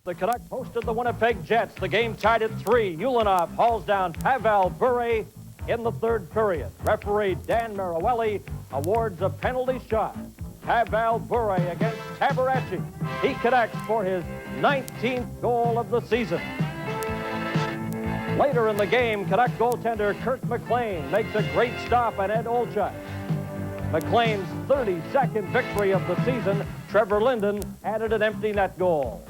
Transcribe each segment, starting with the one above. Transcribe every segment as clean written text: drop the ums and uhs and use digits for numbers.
The Canucks hosted the Winnipeg Jets. The game tied at 3. Ulanov hauls down Pavel Bure in the third period. Referee Dan Marawelli awards a penalty shot. Pavel Bure against Tabaracci. He connects for his 19th goal of the season. Later in the game, Canuck goaltender Kurt McLean makes a great stop on Ed Olchuk. McLean's 32nd victory of the season. Trevor Linden added an empty net goal.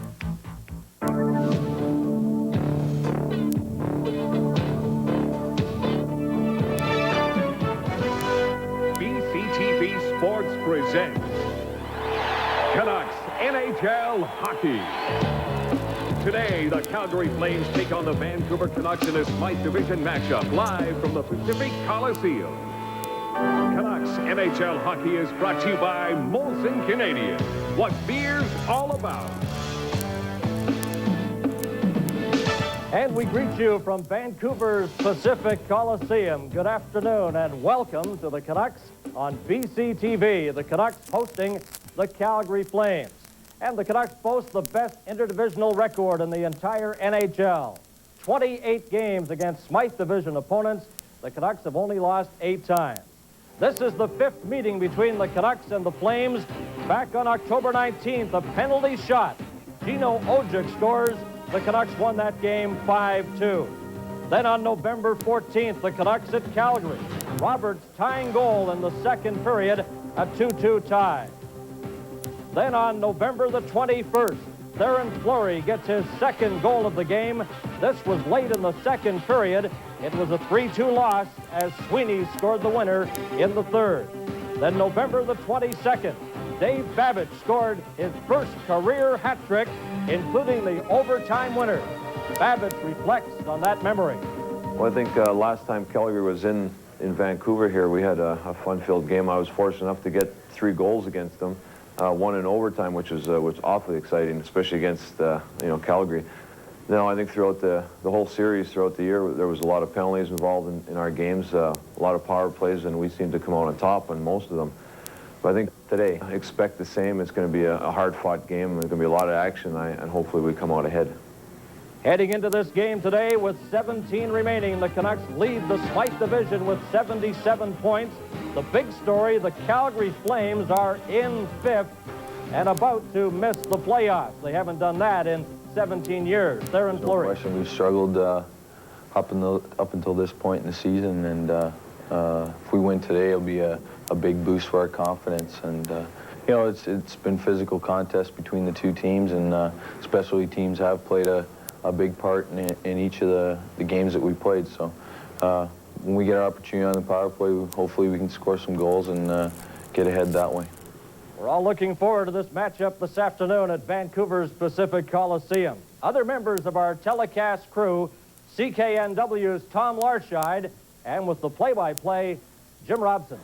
BCTV Sports presents Canucks NHL Hockey. Today, the Calgary Flames take on the Vancouver Canucks in a Smythe Division matchup, live from the Pacific Coliseum. Canucks NHL Hockey is brought to you by Molson Canadian. What beer's all about. And we greet you from Vancouver's Pacific Coliseum. Good afternoon and welcome to the Canucks on BCTV. The Canucks hosting the Calgary Flames. And the Canucks boast the best interdivisional record in the entire NHL. 28 games against Smythe Division opponents. The Canucks have only lost 8 times. This is the 5th meeting between the Canucks and the Flames. Back on October 19th, a penalty shot. Gino Ojic scores. The Canucks won that game 5-2. Then on November 14th, the Canucks at Calgary. Roberts tying goal in the second period, a 2-2 tie. Then on November the 21st, Theron Fleury gets his second goal of the game. This was late in the second period. It was a 3-2 loss as Sweeney scored the winner in the third. Then November the 22nd, Dave Babbage scored his first career hat trick, including the overtime winner. Babbage reflects on that memory. Well, I think last time Calgary was in Vancouver here, we had a fun-filled game. I was fortunate enough to get 3 goals against them. One in overtime, which was awfully exciting, especially against Calgary. Now, I think throughout the whole series, throughout the year, there was a lot of penalties involved in our games, a lot of power plays, and we seemed to come out on top on most of them. But I think today, I expect the same. It's going to be a hard-fought game. There's going to be a lot of action, and hopefully we come out ahead. Heading into this game today with 17 remaining, the Canucks lead the Smythe Division with 77 points. The big story, the Calgary Flames are in 5th and about to miss the playoffs. They haven't done that in 17 years. They're in Florida. No question, we've struggled up until this point in the season, and if we win today, it'll be a big boost for our confidence. And it's been physical contest between the two teams, and especially teams have played a big part in each of the games that we played. So when we get our opportunity on the power play, hopefully we can score some goals and get ahead that way. We're all looking forward to this matchup this afternoon at Vancouver's Pacific Coliseum. Other members of our telecast crew, CKNW's Tom Larscheid, and with the play-by-play, Jim Robson.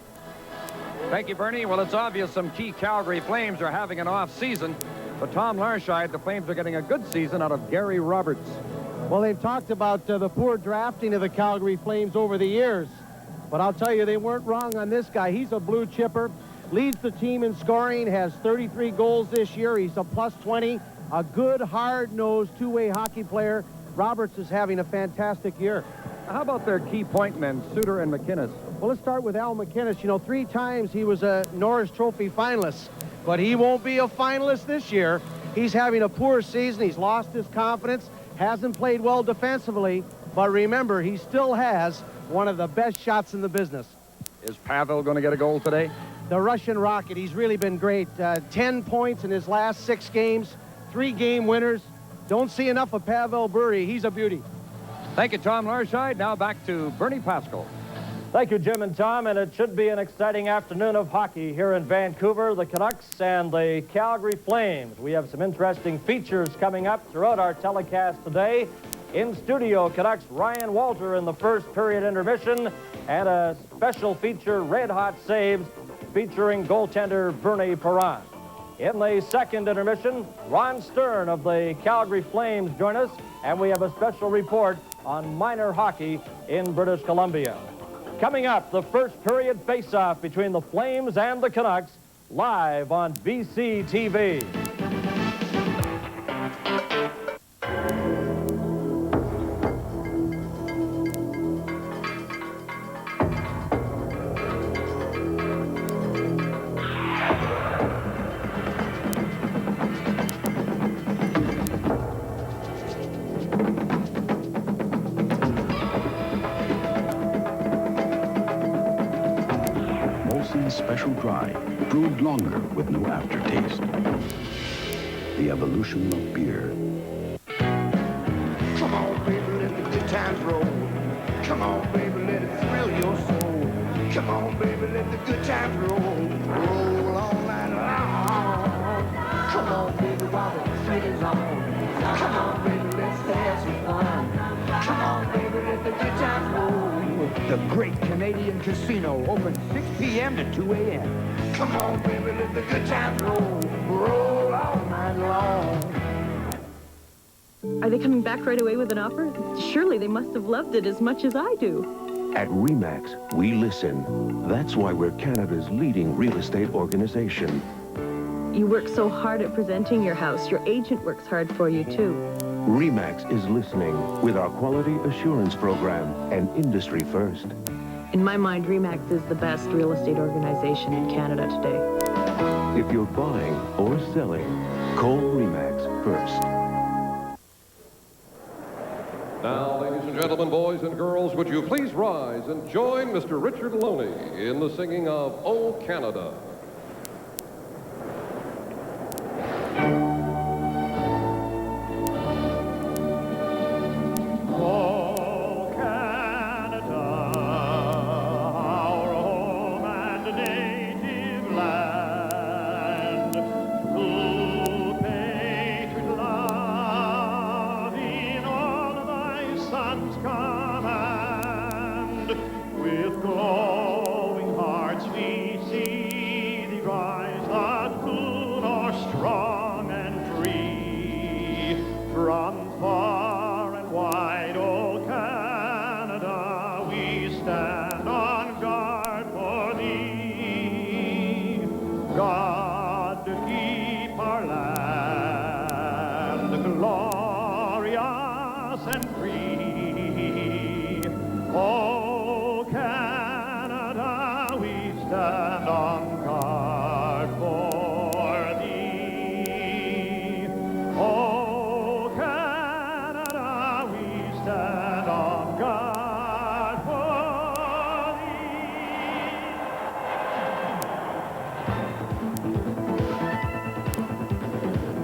Thank you, Bernie. Well, it's obvious some key Calgary Flames are having an off season. But Tom Larscheid, the Flames are getting a good season out of Gary Roberts. Well, they've talked about the poor drafting of the Calgary Flames over the years. But I'll tell you, they weren't wrong on this guy. He's a blue chipper, leads the team in scoring, has 33 goals this year. He's a +20, a good, hard-nosed, two-way hockey player. Roberts is having a fantastic year. How about their key point men, Suter and McInnes? Well, let's start with Al McInnes. You know, 3 times he was a Norris Trophy finalist. But he won't be a finalist this year. He's having a poor season. He's lost his confidence, hasn't played well defensively. But remember, he still has one of the best shots in the business. Is Pavel going to get a goal today? The Russian Rocket, he's really been great. 10 points in his last 6 games, 3 game winners. Don't see enough of Pavel Bure. He's a beauty. Thank you, Tom Larscheid. Now back to Bernie Pascal. Thank you, Jim and Tom, and it should be an exciting afternoon of hockey here in Vancouver, the Canucks and the Calgary Flames. We have some interesting features coming up throughout our telecast today. In studio, Canucks Ryan Walter in the first period intermission, and a special feature, Red Hot Saves, featuring goaltender Bernie Perron. In the second intermission, Ron Stern of the Calgary Flames join us, and we have a special report on minor hockey in British Columbia. Coming up, the first period face-off between the Flames and the Canucks, live on BCTV. rye, brewed longer with no aftertaste. The evolution of beer. Come on, baby, let the good times roll. Come on, baby, let it thrill your soul. Come on, baby, let the good times roll. Roll all night long. Come on, baby, while the freedom's on. Come on, baby, let's have some fun. Come on, baby, let the good times roll. The Great Canadian Casino, open 6 p.m. to 2 a.m. Come on, baby, let the good times roll. Roll all night long. Are they coming back right away with an offer? Surely they must have loved it as much as I do. At RE/MAX, we listen. That's why we're Canada's leading real estate organization. You work so hard at presenting your house. Your agent works hard for you, too. RE/MAX is listening with our quality assurance program and industry first. In my mind, RE/MAX is the best real estate organization in Canada today. If you're buying or selling, call RE/MAX first. Now, ladies and gentlemen, boys and girls, would you please rise and join Mr. Richard Loney in the singing of "O Canada."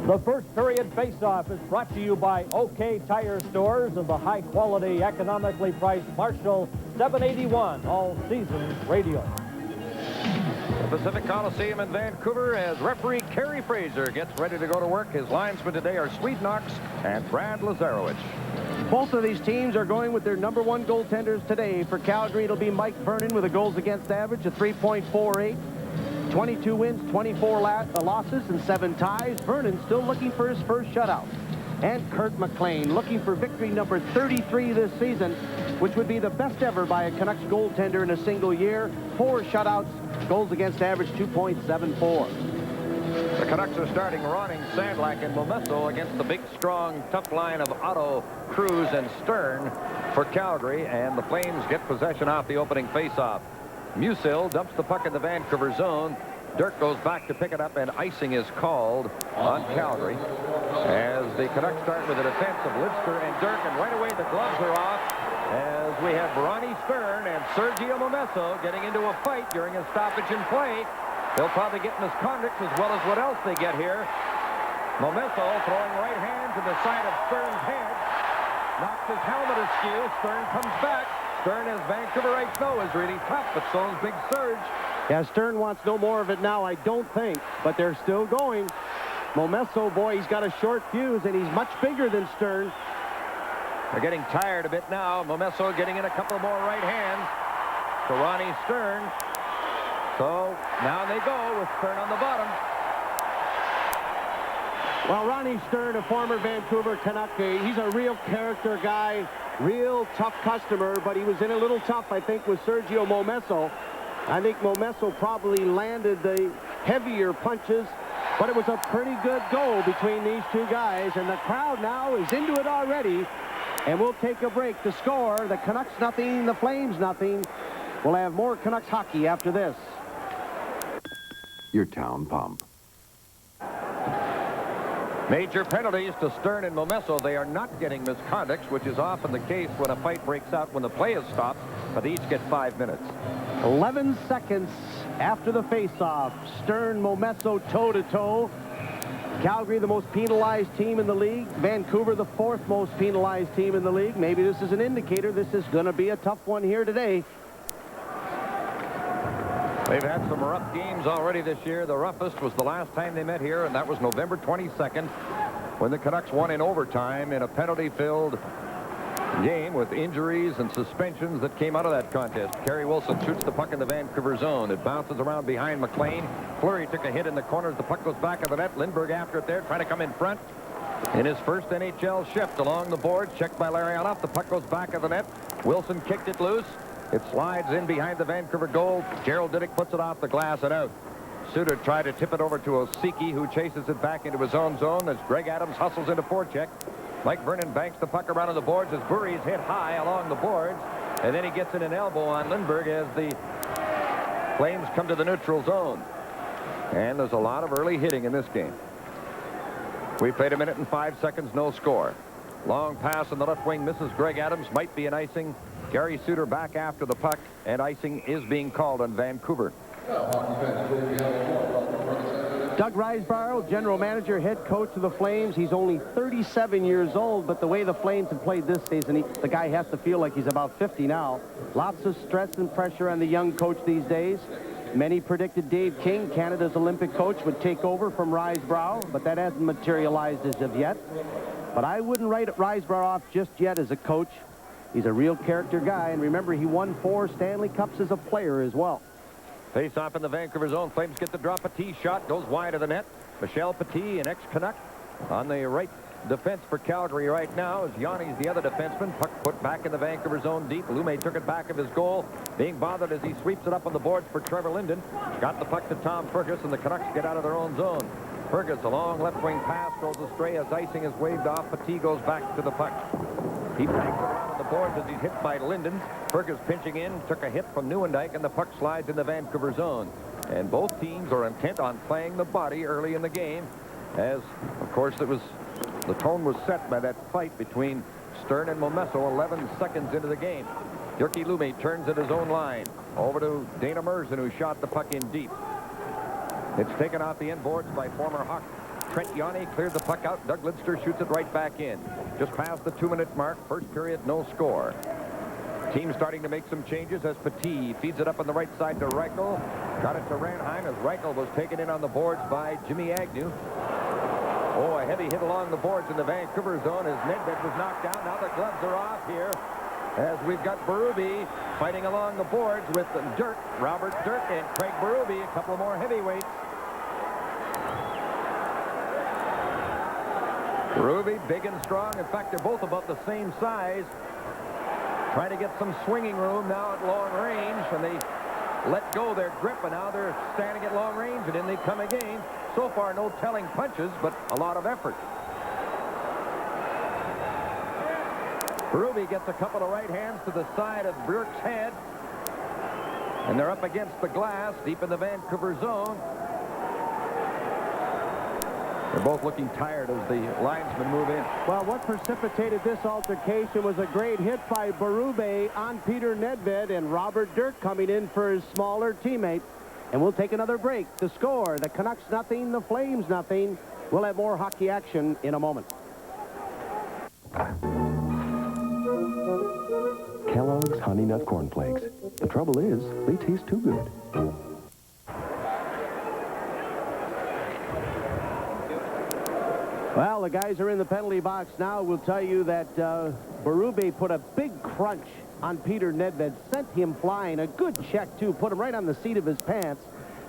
The first period face-off is brought to you by OK Tire Stores and the high-quality, economically priced Marshall 781 all-season radio. The Pacific Coliseum in Vancouver as referee Kerry Fraser gets ready to go to work. His linesmen today are Swede Knox and Brad Lazarowicz. Both of these teams are going with their #1 goaltenders today. For Calgary, it'll be Mike Vernon with a goals against average of 3.48. 22 wins, 24 losses, and 7 ties. Vernon still looking for his first shutout. And Kurt McLean looking for victory number 33 this season, which would be the best ever by a Canucks goaltender in a single year. 4 shutouts, goals against average 2.74. The Canucks are starting Ronning, Sandlak, and Momesso against the big, strong, tough line of Otto, Cruz, and Stern for Calgary, and the Flames get possession off the opening faceoff. Musil dumps the puck in the Vancouver zone. Dirk goes back to pick it up, and icing is called on Calgary as the Canucks start with a defense of Lidster and Dirk, and right away the gloves are off as we have Ronnie Stern and Sergio Momesso getting into a fight during a stoppage in play. They'll probably get misconduct as well as what else they get here. Momesso throwing right hand to the side of Stern's head. Knocks his helmet askew. Stern comes back. Stern, as Vancouverites know, is really tough, but so is Big Serge. Yeah, Stern wants no more of it now, I don't think, but they're still going. Momesso, boy, he's got a short fuse, and he's much bigger than Stern. They're getting tired a bit now. Momesso getting in a couple more right hands to Ronnie Stern. So now they go with Stern on the bottom. Well, Ronnie Stern, a former Vancouver Canuck, he's a real character guy, real tough customer, but he was in a little tough, I think, with Sergio Momesso. I think Momesso probably landed the heavier punches, but it was a pretty good goal between these two guys, and the crowd now is into it already, and we'll take a break to score. The Canucks nothing, the Flames nothing. We'll have more Canucks hockey after this. Your town pump. Major penalties to Stern and Momesso. They are not getting misconducts, which is often the case when a fight breaks out when the play is stopped, but they each get 5 minutes. 11 seconds after the face-off. Stern, Momesso toe-to-toe. Calgary, the most penalized team in the league. Vancouver, the 4th most penalized team in the league. Maybe this is an indicator this is going to be a tough one here today. They've had some rough games already this year. The roughest was the last time they met here, and that was November 22nd when the Canucks won in overtime in a penalty-filled game with injuries and suspensions that came out of that contest. Kerry Wilson shoots the puck in the Vancouver zone. It bounces around behind McLean. Fleury took a hit in the corners. The puck goes back of the net. Lindbergh after it there, trying to come in front. In his first NHL shift along the boards, checked by Larionov. The puck goes back of the net. Wilson kicked it loose. It slides in behind the Vancouver goal. Gerald Diddick puts it off the glass and out. Suter tried to tip it over to Osiki, who chases it back into his own zone as Greg Adams hustles into forecheck. Mike Vernon banks the puck around on the boards as Burry's hit high along the boards. And then he gets in an elbow on Lindbergh as the Flames come to the neutral zone. And there's a lot of early hitting in this game. We played 1 minute and 5 seconds, no score. Long pass on the left wing misses Greg Adams. Might be an icing. Gary Suter back after the puck, and icing is being called on Vancouver. Doug Riseborough, general manager, head coach of the Flames. He's only 37 years old, but the way the Flames have played this season, the guy has to feel like he's about 50 now. Lots of stress and pressure on the young coach these days. Many predicted Dave King, Canada's Olympic coach, would take over from Riseborough, but that hasn't materialized as of yet. But I wouldn't write Riseborough off just yet as a coach. He's a real character guy, and remember, he won 4 Stanley Cups as a player as well. Face off in the Vancouver zone. Flames get the drop. A tee shot goes wide of the net. Michel Petit, an ex-Canuck, on the right defense for Calgary right now as Yanni's the other defenseman. Puck put back in the Vancouver zone deep. Lume took it back of his goal, being bothered as he sweeps it up on the boards for Trevor Linden. Got the puck to Tom Fergus, and the Canucks get out of their own zone. Fergus, a long left wing pass, goes astray as icing is waved off. Petit goes back to the puck. He banks around on the boards as he's hit by Linden. Fergus pinching in, took a hit from Nieuwendyk, and the puck slides in the Vancouver zone. And both teams are intent on playing the body early in the game, as, of course, the tone was set by that fight between Stern and Momesso 11 seconds into the game. Jyrki Lume turns at his own line. Over to Dana Merzen, who shot the puck in deep. It's taken off the end boards by former Hawk Trent Yanni. Cleared the puck out. Doug Lidster shoots it right back in. Just past the 2-minute mark. First period, no score. Team starting to make some changes as Petit feeds it up on the right side to Reichel. Got it to Ranheim as Reichel was taken in on the boards by Jimmy Agnew. Oh, a heavy hit along the boards in the Vancouver zone as Nedved was knocked down. Now the gloves are off here as we've got Berube fighting along the boards with Dirk, Robert Dirk, and Craig Berube, a couple of more heavyweights. Berube, big and strong. In fact, they're both about the same size. Trying to get some swinging room now at long range, and they let go their grip, and now they're standing at long range, and in they come again. So far, no telling punches, but a lot of effort. Berube gets a couple of right hands to the side of Burke's head, and they're up against the glass deep in the Vancouver zone. They're both looking tired as the linesmen move in. Well, what precipitated this altercation was a great hit by Berube on Peter Nedved, and Robert Dirk coming in for his smaller teammate. And we'll take another break. The score, the Canucks nothing, the Flames nothing. We'll have more hockey action in a moment. Kellogg's Honey Nut Corn Flakes. The trouble is, they taste too good. Well, the guys are in the penalty box now. We'll tell you that Berube put a big crunch on Peter Nedved, sent him flying. A good check, too, put him right on the seat of his pants.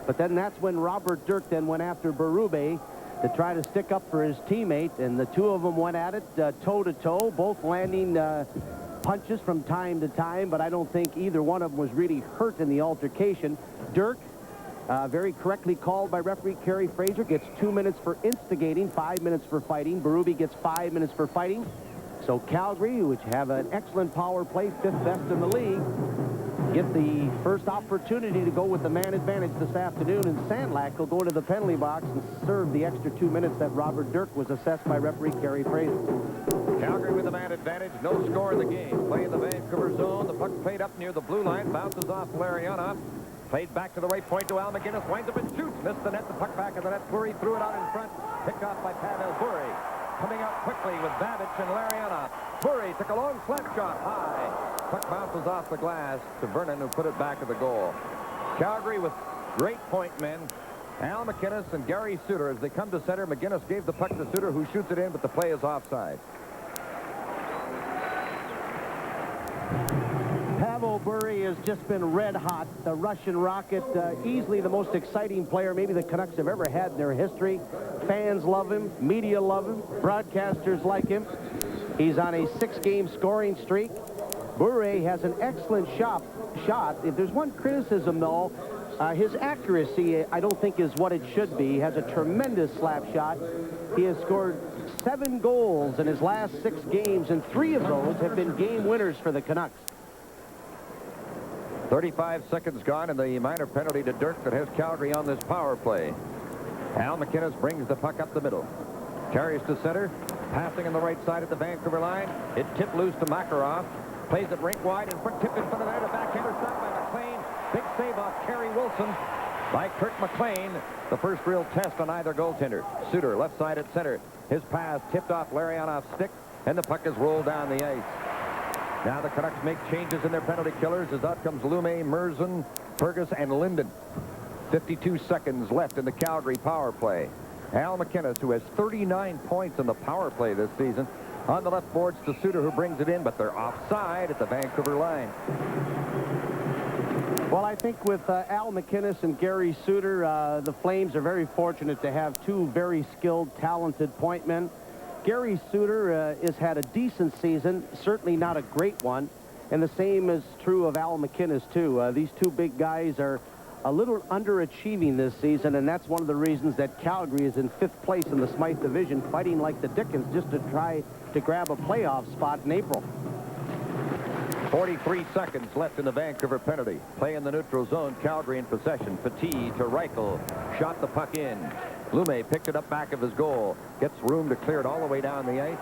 But then that's when Robert Dirk then went after Berube to try to stick up for his teammate, and the two of them went at it toe-to-toe, both landing punches from time to time, but I don't think either one of them was really hurt in the altercation. Dirk, very correctly called by referee Kerry Fraser, gets 2 minutes for instigating, 5 minutes for fighting. Berube gets 5 minutes for fighting. So Calgary, which have an excellent power play, 5th best in the league, get the first opportunity to go with the man advantage this afternoon, and Sandlak will go into the penalty box and serve the extra 2 minutes that Robert Dirk was assessed by referee Kerry Fraser. Calgary with the man advantage, no score in the game. Play in the Vancouver zone. The puck played up near the blue line, bounces off Larionov. Played back to the right point to Al McInnes. Winds up and shoots. Missed the net. The puck back of the net. Burry threw it out in front. Picked off by Pavel Burry. Coming out quickly with Babic and Larianoff. Burry took a long slap shot high. Puck bounces off the glass to Vernon, who put it back of the goal. Calgary with great point men. Al McInnes and Gary Suter. As they come to center, McInnes gave the puck to Suter, who shoots it in, but the play is offside. Pavel Burry has just been red hot. The Russian Rocket, easily the most exciting player maybe the Canucks have ever had in their history. Fans love him. Media love him. Broadcasters like him. He's on a 6-game scoring streak. Burry has an excellent shot. If there's one criticism, though, his accuracy, I don't think, is what it should be. He has a tremendous slap shot. He has scored 7 goals in his last 6 games, and 3 of those have been game winners for the Canucks. 35 seconds gone, and the minor penalty to Dirk that has Calgary on this power play. Al McInnes brings the puck up the middle. Carries to center. Passing on the right side at the Vancouver line. It tipped loose to Makarov. Plays it rink wide in front. Tip in front of there. The backhander shot by McLean. Big save off Kerry Wilson by Kirk McLean. The first real test on either goaltender. Suter left side at center. His pass tipped off Larionov's stick, and the puck is rolled down the ice. Now the Canucks make changes in their penalty killers as out comes Lume, Merzen, Fergus, and Linden. 52 seconds left in the Calgary power play. Al McInnes, who has 39 points in the power play this season, on the left boards to Suter, who brings it in, but they're offside at the Vancouver line. Well, I think with Al McInnes and Gary Suter, the Flames are very fortunate to have 2 very skilled, talented point men. Gary Suter has had a decent season, certainly not a great one, and the same is true of Al McInnes, too. These 2 big guys are a little underachieving this season, and that's one of the reasons that Calgary is in 5th place in the Smythe Division, fighting like the Dickens just to try to grab a playoff spot in April. 43 seconds left in the Vancouver penalty. Play in the neutral zone. Calgary in possession. Petit to Reichel. Shot the puck in. Lume picked it up back of his goal. Gets room to clear it all the way down the ice.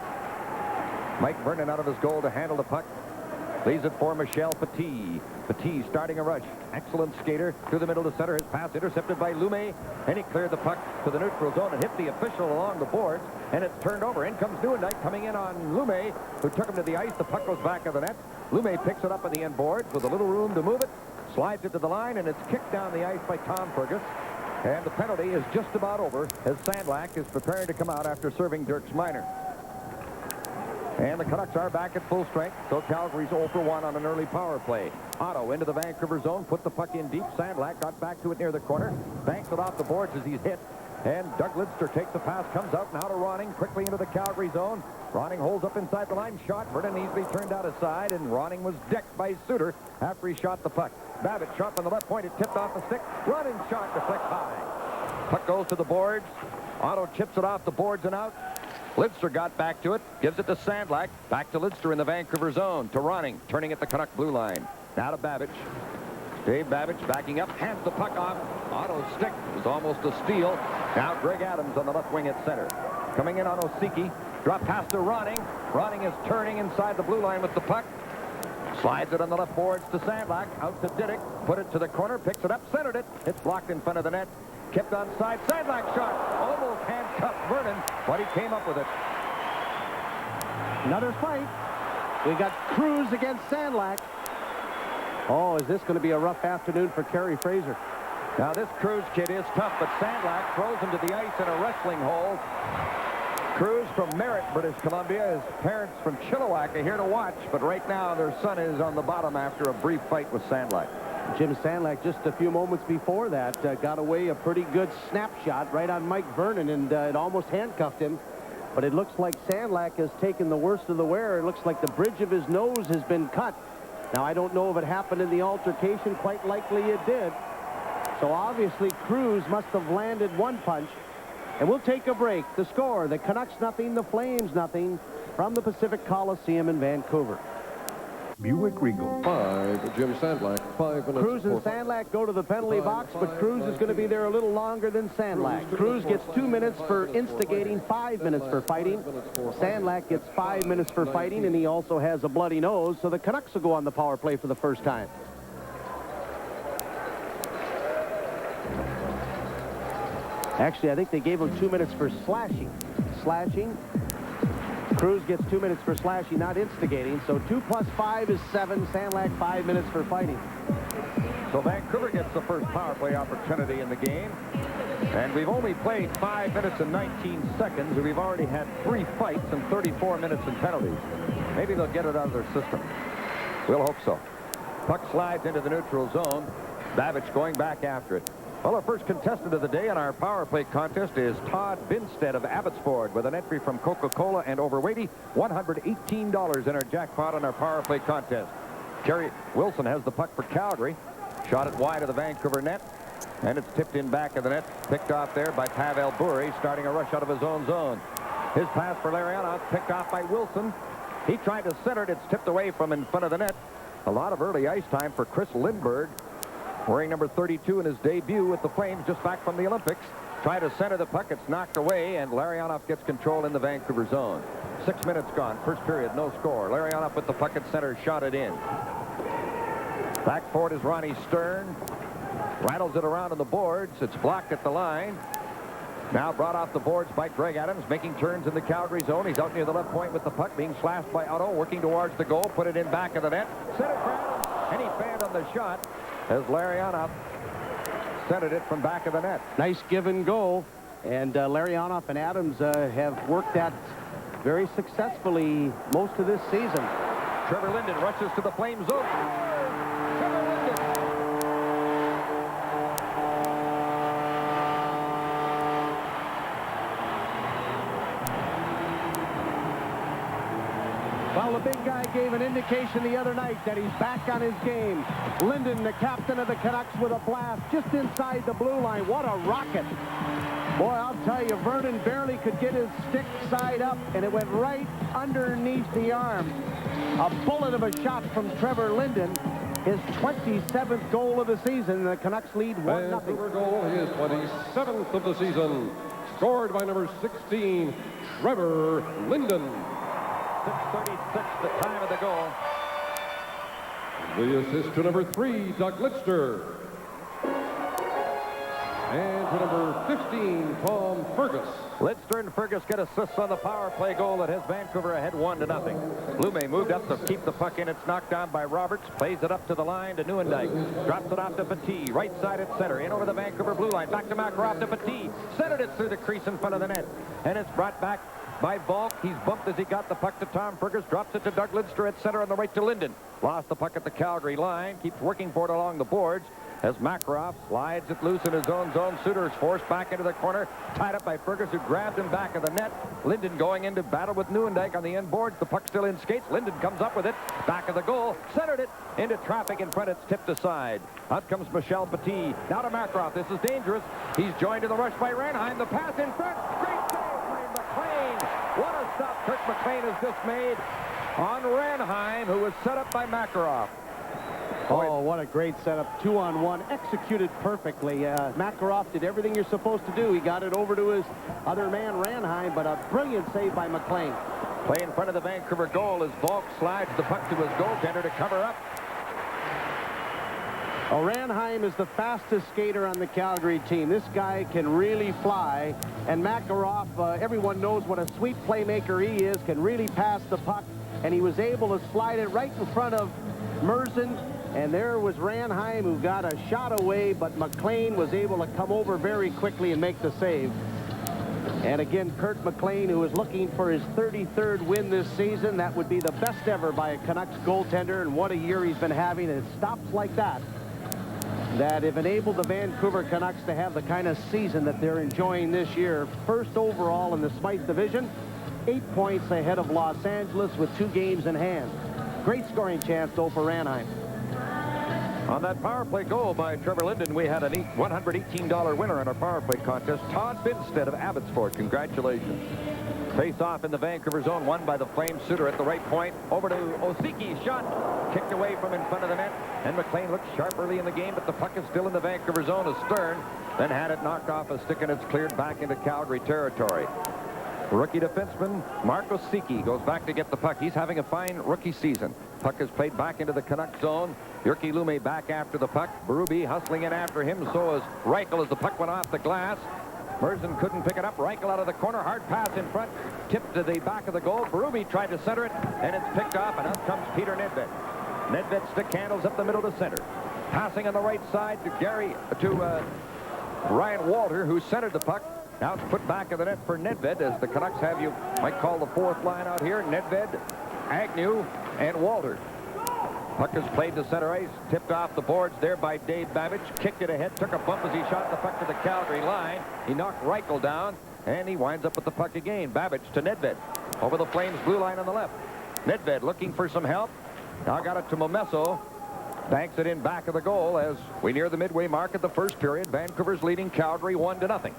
Mike Vernon out of his goal to handle the puck. Leaves it for Michel Petit. Petit starting a rush. Excellent skater through the middle to center. His pass intercepted by Lume, and he cleared the puck to the neutral zone and hit the official along the boards, and it's turned over. In comes Nieuwendyk coming in on Lume, who took him to the ice. The puck goes back of the net. Lume picks it up on the end boards with a little room to move it, slides it to the line, and it's kicked down the ice by Tom Fergus. And the penalty is just about over as Sandlak is preparing to come out after serving Dirks Minor. And the Canucks are back at full strength, so Calgary's 0 for 1 on an early power play. Otto into the Vancouver zone, put the puck in deep. Sandlak got back to it near the corner, banks it off the boards as he's hit. And Doug Lidster takes the pass, comes out now to Ronning, quickly into the Calgary zone. Ronning holds up inside the line, shot. Vernon easily turned out his side, and Ronning was decked by Suter after he shot the puck. Babbitt shot on the left point, it tipped off the stick. Running shot deflects high. Puck goes to the boards. Otto chips it off the boards and out. Lidster got back to it, gives it to Sandlak. Back to Lidster in the Vancouver zone, to Ronning, turning at the Canuck blue line. Now to Babbage. Dave Babbage backing up, hands the puck off. Otto's stick was almost a steal. Now Greg Adams on the left wing at center. Coming in on Osiki. Drop pass to Ronning. Ronning is turning inside the blue line with the puck. Slides it on the left boards to Sandlak. Out to Diddick. Put it to the corner. Picks it up. Centered it. It's blocked in front of the net. Kept onside. Sandlak shot. Almost handcuffed Vernon, but he came up with it. Another fight. We got Cruz against Sandlak. Oh, is this going to be a rough afternoon for Kerry Fraser? Now, this Cruz kid is tough, but Sandlak throws him to the ice in a wrestling hold. Cruz from Merritt, British Columbia. His parents from Chilliwack are here to watch, but right now their son is on the bottom after a brief fight with Sandlak. Jim Sandlak, just a few moments before that, got away a pretty good snapshot right on Mike Vernon, and it almost handcuffed him. But it looks like Sandlak has taken the worst of the wear. It looks like the bridge of his nose has been cut. Now, I don't know if it happened in the altercation. Quite likely it did. So obviously Cruz must have landed one punch. And we'll take a break. The score, the Canucks nothing, the Flames nothing, from the Pacific Coliseum in Vancouver. Buick Regal. 5, Jim Sandlak, 5 minutes. Cruz and Sandlak go to the penalty box, but Cruz is going to be there a little longer than Sandlak. Cruz gets 2 minutes for instigating, 5 minutes for fighting. Sandlak gets 5 minutes for fighting, and he also has a bloody nose, so the Canucks will go on the power play for the first time. Actually, I think they gave him 2 minutes for slashing. Cruz gets 2 minutes for slashing, not instigating. So 2 plus 5 is 7. Sandlak 5 minutes for fighting. So Vancouver gets the first power play opportunity in the game. And we've only played 5 minutes and 19 seconds, and we've already had 3 fights and 34 minutes and penalties. Maybe they'll get it out of their system. We'll hope so. Puck slides into the neutral zone. Babich going back after it. Well, our first contestant of the day in our power play contest is Todd Binstead of Abbotsford with an entry from Coca-Cola and Overweighty. $118 in our jackpot on our power play contest. Kerry Wilson has the puck for Calgary. Shot it wide of the Vancouver net. And it's tipped in back of the net. Picked off there by Pavel Bure, starting a rush out of his own zone. His pass for Larionov, picked off by Wilson. He tried to center it. It's tipped away from in front of the net. A lot of early ice time for Chris Lindberg, wearing number 32 in his debut with the Flames, just back from the Olympics. Try to center the puck. It's knocked away, and Larionov gets control in the Vancouver zone. 6 minutes gone. First period, no score. Larionov with the puck at center, shot it in. Back forward is Ronnie Stern. Rattles it around on the boards. It's blocked at the line. Now brought off the boards by Greg Adams, making turns in the Calgary zone. He's out near the left point with the puck, being slashed by Otto, working towards the goal. Put it in back of the net. Set it for Adams, and he fanned on the shot as Larionov centered it from back of the net. Nice give and go. And Larionov and Adams have worked that very successfully most of this season. Trevor Linden rushes to the Flames zone. Trevor Linden. Well, the big guy gave an indication the other night that he's back on his game. Linden, the captain of the Canucks, with a blast just inside the blue line. What a rocket. Boy, I'll tell you, Vernon barely could get his stick side up, and it went right underneath the arm. A bullet of a shot from Trevor Linden. His 27th goal of the season, and the Canucks lead 1-0. Vancouver goal, his 27th of the season. Scored by number 16, Trevor Linden. 6:36, the time of the goal. The assist to number 3, Doug Lidster. And to number 15, Tom Fergus. Lidster and Fergus get assists on the power play goal that has Vancouver ahead 1-0. Lume moved up to keep the puck in. It's knocked down by Roberts. Plays it up to the line to Nieuwendyk. Drops it off to Petit. Right side at center. In over the Vancouver blue line. Back to Makarov to Petit. Centered it through the crease in front of the net. And it's brought back by Volk. He's bumped as he got the puck to Tom Fergus. Drops it to Doug Lidster at center on the right to Linden. Lost the puck at the Calgary line. Keeps working for it along the boards as Makarov slides it loose in his own zone. Suter is forced back into the corner. Tied up by Fergus, who grabbed him back of the net. Linden going into battle with Nieuwendyk on the end boards. The puck still in skates. Linden comes up with it. Back of the goal. Centered it into traffic in front. It's tipped aside. Out comes Michel Petit. Now to Makarov. This is dangerous. He's joined in the rush by Ranheim. The pass in front. Great save by McLean. What a stop Kirk McLean has just made on Ranheim, who was set up by Makarov. Oh, what a great setup. 2-on-1, executed perfectly. Makarov did everything you're supposed to do. He got it over to his other man, Ranheim, but a brilliant save by McLean. Play in front of the Vancouver goal as Volk slides the puck to his goaltender to cover up. Oh, Ranheim is the fastest skater on the Calgary team. This guy can really fly. And Makarov, everyone knows what a sweet playmaker he is, can really pass the puck. And he was able to slide it right in front of Merzen. And there was Ranheim, who got a shot away, but McLean was able to come over very quickly and make the save. And again, Kurt McLean, who is looking for his 33rd win this season. That would be the best ever by a Canucks goaltender, and what a year he's been having. And it stops like that have enabled the Vancouver Canucks to have the kind of season that they're enjoying this year. First overall in the Smythe Division, 8 points ahead of Los Angeles with 2 games in hand. Great scoring chance, though, for Ranheim. On that power play goal by Trevor Linden, we had a neat $118 winner in our power play contest, Todd Binstead of Abbotsford. Congratulations. Face off in the Vancouver zone, won by the Flames. Suter at the right point. Over to Osiki. Shot kicked away from in front of the net. And McLean looked sharp early in the game, but the puck is still in the Vancouver zone as Stern then had it knocked off a stick, and it's cleared back into Calgary territory. Rookie defenseman Mark Osiki goes back to get the puck. He's having a fine rookie season. Puck is played back into the Canucks zone. Jyrki Lume back after the puck. Berube hustling in after him. So is Reichel as the puck went off the glass. Merzen couldn't pick it up. Reichel out of the corner. Hard pass in front. Tipped to the back of the goal. Berube tried to center it, and it's picked off, and up comes Peter Nedved. Nedved stick handles up the middle to center. Passing on the right side to Ryan Walter, who centered the puck. Now it's put back of the net for Nedved, as the Canucks have, you might call the fourth line out here. Nedved, Agnew, and Walter. Puck is played to center ice, tipped off the boards there by Dave Babbage. Kicked it ahead, took a bump as he shot the puck to the Calgary line. He knocked Reichel down, and he winds up with the puck again. Babbage to Nedved. Over the Flames blue line on the left. Nedved looking for some help. Now got it to Momesso. Banks it in back of the goal as we near the midway mark of the first period. Vancouver's leading Calgary 1-0.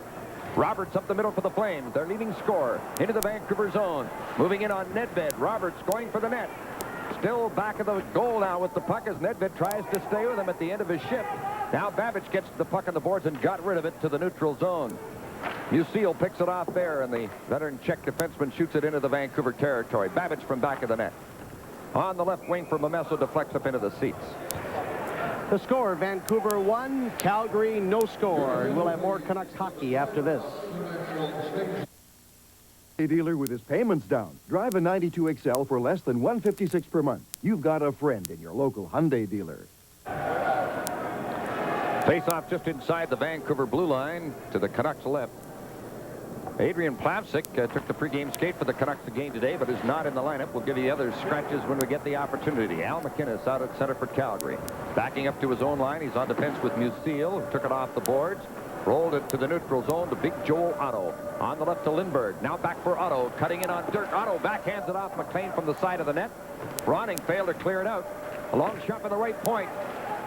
Roberts up the middle for the Flames. Their leading scorer into the Vancouver zone. Moving in on Nedved. Roberts going for the net. Still back of the goal now with the puck as Nedved tries to stay with him at the end of his shift. Now Babbage gets the puck on the boards and got rid of it to the neutral zone. Musil picks it off there, and the veteran Czech defenseman shoots it into the Vancouver territory. Babbage from back of the net. On the left wing for Momesso, deflects up into the seats. The score, Vancouver 1, Calgary no score. We'll have more Canucks hockey after this. A dealer with his payments down. Drive a 92 XL for less than $156 per month. You've got a friend in your local Hyundai dealer. Face-off just inside the Vancouver blue line to the Canucks left. Adrian Plavsic took the pregame skate for the Canucks again today, but is not in the lineup. We'll give you the other scratches when we get the opportunity. Al McInnes out at center for Calgary. Backing up to his own line, he's on defense with Musil, who took it off the boards. Rolled it to the neutral zone to Big Joel Otto. On the left to Lindbergh. Now back for Otto. Cutting in on Dirk. Otto backhands it off McLean from the side of the net. Ronning failed to clear it out. A long shot from the right point.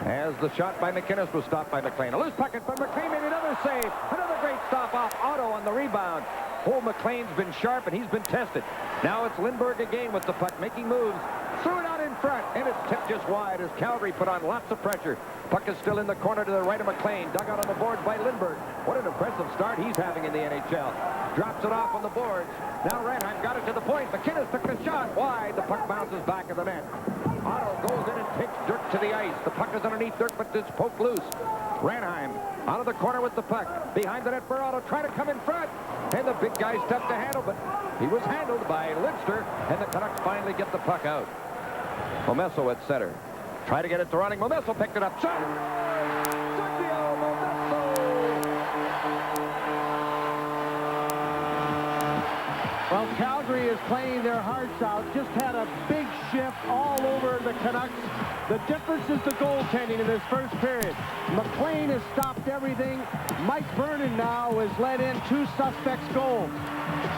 As the shot by McInnes was stopped by McLean. A loose puck in front. McLean made another save. Another great stop off Otto on the rebound. Oh, McLean's been sharp, and he's been tested. Now it's Lindbergh again with the puck, making moves. Threw it out in front, and it's tipped just wide as Calgary put on lots of pressure. Puck is still in the corner to the right of McLean. Dug out on the boards by Lindbergh. What an impressive start he's having in the NHL. Drops it off on the boards. Now Ranheim got it to the point. McInnes took the shot wide. The puck bounces back of the net. Otto goes in and takes Dirk to the ice. The puck is underneath Dirk, but it's poked loose. Ranheim out of the corner with the puck. Behind the net for Otto. Try to come in front. And the big guy's tough to handle, but he was handled by Lidster, and the Canucks finally get the puck out. Momesso at center. Try to get it to running. Momesso picked it up. Shot! Sergio Momesso! Well, Calgary is playing their hearts out. Just had a big shift all over the Canucks. The difference is the goaltending in this first period. McLean has stopped everything. Mike Vernon now has let in two suspects' goals.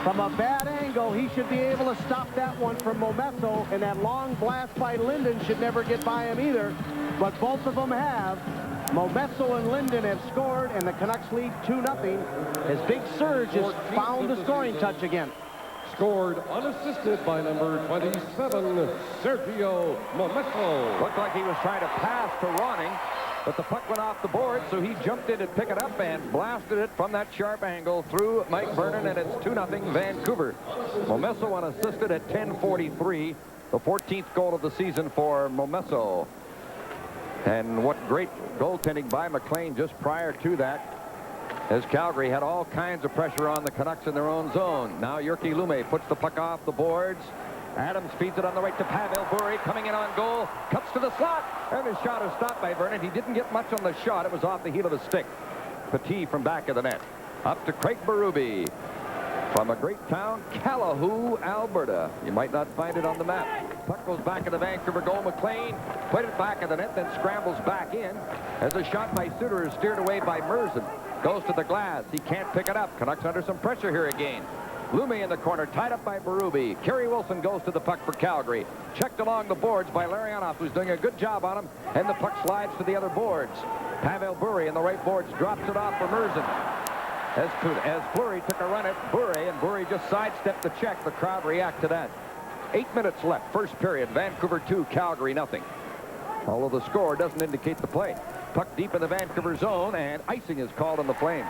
From a bad angle, he should be able to stop that one from Momesso, and that long blast by Linden should never get by him either. But both of them have. Momesso and Linden have scored, and the Canucks lead 2-0 as Big Serge has found the scoring touch again. Scored unassisted by number 27, Sergio Momesso. Looked like he was trying to pass to Ronning, but the puck went off the board, so he jumped in to pick it up and blasted it from that sharp angle through Mike Vernon, and it's 2-0 Vancouver. Momesso unassisted at 10:43, the 14th goal of the season for Momesso. And what great goaltending by McLean just prior to that, as Calgary had all kinds of pressure on the Canucks in their own zone. Now Jyrki Lumme puts the puck off the boards. Adams feeds it on the right to Pavel Bure, coming in on goal, cuts to the slot, and his shot is stopped by Vernon. He didn't get much on the shot. It was off the heel of his stick. Petit from back of the net. Up to Craig Berube from a great town, Calahoo, Alberta. You might not find it on the map. Puck goes back in the Vancouver goal. McLean put it back in the net, then scrambles back in as a shot by Suter is steered away by Merzen. Goes to the glass. He can't pick it up. Canucks under some pressure here again. Lumme in the corner, tied up by Berube. Kerry Wilson goes to the puck for Calgary. Checked along the boards by Larionov, who's doing a good job on him, and the puck slides to the other boards. Pavel Bure in the right boards drops it off for Merzen. As Fleury took a run at Bure, and Bure just sidestepped the check. The crowd react to that. 8 minutes left, first period. Vancouver 2, Calgary nothing. Although the score doesn't indicate the play. Puck deep in the Vancouver zone, and icing is called on the Flames.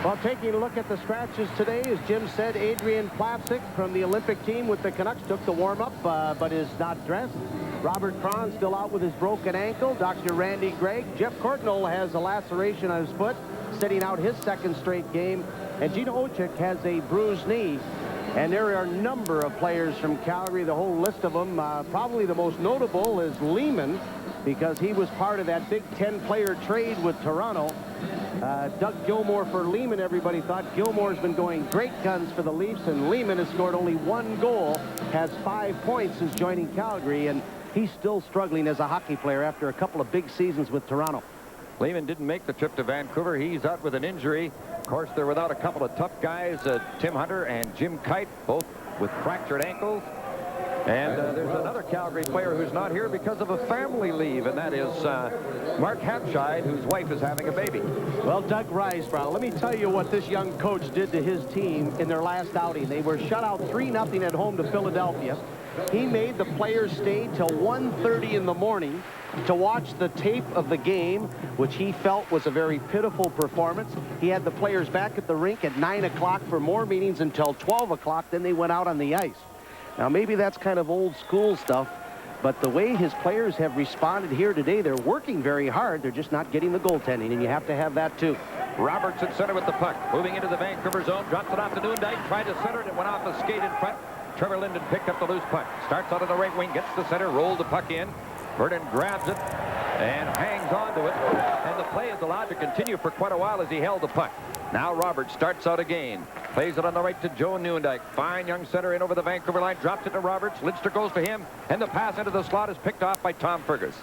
Well, taking a look at the scratches today, as Jim said, Adrian Plavsic from the Olympic team with the Canucks took the warm-up, but is not dressed. Robert Cron still out with his broken ankle. Dr. Randy Gregg. Jeff Courtnall has a laceration on his foot, sitting out his second straight game. And Gino Ochik has a bruised knee. And there are a number of players from Calgary, the whole list of them. Probably the most notable is Lehman, because he was part of that Big Ten-player trade with Toronto. Doug Gilmour for Lehman, everybody thought. Gilmour's been going great guns for the Leafs, and Lehman has scored only 1 goal, has 5 points since joining Calgary, and he's still struggling as a hockey player after a couple of big seasons with Toronto. Lehman didn't make the trip to Vancouver. He's out with an injury. Of course, they're without a couple of tough guys, Tim Hunter and Jim Kite, both with fractured ankles. And there's another Calgary player who's not here because of a family leave, and that is Mark Hampshire, whose wife is having a baby. Well, Doug Risebrough, let me tell you what this young coach did to his team in their last outing. They were shut out 3-0 at home to Philadelphia. He made the players stay till 1:30 in the morning to watch the tape of the game, which he felt was a very pitiful performance. He had the players back at the rink at 9 o'clock for more meetings until 12 o'clock. Then they went out on the ice. Now, maybe that's kind of old school stuff, but the way his players have responded here today, they're working very hard. They're just not getting the goaltending, and you have to have that, too. Roberts at center with the puck. Moving into the Vancouver zone. Drops it off to Newendijk. Tried to center it. It went off a skate in front. Trevor Linden picked up the loose puck. Starts out of the right wing. Gets to center. Rolled the puck in. Vernon grabs it and hangs on to it. And the play is allowed to continue for quite a while as he held the puck. Now Roberts starts out again. Plays it on the right to Joe Newendijk. Fine young center in over the Vancouver line. Drops it to Roberts. Lidster goes to him. And the pass into the slot is picked off by Tom Fergus.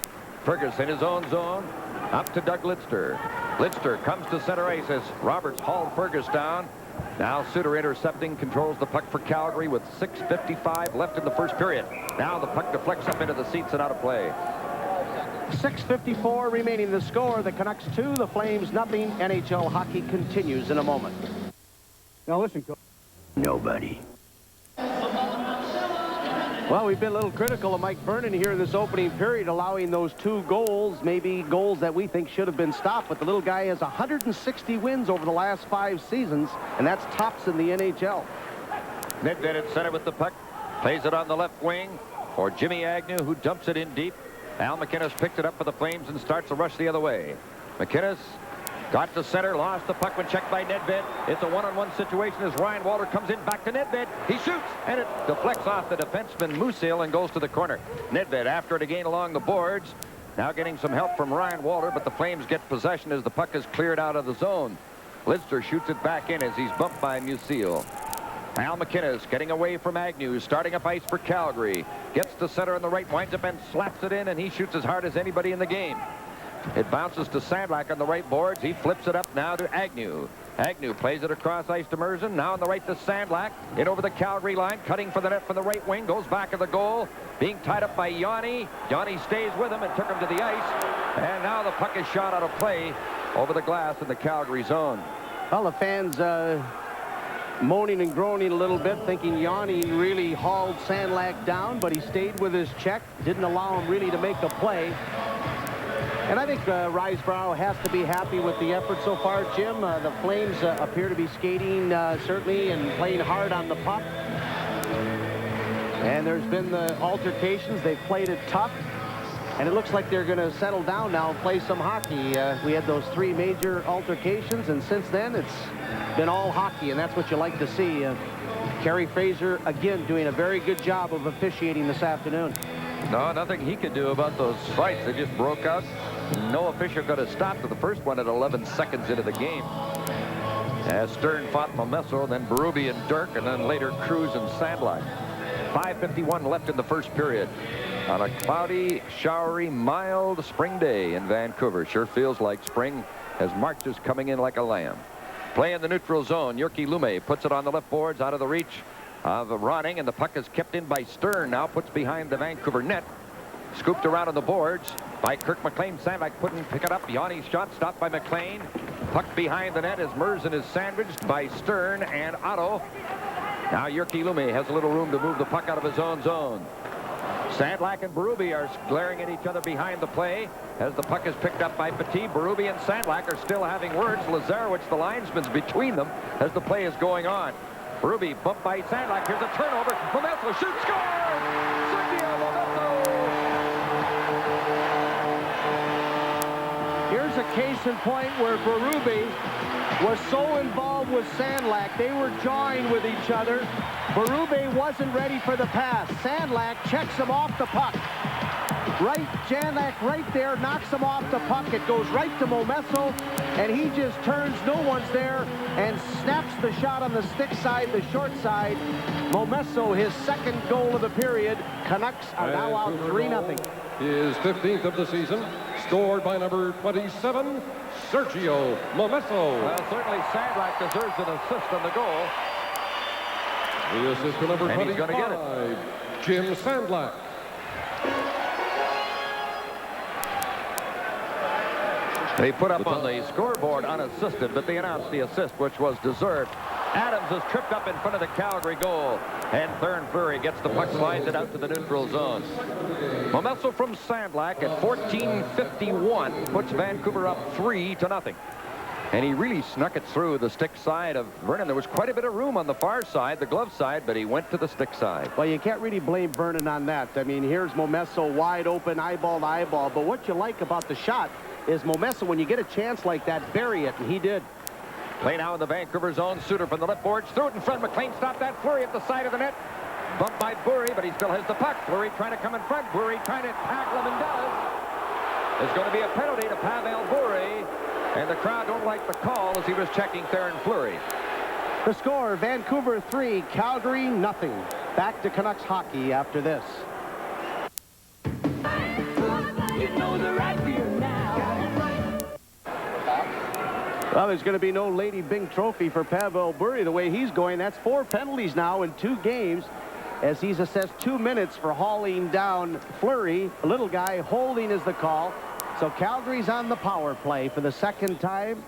Fergus in his own zone. Up to Doug Lidster. Lidster comes to center ice as Roberts hauled Fergus down. Now Suter intercepting, controls the puck for Calgary with 6:55 left in the first period. Now the puck deflects up into the seats and out of play. 6:54 remaining the score. The Canucks 2, the Flames nothing. NHL hockey continues in a moment. Now listen, Coach. Nobody. Well, we've been a little critical of Mike Vernon here in this opening period, allowing those 2 goals, maybe goals that we think should have been stopped. But the little guy has 160 wins over the last 5 seasons, and that's tops in the NHL. Nedved at center with the puck. Plays it on the left wing for Jimmy Agnew, who dumps it in deep. Al McInnes picked it up for the Flames and starts a rush the other way. McInnes got to center, lost the puck when checked by Nedved. It's a one-on-one situation as Ryan Walter comes in back to Nedved. He shoots, and it deflects off the defenseman Musil and goes to the corner. Nedved after it again along the boards. Now getting some help from Ryan Walter, but the Flames get possession as the puck is cleared out of the zone. Lidster shoots it back in as he's bumped by Musil. Al McInnes getting away from Agnew, starting up ice for Calgary. Gets to center on the right, winds up and slaps it in, and he shoots as hard as anybody in the game. It bounces to Sandlak on the right boards. He flips it up now to Agnew. Agnew plays it across ice to Merzen. Now on the right to Sandlak. In over the Calgary line. Cutting for the net from the right wing. Goes back of the goal. Being tied up by Yanni. Yanni stays with him and took him to the ice. And now the puck is shot out of play over the glass in the Calgary zone. Well, the fans moaning and groaning a little bit, thinking Yanni really hauled Sandlak down, but he stayed with his check. Didn't allow him really to make a play. And I think Risebrough has to be happy with the effort so far, Jim. The Flames appear to be skating, certainly, and playing hard on the puck. And there's been the altercations. They've played it tough. And it looks like they're going to settle down now and play some hockey. We had those 3 major altercations, and since then, it's been all hockey, and that's what you like to see. Kerry Fraser, again, doing a very good job of officiating this afternoon. No, nothing he could do about those fights. They just broke out. No official could have stopped the first one at 11 seconds into the game. As Stern fought Momesso, then Berube and Dirk, and then later Cruz and Sandlak. 5:51 left in the first period. On a cloudy, showery, mild spring day in Vancouver. Sure feels like spring as March is coming in like a lamb. Play in the neutral zone. Jyrki Lumme puts it on the left boards out of the reach of Ronning, and the puck is kept in by Stern. Now puts behind the Vancouver net. Scooped around on the boards by Kirk McLean. Sandlak pick it up. Yanni's shot stopped by McLean. Puck behind the net as Merzen is sandwiched by Stern and Otto. Now Jyrki Lumme has a little room to move the puck out of his own zone. Sandlak and Berube are glaring at each other behind the play as the puck is picked up by Petit. Berube and Sandlak are still having words. Lazarowicz, the linesman's between them as the play is going on. Berube bumped by Sandlak. Here's a turnover. Momesso shoots, scores! Sergio Momesso case in point where Berube was so involved with Sandlak. They were jawing with each other. Berube wasn't ready for the pass. Sandlak checks him off the puck. Sandlak right there knocks him off the puck. It goes right to Momesso, and he just turns, no one's there, and snaps the shot on the stick side, the short side. Momesso, his second goal of the period. Canucks are now out 3-0. His 15th of the season, scored by number 27, Sergio Momesso. Well, certainly Sandlak deserves an assist on the goal. The assist to number 25, he's going to get it. Jim Sandlak. They put up on the scoreboard unassisted, but they announced the assist, which was deserved. Adams is tripped up in front of the Calgary goal, and Theron Fleury gets the puck, slides it out to the neutral zone. Momesso from Sandlak at 14:51 puts Vancouver up 3-0. And he really snuck it through the stick side of Vernon. There was quite a bit of room on the far side, the glove side, but he went to the stick side. Well, you can't really blame Vernon on that. I mean, here's Momesso wide open, eyeball to eyeball. But what you like about the shot is Momesso, when you get a chance like that, bury it, and he did. Play now in the Vancouver zone. Suter from the left boards. Threw it in front. McLean stopped that. Fleury at the side of the net. Bumped by Bury, but he still has the puck. Fleury trying to come in front. Bury trying to tackle him and does. There's going to be a penalty to Pavel Bury. And the crowd don't like the call as he was checking Theron Fleury. The score, Vancouver 3, Calgary 0. Back to Canucks hockey after this. Well, there's going to be no Lady Byng trophy for Pavel Bury the way he's going. That's 4 penalties now in 2 games as he's assessed 2 minutes for hauling down Fleury. A little guy holding is the call. So Calgary's on the power play for the second time.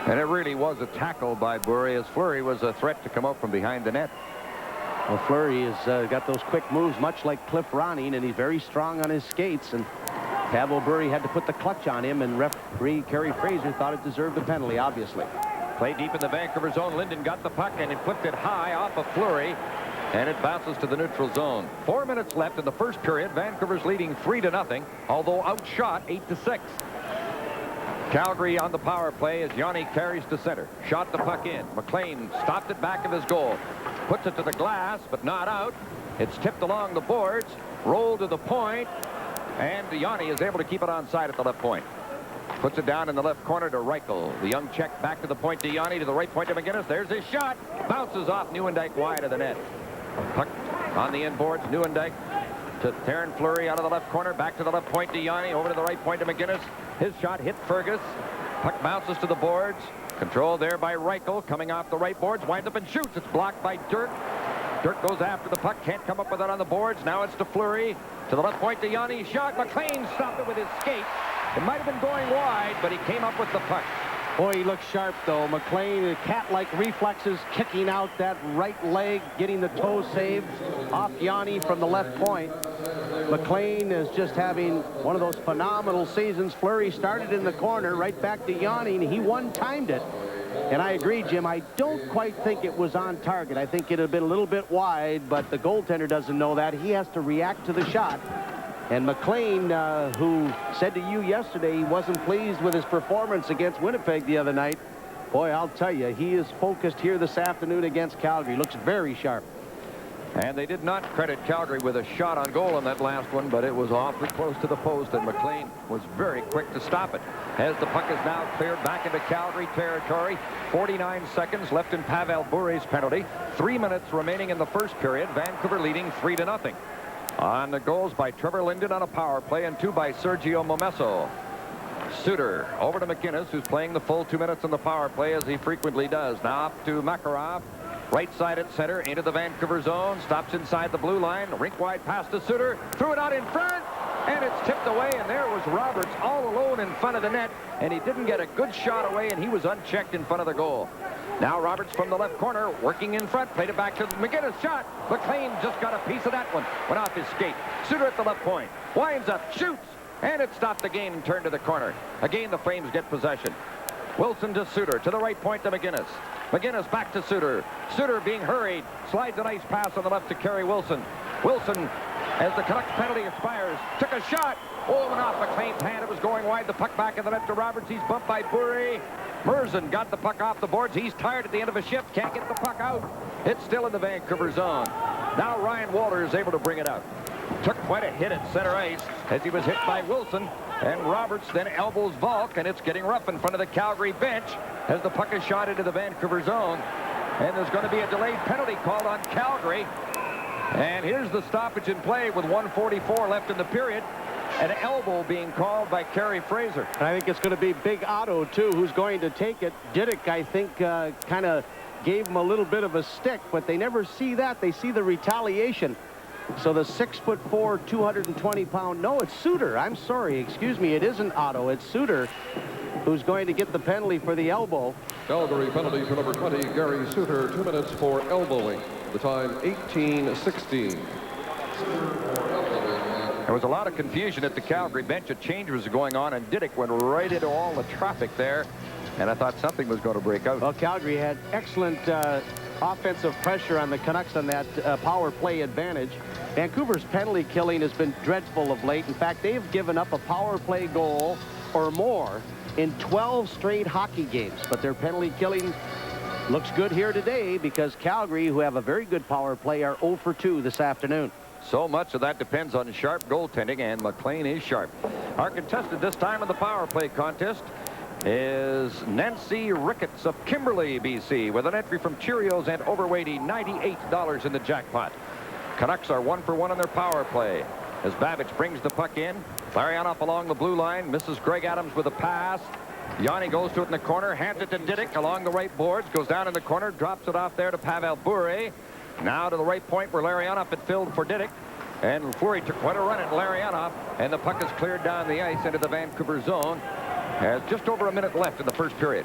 And it really was a tackle by Bury as Fleury was a threat to come up from behind the net. Well, Fleury has got those quick moves, much like Cliff Ronning, and he's very strong on his skates. And Pavel Bury had to put the clutch on him, and referee Kerry Fraser thought it deserved a penalty, obviously. Play deep in the Vancouver zone. Linden got the puck, and he flipped it high off of Fleury, and it bounces to the neutral zone. 4 minutes left in the first period. Vancouver's leading 3-0, although outshot 8-6. Calgary on the power play as Yanni carries to center. Shot the puck in. McLean stopped it back of his goal. Puts it to the glass, but not out. It's tipped along the boards, rolled to the point, and Yanni is able to keep it onside at the left point. Puts it down in the left corner to Reichel. The young check back to the point to Yanni, to the right point to McGinnis. There's his shot. Bounces off Nieuwendyk wide of the net. Puck on the inboards. Nieuwendyk to Theron Fleury out of the left corner. Back to the left point to Yanni. Over to the right point to McGinnis. His shot hit Fergus. Puck bounces to the boards. Controlled there by Reichel. Coming off the right boards. Winds up and shoots. It's blocked by Dirk. Dirk goes after the puck. Can't come up with it on the boards. Now it's to Fleury. To the left point to Yanni. Shot. McLean stopped it with his skate. It might have been going wide, but he came up with the puck. Boy, he looks sharp, though. McLean, cat-like reflexes, kicking out that right leg, getting the toe saved off Yanni from the left point. McLean is just having one of those phenomenal seasons. Fleury started in the corner, right back to Yanni, and he one-timed it. And I agree, Jim, I don't quite think it was on target. I think it had been a little bit wide, but the goaltender doesn't know that. He has to react to the shot. And McLean, who said to you yesterday he wasn't pleased with his performance against Winnipeg the other night, boy, I'll tell you, he is focused here this afternoon against Calgary. Looks very sharp. And they did not credit Calgary with a shot on goal in that last one, but it was awfully close to the post, and McLean was very quick to stop it. As the puck is now cleared back into Calgary territory, 49 seconds left in Pavel Bury's penalty. 3 minutes remaining in the first period. Vancouver leading 3-0. On the goals by Trevor Linden on a power play, and 2 by Sergio Momesso. Suter over to McGinnis, who's playing the full 2 minutes on the power play, as he frequently does. Now up to Makarov. Right side at center, into the Vancouver zone. Stops inside the blue line. Rink-wide pass to Suter. Threw it out in front, and it's tipped away, and there was Roberts all alone in front of the net, and he didn't get a good shot away, and he was unchecked in front of the goal. Now Roberts from the left corner, working in front, played it back to McGinnis. Shot. McLean just got a piece of that one. Went off his skate. Suter at the left point. Winds up, shoots, and it stopped the game and turned to the corner. Again, the Flames get possession. Wilson to Suter, to the right point to McGinnis. McGinnis back to Suter. Suter being hurried. Slides a nice pass on the left to Kerry Wilson. Wilson as the Canucks penalty expires. Took a shot. Oh, and off McLean's hand. It was going wide. The puck back in the net to Roberts. He's bumped by Burry. Merzen got the puck off the boards. He's tired at the end of a shift. Can't get the puck out. It's still in the Vancouver zone. Now Ryan Walter is able to bring it out. Took quite a hit at center ice as he was hit by Wilson. And Roberts then elbows Volk, and it's getting rough in front of the Calgary bench as the puck is shot into the Vancouver zone. And there's going to be a delayed penalty called on Calgary. And here's the stoppage in play with 1:44 left in the period. An elbow being called by Kerry Fraser. And I think it's going to be Big Otto, too, who's going to take it. Didick, I think, kind of gave him a little bit of a stick, but they never see that. They see the retaliation. So the 6'4", 220-pound, no, it's Suter. I'm sorry, excuse me, it isn't Otto. It's Suter who's going to get the penalty for the elbow. Calgary penalty for number 20, Gary Suter, 2 minutes for elbowing. The time 18:16. There was a lot of confusion at the Calgary bench. A change was going on, and Didick went right into all the traffic there, and I thought something was going to break out. Well, Calgary had excellent offensive pressure on the Canucks on that power play advantage. Vancouver's penalty killing has been dreadful of late. In fact, they've given up a power play goal or more in 12 straight hockey games, but their penalty killing looks good here today because Calgary, who have a very good power play, are 0 for 2 this afternoon. So much of that depends on sharp goaltending, and McLean is sharp. Our contestant this time in the power play contest is Nancy Ricketts of Kimberley, BC, with an entry from Cheerios and overweighty $98 in the jackpot. Canucks are 1 for 1 on their power play as Babbage brings the puck in. Larionov along the blue line, misses Greg Adams with a pass. Yanni goes to it in the corner, hands it to Didick along the right boards, goes down in the corner, drops it off there to Pavel Bure. Now to the right point where Larionov had filled for Didick. And Fleury took quite a run at Larionov, and the puck is cleared down the ice into the Vancouver zone. Has just over a minute left in the first period.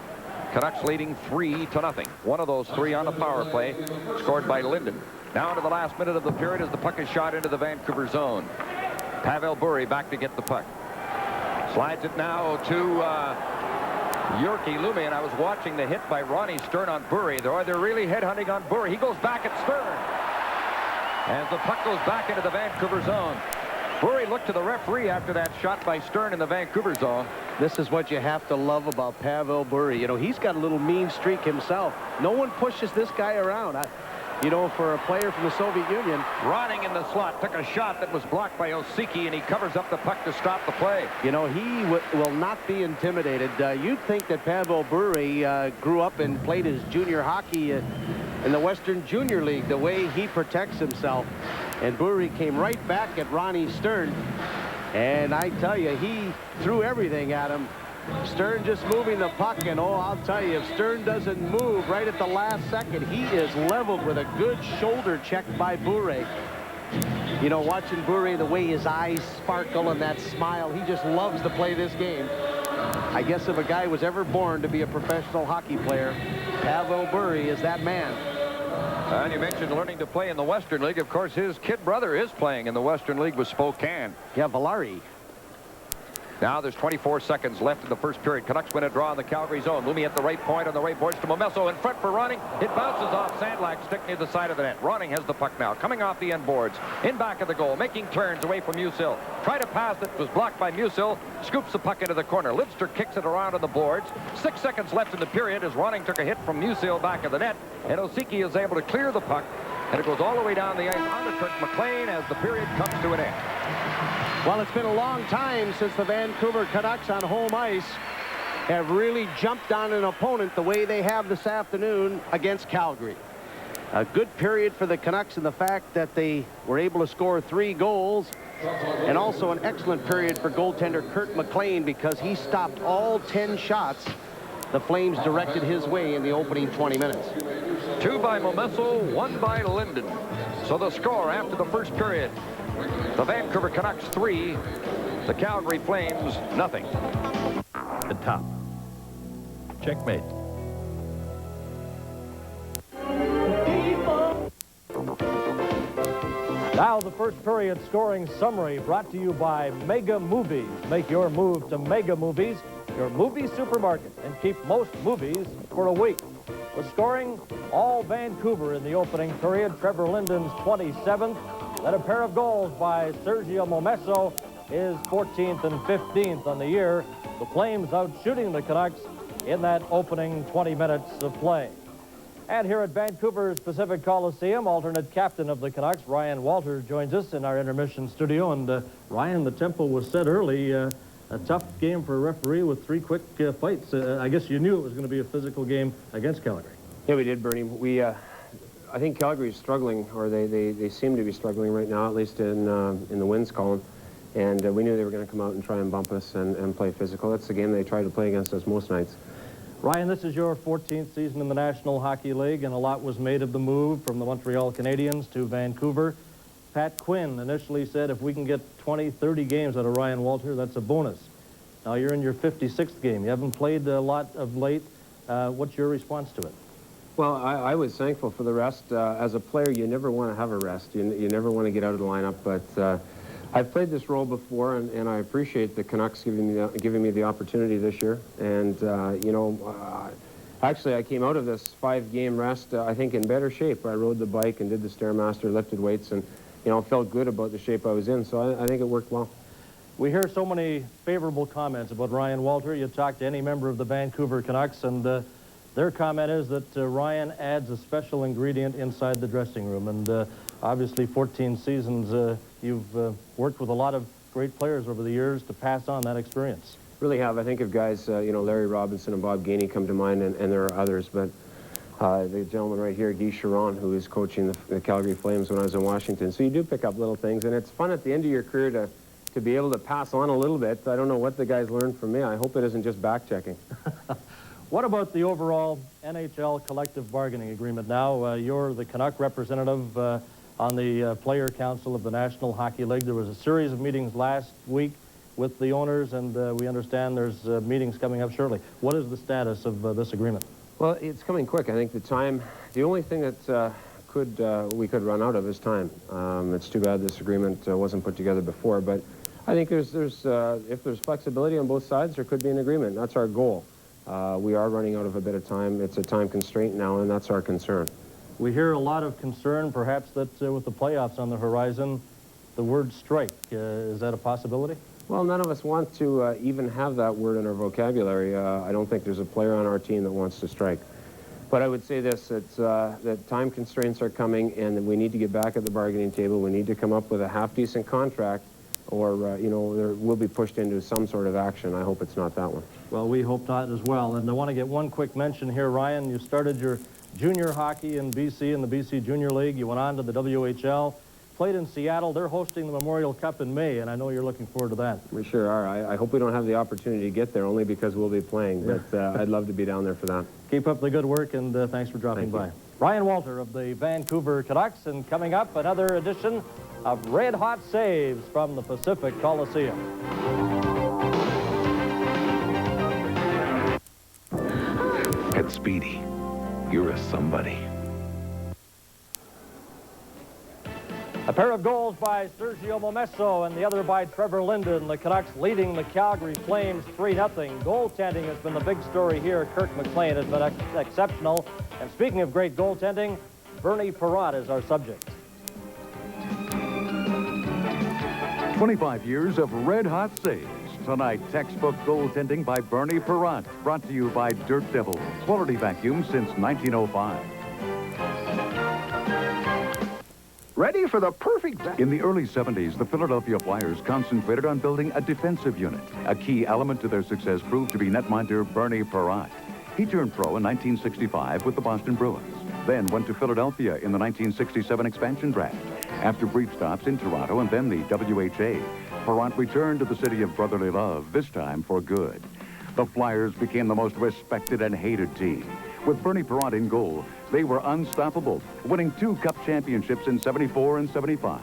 Canucks leading 3-0. One of those 3 on the power play, scored by Linden. Now into the last minute of the period as the puck is shot into the Vancouver zone. Pavel Bure back to get the puck. Slides it now to Jyrki Lumme, and I was watching the hit by Ronnie Stern on Bure. They're really headhunting on Bure. He goes back at Stern as the puck goes back into the Vancouver zone. Bure looked to the referee after that shot by Stern in the Vancouver zone. This is what you have to love about Pavel Bure. You know, he's got a little mean streak himself. No one pushes this guy around. You know, for a player from the Soviet Union. Ronning in the slot, took a shot that was blocked by Osiki, and he covers up the puck to stop the play. You know, he will not be intimidated. You'd think that Pavel Bure grew up and played his junior hockey in the Western Junior League, the way he protects himself. And Bure came right back at Ronnie Stern. And I tell you, he threw everything at him. Stern just moving the puck, and oh, I'll tell you, if Stern doesn't move right at the last second, he is leveled with a good shoulder check by Bure. You know, watching Bure, the way his eyes sparkle and that smile, he just loves to play this game. I guess if a guy was ever born to be a professional hockey player, Pavel Bure is that man. And you mentioned learning to play in the Western League. Of course, his kid brother is playing in the Western League with Spokane. Yeah, Valari. Now there's 24 seconds left in the first period. Canucks win a draw in the Calgary zone. Lumme at the right point on the right boards to Momesso in front for Ronning. It bounces off Sandlak, stick near the side of the net. Ronning has the puck now, coming off the end boards, in back of the goal, making turns away from Musil. Tried a pass that was blocked by Musil, scoops the puck into the corner. Lidster kicks it around on the boards. 6 seconds left in the period as Ronning took a hit from Musil back of the net, and Osiki is able to clear the puck, and it goes all the way down the ice onto Kirk McLean as the period comes to an end. Well, it's been a long time since the Vancouver Canucks on home ice have really jumped on an opponent the way they have this afternoon against Calgary. A good period for the Canucks in the fact that they were able to score 3 goals, and also an excellent period for goaltender Kurt McLean because he stopped all 10 shots the Flames directed his way in the opening 20 minutes. 2 by Momesso, 1 by Linden. So the score after the first period: the Vancouver Canucks 3, the Calgary Flames nothing. The top. Checkmate. Now the first period scoring summary brought to you by Mega Movies. Make your move to Mega Movies, your movie supermarket, and keep most movies for a week. The scoring, all Vancouver in the opening period. Trevor Linden's 27th, Then a pair of goals by Sergio Momesso is 14th and 15th on the year. The Flames out shooting the Canucks in that opening 20 minutes of play. And here at Vancouver's Pacific Coliseum, alternate captain of the Canucks, Ryan Walter, joins us in our intermission studio. And Ryan, the tempo was set early. A tough game for a referee with 3 quick fights. I guess you knew it was going to be a physical game against Calgary. Yeah, we did, Bernie. I think Calgary is struggling, or they seem to be struggling right now, at least in the wins column. And we knew they were going to come out and try and bump us and play physical. That's the game they try to play against us most nights. Ryan, this is your 14th season in the National Hockey League, and a lot was made of the move from the Montreal Canadiens to Vancouver. Pat Quinn initially said if we can get 20, 30 games out of Ryan Walter, that's a bonus. Now you're in your 56th game. You haven't played a lot of late. What's your response to it? Well, I was thankful for the rest. As a player, you never want to have a rest. You never want to get out of the lineup, but I've played this role before, and I appreciate the Canucks giving me the opportunity this year. And, you know, actually, I came out of this 5-game rest, I think, in better shape. I rode the bike and did the Stairmaster, lifted weights, and, you know, felt good about the shape I was in. So I think it worked well. We hear so many favorable comments about Ryan Walter. You talk to any member of the Vancouver Canucks, and their comment is that Ryan adds a special ingredient inside the dressing room. And obviously, 14 seasons, you've worked with a lot of great players over the years to pass on that experience. Really have. I think of guys, you know, Larry Robinson and Bob Gainey come to mind, and there are others. But the gentleman right here, Guy Chiron, who is coaching the Calgary Flames when I was in Washington. So you do pick up little things, and it's fun at the end of your career to be able to pass on a little bit. I don't know what the guys learned from me. I hope it isn't just back-checking. What about the overall NHL collective bargaining agreement now? You're the Canuck representative on the Player Council of the National Hockey League. There was a series of meetings last week with the owners, and we understand there's meetings coming up shortly. What is the status of this agreement? Well, it's coming quick. I think the only thing that we could run out of is time. It's too bad this agreement wasn't put together before, but I think if there's flexibility on both sides, there could be an agreement. That's our goal. We are running out of a bit of time. It's a time constraint now, and that's our concern. We hear a lot of concern, perhaps, that with the playoffs on the horizon, the word strike. Is that a possibility? Well, none of us want to even have that word in our vocabulary. I don't think there's a player on our team that wants to strike. But I would say this, that time constraints are coming, and that we need to get back at the bargaining table. We need to come up with a half-decent there will be pushed into some sort of action. I hope it's not that one. Well, we hope not as well. And I want to get one quick mention here, Ryan. You started your junior hockey in BC, in the BC Junior League. You went on to the WHL, played in Seattle. They're hosting the Memorial Cup in May, and I know you're looking forward to that. We sure are. I hope we don't have the opportunity to get there, only because we'll be playing. But I'd love to be down there for that. Keep up the good work, and thanks for dropping by. Ryan Walter of the Vancouver Canucks, and coming up, another edition of Red Hot Saves from the Pacific Coliseum. Get speedy. You're a somebody. A pair of goals by Sergio Momesso and the other by Trevor Linden. The Canucks leading the Calgary Flames 3-0. Goaltending has been the big story here. Kirk McLean has been exceptional. And speaking of great goaltending, Bernie Perrott is our subject. 25 years of red-hot saves. Tonight, textbook goaltending by Bernie Perrott. Brought to you by Dirt Devil. Quality vacuum since 1905. Ready for the perfect... In the early 70s, the Philadelphia Flyers concentrated on building a defensive unit. A key element to their success proved to be netminder Bernie Perrott. He turned pro in 1965 with the Boston Bruins, then went to Philadelphia in the 1967 expansion draft. After brief stops in Toronto and then the WHA, Perrott returned to the city of brotherly love, this time for good. The Flyers became the most respected and hated team. With Bernie Perrott in goal, they were unstoppable, winning 2 Cup championships in '74 and '75.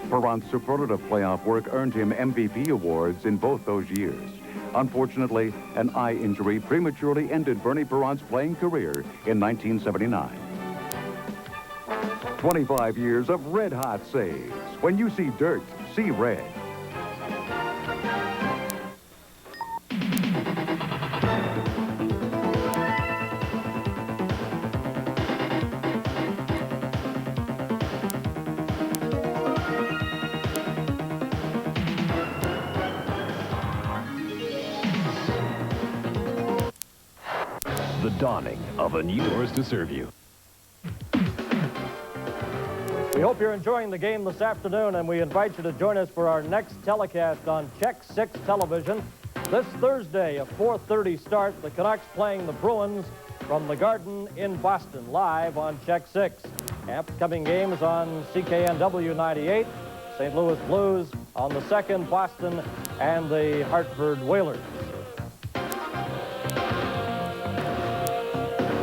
Perrott's superlative playoff work earned him MVP awards in both those years. Unfortunately, an eye injury prematurely ended Bernie Perrott's playing career in 1979. 25 years of red-hot saves. When you see dirt, see red. The dawning of a new doors to serve you. We hope you're enjoying the game this afternoon, and we invite you to join us for our next telecast on Check 6 television. This Thursday, a 4:30 start, the Canucks playing the Bruins from the Garden in Boston, live on Check 6. Upcoming games on CKNW 98, St. Louis Blues on the 2nd, Boston, and the Hartford Whalers.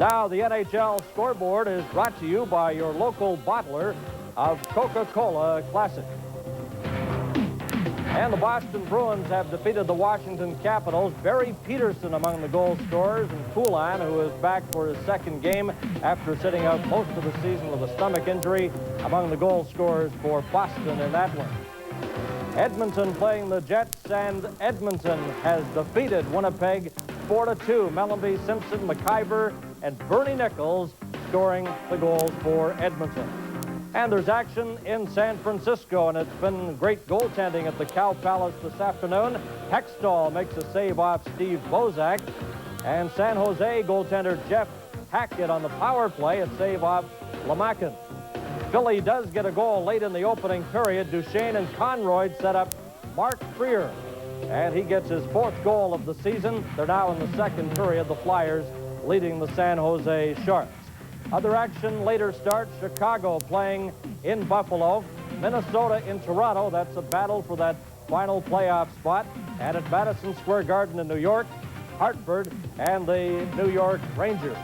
Now, the NHL scoreboard is brought to you by your local bottler of Coca-Cola Classic. And the Boston Bruins have defeated the Washington Capitals. Barry Peterson among the goal scorers, and Poulin, who is back for his second game after sitting out most of the season with a stomach injury, among the goal scorers for Boston in that one. Edmonton playing the Jets, and Edmonton has defeated Winnipeg 4-2. Mellanby, Simpson, McIver, and Bernie Nichols scoring the goals for Edmonton. And there's action in San Francisco, and it's been great goaltending at the Cow Palace this afternoon. Hextall makes a save off Steve Bozak, and San Jose goaltender Jeff Hackett on the power play, a save off Lamakin. Philly does get a goal late in the opening period. Duchesne and Conroy set up Mark Freer, and he gets his 4th goal of the season. They're now in the 2nd period, the Flyers leading the San Jose Sharks. Other action later starts, Chicago playing in Buffalo, Minnesota in Toronto. That's a battle for that final playoff spot. And at Madison Square Garden in New York, Hartford and the New York Rangers.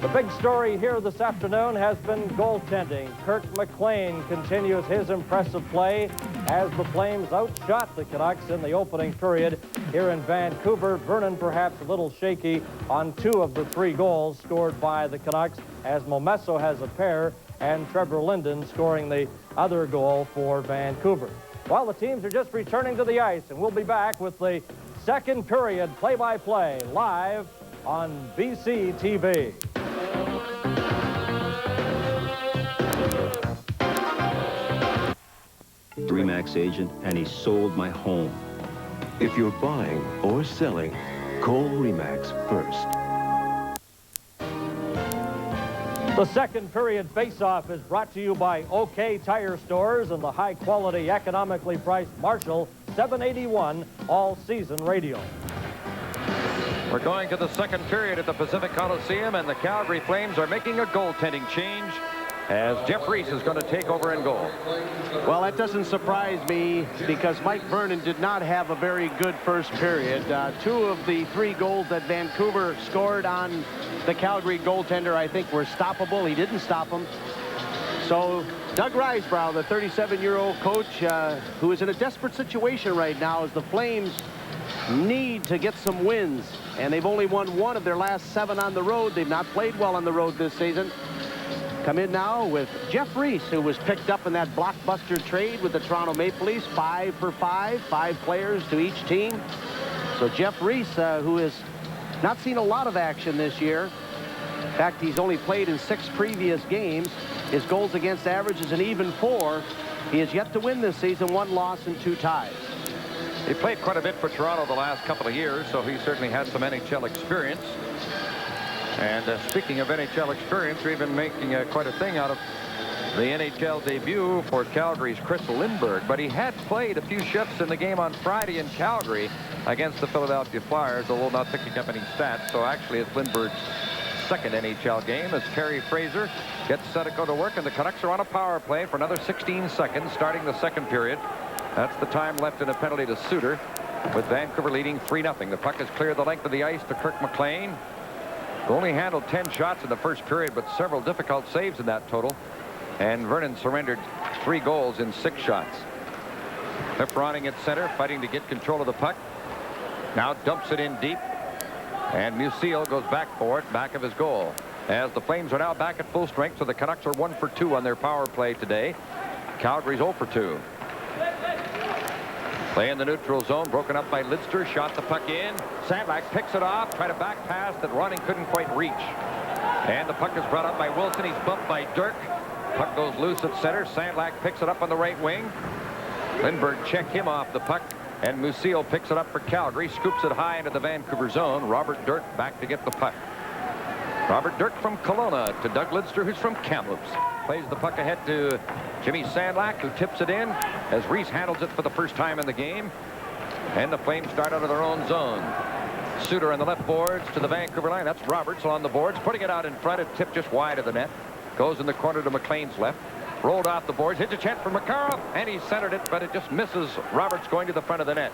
The big story here this afternoon has been goaltending. Kirk McLean continues his impressive play as the Flames outshot the Canucks in the opening period here in Vancouver. Vernon perhaps a little shaky on 2 of the 3 goals scored by the Canucks, as Momesso has a pair and Trevor Linden scoring the other goal for Vancouver. Well, the teams are just returning to the ice, and we'll be back with the 2nd period play-by-play live on BC TV. Remax agent, and he sold my home. If you're buying or selling, call Remax first. The 2nd period face-off is brought to you by OK Tire Stores and the high-quality, economically priced Marshall 781 all-season radio. We're going to the 2nd period at the Pacific Coliseum, and the Calgary Flames are making a goaltending change as Jeff Reese is going to take over in goal. Well, that doesn't surprise me because Mike Vernon did not have a very good first period. 2 of the 3 goals that Vancouver scored on the Calgary goaltender, I think, were stoppable. He didn't stop them. So Doug Risebrough, the 37-year-old coach, who is in a desperate situation right now as the Flames need to get some wins. And they've only won 1 of their last 7 on the road. They've not played well on the road this season. Come in now with Jeff Reese, who was picked up in that blockbuster trade with the Toronto Maple Leafs, 5 for 5, 5 players to each team. So Jeff Reese, who has not seen a lot of action this year. In fact, he's only played in 6 previous games. His goals against average is an even 4. He has yet to win this season, 1 loss and 2 ties. He played quite a bit for Toronto the last couple of years, so he certainly has some NHL experience. And speaking of NHL experience, we've been making quite a thing out of the NHL debut for Calgary's Chris Lindbergh. But he had played a few shifts in the game on Friday in Calgary against the Philadelphia Flyers, although not picking up any stats. So actually it's Lindbergh's 2nd NHL game as Terry Fraser gets set to go to work, and the Canucks are on a power play for another 16 seconds starting the 2nd period. That's the time left in a penalty to Suter, with Vancouver leading 3-0. The puck has cleared the length of the ice to Kirk McLean, who only handled 10 shots in the first period, but several difficult saves in that total. And Vernon surrendered 3 goals in 6 shots. Pepperoni at center, fighting to get control of the puck. Now dumps it in deep. And Musil goes back for it, back of his goal. As the Flames are now back at full strength, so the Canucks are 1 for 2 on their power play today. Calgary's 0 for 2. Play in the neutral zone, broken up by Lidster, shot the puck in. Sandlak picks it off, tried a back pass that Ronning couldn't quite reach. And the puck is brought up by Wilson. He's bumped by Dirk. Puck goes loose at center. Sandlak picks it up on the right wing. Lindbergh checked him off the puck, and Musil picks it up for Calgary, scoops it high into the Vancouver zone. Robert Dirk back to get the puck. Robert Dirk from Kelowna to Doug Lidster, who's from Kamloops. Plays the puck ahead to Jimmy Sandlak, who tips it in as Reese handles it for the first time in the game. And the Flames start out of their own zone. Suter on the left boards to the Vancouver line. That's Roberts on the boards, putting it out in front. It tipped just wide of the net. Goes in the corner to McLean's left. Rolled off the boards. Hits a chance for Makarov, and he centered it, but it just misses Roberts going to the front of the net.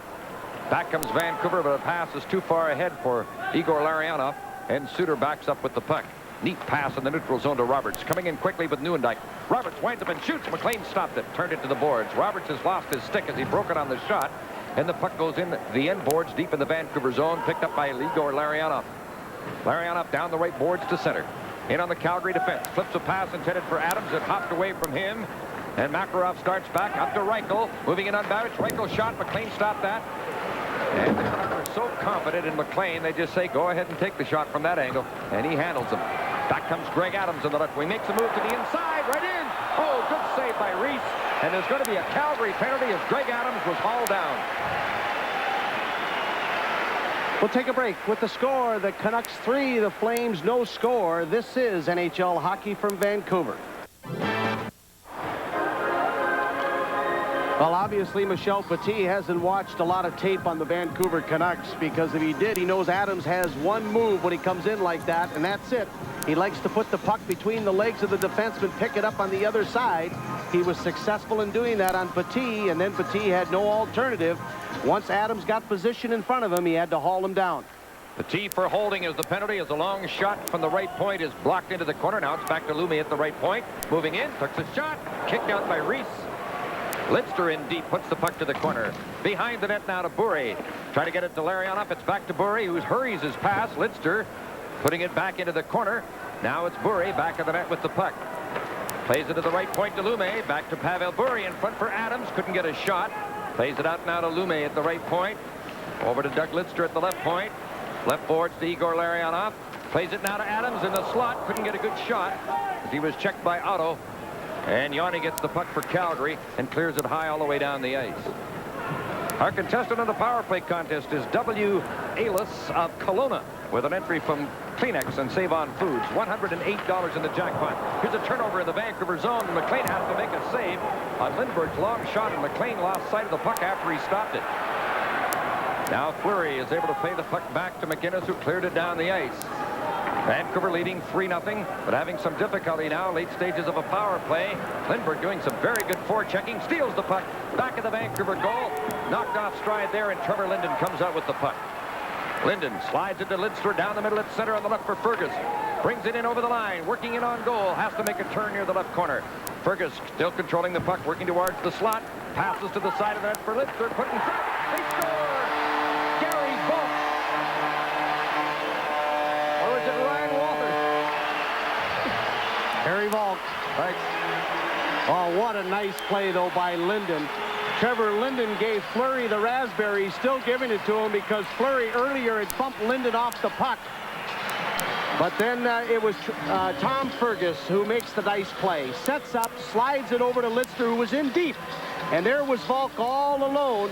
Back comes Vancouver, but the pass is too far ahead for Igor Larionov, and Suter backs up with the puck. Neat pass in the neutral zone to Roberts. Coming in quickly with Neuendijk. Roberts winds up and shoots. McLean stopped it. Turned it to the boards. Roberts has lost his stick as he broke it on the shot. And the puck goes in the end boards deep in the Vancouver zone. Picked up by Igor Larionov. Larionov down the right boards to center. In on the Calgary defense. Flips a pass intended for Adams. It hopped away from him. And Makarov starts back up to Reichel. Moving in on Babbage. Reichel shot. McLean stopped that. And the Canucks are so confident in McLean, they just say, go ahead and take the shot from that angle. And he handles them. Back comes Greg Adams in the left wing. Makes a move to the inside. Right in. Oh, good save by Reese. And there's going to be a Calgary penalty as Greg Adams was hauled down. We'll take a break with the score. The Canucks 3, the Flames no score. This is NHL hockey from Vancouver. Well, obviously, Michel Petit hasn't watched a lot of tape on the Vancouver Canucks, because if he did, he knows Adams has one move when he comes in like that, and that's it. He likes to put the puck between the legs of the defenseman, pick it up on the other side. He was successful in doing that on Petit, and then Petit had no alternative. Once Adams got position in front of him, he had to haul him down. Petit for holding is the penalty, as a long shot from the right point is blocked into the corner. Now it's back to Lume at the right point. Moving in, took the shot, kicked out by Reese. Lidster in deep, puts the puck to the corner. Behind the net now to Bure. Try to get it to Larionov. It's back to Bure, who hurries his pass. Lidster putting it back into the corner. Now it's Bure back of the net with the puck. Plays it to the right point to Lume. Back to Pavel Bure in front for Adams. Couldn't get a shot. Plays it out now to Lume at the right point. Over to Doug Lidster at the left point. Left boards to Igor Larionov. Plays it now to Adams in the slot. Couldn't get a good shot as he was checked by Otto. And Yanni gets the puck for Calgary and clears it high all the way down the ice. Our contestant on the power play contest is W. Alis of Kelowna, with an entry from Kleenex and Save On Foods. $108 in the jackpot. Here's a turnover in the Vancouver zone. McLean has to make a save on Lindbergh's long shot, and McLean lost sight of the puck after he stopped it. Now Fleury is able to play the puck back to McInnes, who cleared it down the ice. Vancouver leading 3-0, but having some difficulty now, late stages of a power play. Lindbergh doing some very good forechecking, steals the puck, back of the Vancouver goal. Knocked off stride there, and Trevor Linden comes out with the puck. Linden slides it to Lidster down the middle at center on the left for Fergus. Brings it in over the line, working in on goal, has to make a turn near the left corner. Fergus still controlling the puck, working towards the slot. Passes to the side of the net for Lidster, put in front. They score! Gary Volk. Or is it Ryan Walter? Harry Volk. Thanks. Oh, what a nice play, though, by Linden. Trevor Linden gave Fleury the raspberry, still giving it to him because Fleury earlier had bumped Linden off the puck. But then it was Tom Fergus who makes the nice play. Sets up, slides it over to Lidster, who was in deep. And there was Volk all alone,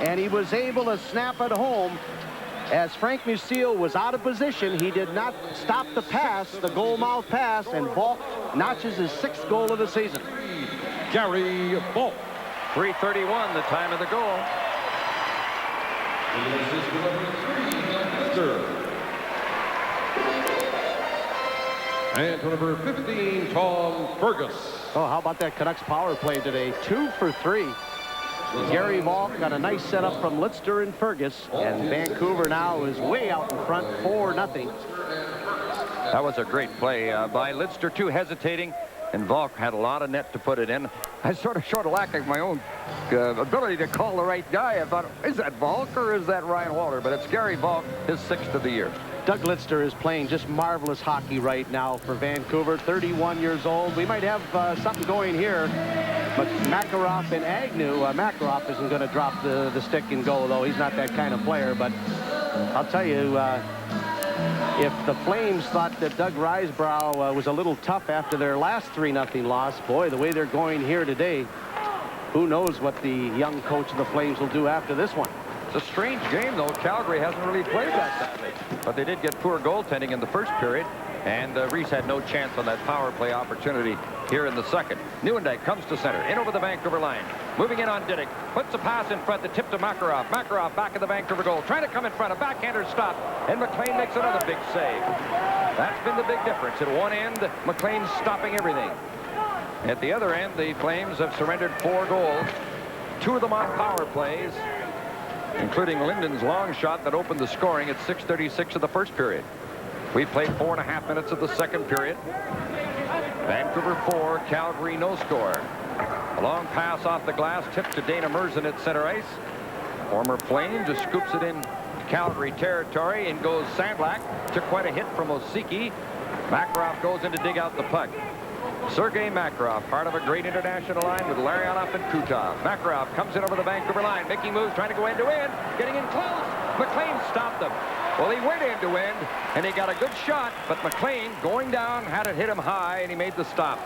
and he was able to snap it home. As Frank Musil was out of position, he did not stop the pass, the goal mouth pass, and Volk notches his 6th goal of the season. Gary Volk. 3:31, the time of the goal. And to number 15, Tom Fergus. Oh, how about that Canucks power play today? 2 for 3. Gary Volk got a nice setup from Lidster and Fergus, and Vancouver now is way out in front, 4-0. That was a great play by Lidster, too, hesitating, and Volk had a lot of net to put it in. I sort of showed a lack of my own ability to call the right guy. I thought, is that Volk or is that Ryan Walter? But it's Gary Volk, his 6th of the year. Doug Lidster is playing just marvelous hockey right now for Vancouver, 31 years old. We might have something going here, but Makarov and Agnew, Makarov isn't going to drop the stick and go, though. He's not that kind of player, but I'll tell you, if the Flames thought that Doug Risebrough was a little tough after their last 3-0 loss, boy, the way they're going here today, who knows what the young coach of the Flames will do after this one. It's a strange game, though. Calgary hasn't really played that badly. But they did get poor goaltending in the first period. And Reese had no chance on that power play opportunity here in the second. Nieuwendyk comes to center, in over the Vancouver line. Moving in on Didick. Puts a pass in front, the tip to Makarov. Makarov back at the Vancouver goal. Trying to come in front. A backhander stop. And McLean makes another big save. That's been the big difference. At one end, McLean's stopping everything. At the other end, the Flames have surrendered 4 goals. 2 of them on power plays, including Linden's long shot that opened the scoring at 6:36 of the first period. We played 4.5 minutes of the second period. Vancouver 4, Calgary no score. A long pass off the glass, tipped to Dana Merzen at center ice. Former Flame just scoops it in Calgary territory, and goes Sandlak. Took quite a hit from Osiki. Makarov goes in to dig out the puck. Sergei Makarov, part of a great international line with Larionov and Kutov. Makarov comes in over the Vancouver line, making moves, trying to go end-to-end, getting in close. McLean stopped him. Well, he went end-to-end, and he got a good shot, but McLean, going down, had it hit him high, and he made the stop.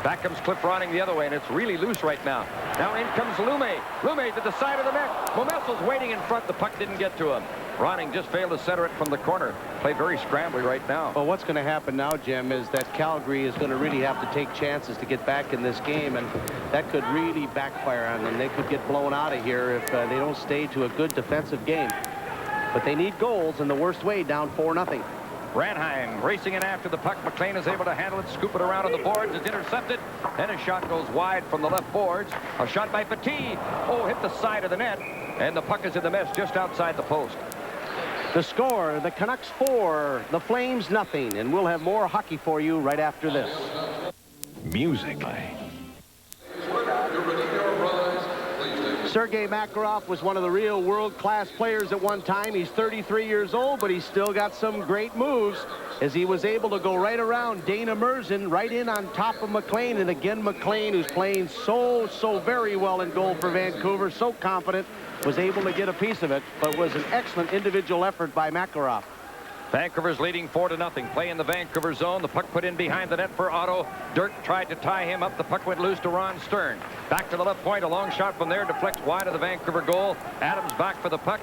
Back comes Cliff Ronning the other way, and it's really loose right now. Now in comes Lume. Lume to the side of the net. Momesso's waiting in front. The puck didn't get to him. Ronning just failed to center it from the corner. Played very scrambly right now. Well, what's going to happen now, Jim, is that Calgary is going to really have to take chances to get back in this game, and that could really backfire on them. They could get blown out of here if they don't stay to a good defensive game. But they need goals in the worst way, down 4-0. Ranheim racing in after the puck. McLean is able to handle it, scoop it around on the boards. It's intercepted, and a shot goes wide from the left boards. A shot by Petit. Oh, hit the side of the net, and the puck is in the mesh just outside the post. The score, the Canucks 4, the Flames 0, and we'll have more hockey for you right after this. Music. Sergei Makarov was one of the real world-class players at one time. He's 33 years old, but he's still got some great moves, as he was able to go right around Dana Merzen, right in on top of McLean. And again, McLean, who's playing so very well in goal for Vancouver, so confident, was able to get a piece of it, but was an excellent individual effort by Makarov. Vancouver's leading 4-0. Play in the Vancouver zone. The puck put in behind the net for Otto. Dirk tried to tie him up. The puck went loose to Ron Stern. Back to the left point. A long shot from there. Deflects wide of the Vancouver goal. Adams back for the puck.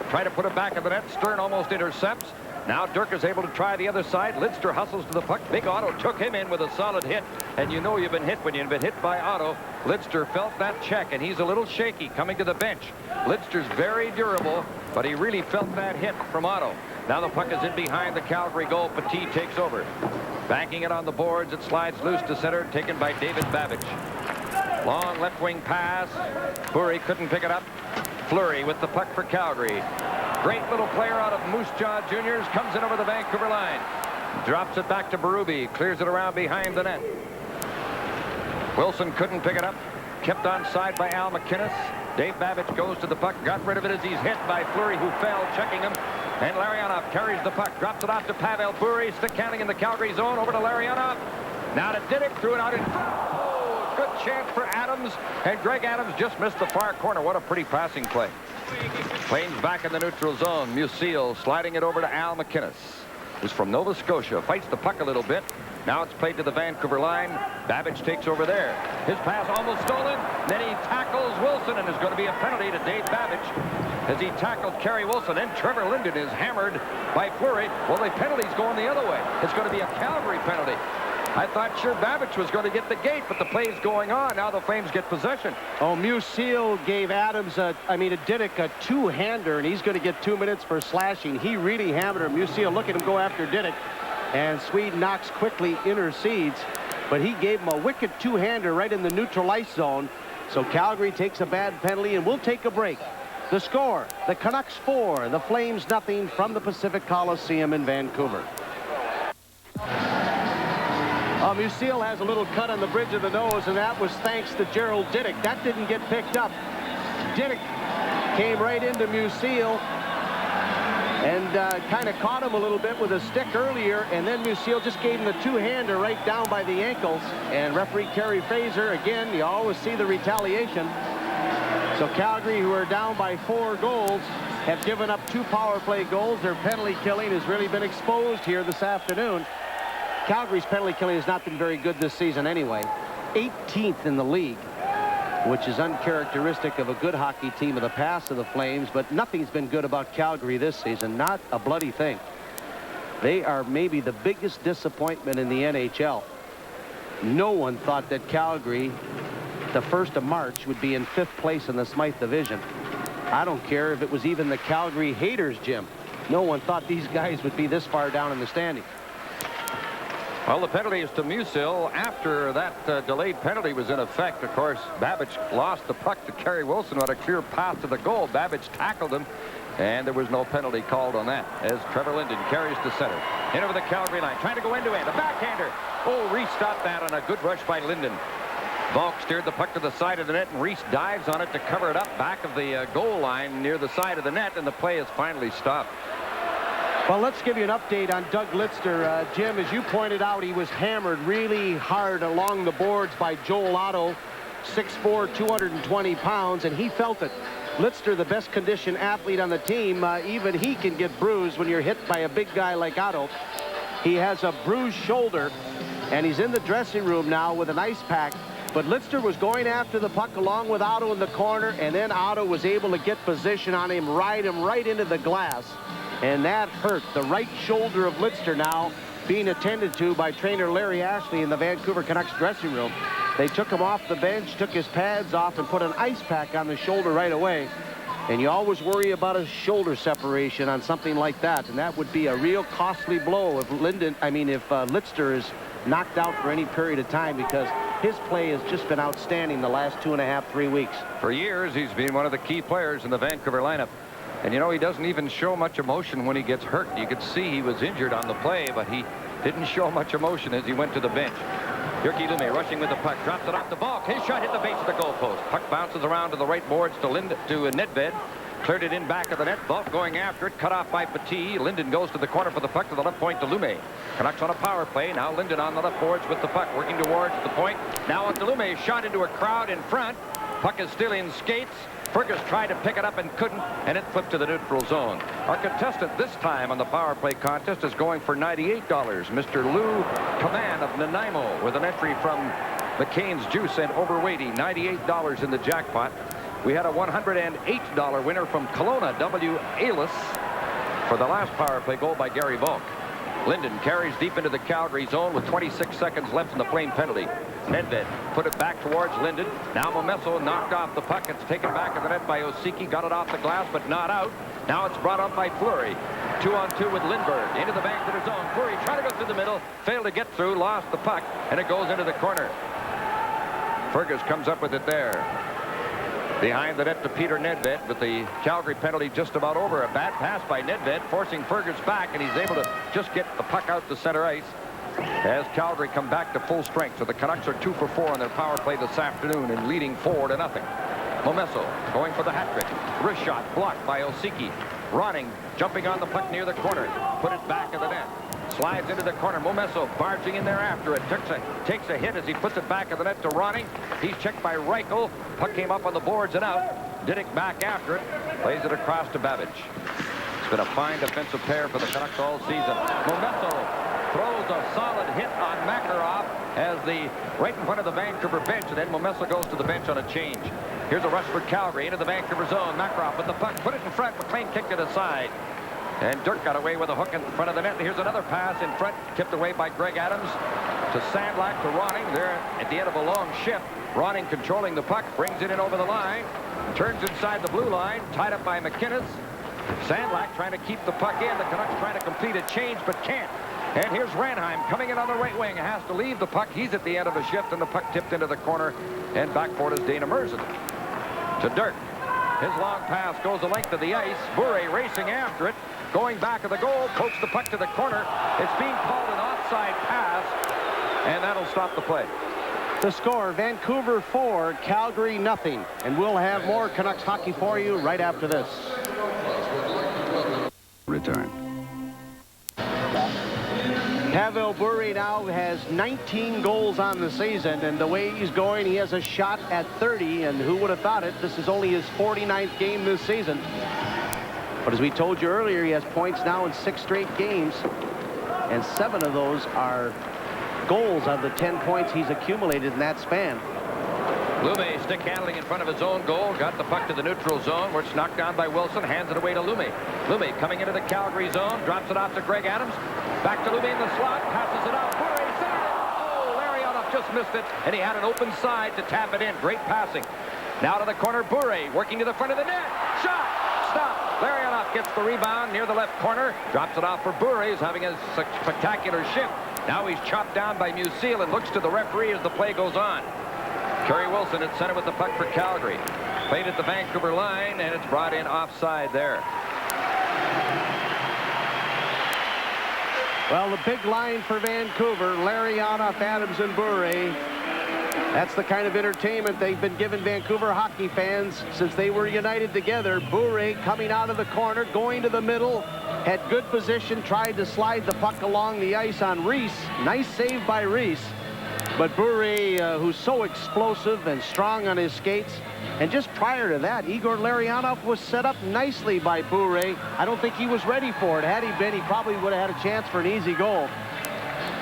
Try to put it back in the net. Stern almost intercepts. Now Dirk is able to try the other side. Lidster hustles to the puck. Big Otto took him in with a solid hit. And you know you've been hit when you've been hit by Otto. Lidster felt that check, and he's a little shaky coming to the bench. Lidster's very durable, but he really felt that hit from Otto. Now the puck is in behind the Calgary goal. Petit takes over. Banking it on the boards. It slides loose to center, taken by David Babbage. Long left wing pass. Fleury couldn't pick it up. Fleury with the puck for Calgary. Great little player out of Moose Jaw Juniors. Comes in over the Vancouver line. Drops it back to Berube. Clears it around behind the net. Wilson couldn't pick it up. Kept on side by Al McInnes. Dave Babbage goes to the puck. Got rid of it as he's hit by Fleury, who fell, checking him. And Larionov carries the puck. Drops it off to Pavel Bure. Stick handling in the Calgary zone. Over to Larionov. Now to Didick. Threw it out in front. Oh, good chance for Adams. And Greg Adams just missed the far corner. What a pretty passing play. Flames back in the neutral zone. Musil sliding it over to Al McInnes, who's from Nova Scotia. Fights the puck a little bit. Now it's played to the Vancouver line. Babbage takes over there. His pass almost stolen. Then he tackles Wilson, and there's going to be a penalty to Dave Babbage as he tackled Kerry Wilson. And Trevor Linden is hammered by Fleury. Well, the penalty's going the other way. It's going to be a Calgary penalty. I thought sure Babbage was going to get the gate, but the play's going on. Now the Flames get possession. Oh, Musil gave Adams, Didick a two-hander, and he's going to get 2 minutes for slashing. He really hammered him. Musil, look at him go after Didick. And Swede Knox quickly intercedes, but he gave him a wicked two-hander right in the neutral ice zone. So Calgary takes a bad penalty, and we'll take a break. The score, the Canucks 4, the Flames 0 from the Pacific Coliseum in Vancouver. Musil has a little cut on the bridge of the nose, and that was thanks to Gerald Didick. That didn't get picked up. Didick came right into Musil and kind of caught him a little bit with a stick earlier, and then Musil just gave him the two-hander right down by the ankles. And referee Kerry Fraser, again, you always see the retaliation. So Calgary, who are down by 4 goals, have given up 2 power play goals. Their penalty killing has really been exposed here this afternoon. Calgary's penalty killing has not been very good this season anyway. 18th in the league. which is uncharacteristic of a good hockey team of the past of the Flames, but nothing's been good about Calgary this season, not a bloody thing. They are maybe the biggest disappointment in the NHL. No one thought that Calgary, the 1st of March, would be in 5th place in the Smythe Division. I don't care if it was even the Calgary haters, Jim. No one thought these guys would be this far down in the standings. Well, the penalty is to Musil. After that delayed penalty was in effect, of course, Babbage lost the puck to Kerry Wilson, who had a clear path to the goal. Babbage tackled him, and there was no penalty called on that as Trevor Linden carries to center. In over the Calgary line, trying to go end-to-end. A backhander. Oh, Reese stopped that on a good rush by Linden. Volk steered the puck to the side of the net, and Reese dives on it to cover it up back of the goal line near the side of the net, and the play is finally stopped. Well, let's give you an update on Doug Lister. Jim, as you pointed out, he was hammered really hard along the boards by Joel Otto, 6'4", 220 pounds, and he felt it. Lister, the best conditioned athlete on the team, even he can get bruised when you're hit by a big guy like Otto. He has a bruised shoulder, and he's in the dressing room now with an ice pack. But Lister was going after the puck along with Otto in the corner, and then Otto was able to get position on him, ride him right into the glass. And that hurt the right shoulder of Lister, now being attended to by trainer Larry Ashley in the Vancouver Canucks dressing room. They took him off the bench, took his pads off, and put an ice pack on the shoulder right away. And you always worry about a shoulder separation on something like that, and that would be a real costly blow if Lister is knocked out for any period of time, because his play has just been outstanding the last 2.5, 3 weeks. For years, he's been one of the key players in the Vancouver lineup. And, you know, he doesn't even show much emotion when he gets hurt. You could see he was injured on the play, but he didn't show much emotion as he went to the bench. Jyrki Lumme rushing with the puck, drops it off the Volk. His shot hit the base of the goalpost. Puck bounces around to the right boards to Nedved. Cleared it in back of the net. Volk going after it, cut off by Petit. Linden goes to the corner for the puck to the left point to Lumme. Canucks on a power play. Now Linden on the left boards with the puck, working towards the point. Now on to Lumme, shot into a crowd in front. Puck is still in skates. Fergus tried to pick it up and couldn't, and it flipped to the neutral zone. Our contestant this time on the power play contest is going for $98. Mr. Lou Kaman of Nanaimo with an entry from McCain's Juice and Overweighty, $98 in the jackpot. We had a $108 winner from Kelowna, W. Ailis, for the last power play goal by Gary Volk. Linden carries deep into the Calgary zone with 26 seconds left in the Flame penalty. Nedved put it back towards Linden. Now Momesso knocked off the puck. It's taken back of the net by Osiki. Got it off the glass, but not out. Now it's brought up by Fleury. 2-on-2 with Lindbergh. Into the bank to the zone. Fleury trying to go through the middle. Failed to get through. Lost the puck. And it goes into the corner. Fergus comes up with it there. Behind the net to Peter Nedved with the Calgary penalty just about over. A bad pass by Nedved, forcing Fergus back, and he's able to just get the puck out to center ice as Calgary come back to full strength. So the Canucks are 2 for 4 on their power play this afternoon and leading 4-0. Momesso going for the hat trick. Wrist shot blocked by Osiki. Ronning jumping on the puck near the corner. Put it back of the net. Slides into the corner. Momesso barging in there after it. Takes a hit as he puts it back of the net to Ronning. He's checked by Reichel. Puck came up on the boards and out. Diddick back after it. Plays it across to Babbage. It's been a fine defensive pair for the Canucks all season. Momesso throws a solid hit on Makarov as right in front of the Vancouver bench, and then Momesso goes to the bench on a change. Here's a rush for Calgary into the Vancouver zone. Makarov with the puck, put it in front. McLean kicked it aside. And Dirk got away with a hook in front of the net. And here's another pass in front, tipped away by Greg Adams to Sandlak to Ronning. There at the end of a long shift. Ronning controlling the puck, brings it in over the line, turns inside the blue line, tied up by McInnes. Sandlak trying to keep the puck in. The Canucks trying to complete a change, but can't. And here's Ranheim coming in on the right wing. Has to leave the puck. He's at the end of a shift, and the puck tipped into the corner. And back for it is Dana Merzen. To Dirk. His long pass goes the length of the ice. Bure racing after it. Going back of the goal, pokes the puck to the corner. It's being called an offside pass, and that'll stop the play. The score, Vancouver 4, Calgary nothing. And we'll have more Canucks hockey for you right after this. Return. Pavel Bure now has 19 goals on the season, and the way he's going, he has a shot at 30, and who would have thought it? This is only his 49th game this season. But as we told you earlier, he has points now in 6 straight games, and 7 of those are goals of the 10 points he's accumulated in that span. Lume stick handling in front of his own goal. Got the puck to the neutral zone, where it's knocked down by Wilson. Hands it away to Lume. Lume coming into the Calgary zone. Drops it off to Greg Adams. Back to Lume in the slot. Passes it out. Bure centered it. Oh, Larionov just missed it. And he had an open side to tap it in. Great passing. Now to the corner. Bure working to the front of the net. Shot. Stop. Larionov gets the rebound near the left corner. Drops it off for Bure. He's having a spectacular shift. Now he's chopped down by Musil and looks to the referee as the play goes on. Kerry Wilson at center with the puck for Calgary. Played at the Vancouver line, and it's brought in offside there. Well, the big line for Vancouver, Larionov, Adams, and Bure. That's the kind of entertainment they've been giving Vancouver hockey fans since they were united together. Bure coming out of the corner, going to the middle, had good position, tried to slide the puck along the ice on Reese. Nice save by Reese. But Bure, who's so explosive and strong on his skates, and just prior to that, Igor Larionov was set up nicely by Bure. I don't think he was ready for it. Had he been, he probably would have had a chance for an easy goal.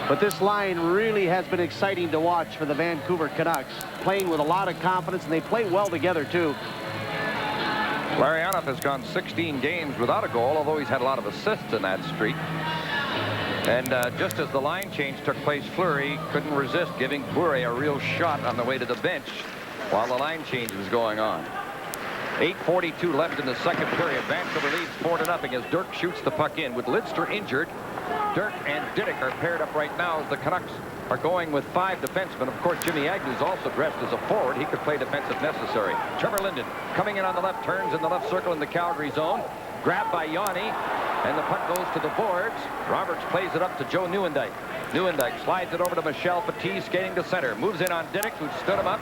But this line really has been exciting to watch for the Vancouver Canucks, playing with a lot of confidence, and they play well together, too. Larionov has gone 16 games without a goal, although he's had a lot of assists in that streak. And just as the line change took place, Fleury couldn't resist giving Bure a real shot on the way to the bench while the line change was going on. 8:42 left in the second period. Vancouver leads 4-0 as Dirk shoots the puck in. With Lidster injured, Dirk and Didick are paired up right now as the Canucks are going with 5 defensemen. Of course, Jimmy Agnew's also dressed as a forward. He could play defense if necessary. Trevor Linden coming in on the left, turns in the left circle in the Calgary zone. Grabbed by Yanni, and the puck goes to the boards. Roberts plays it up to Joe Nieuwendyk. Nieuwendyk slides it over to Michel Petit, skating to center. Moves in on Didick, who stood him up.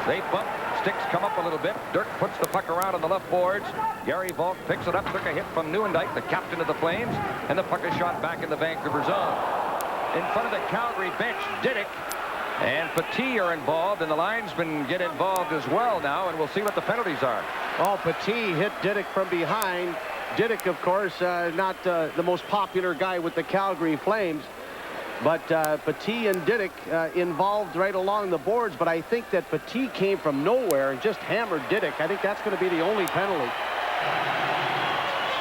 They bump. Sticks come up a little bit. Dirk puts the puck around on the left boards. Gary Volk picks it up, took a hit from Nieuwendyk, the captain of the Flames, and the puck is shot back in the Vancouver zone. In front of the Calgary bench, Didick and Petit are involved, and the linesmen get involved as well now, and we'll see what the penalties are. Oh, Petit hit Didick from behind. Didick, of course, not the most popular guy with the Calgary Flames. But Petit and Didick involved right along the boards. But I think that Petit came from nowhere and just hammered Didick. I think that's going to be the only penalty.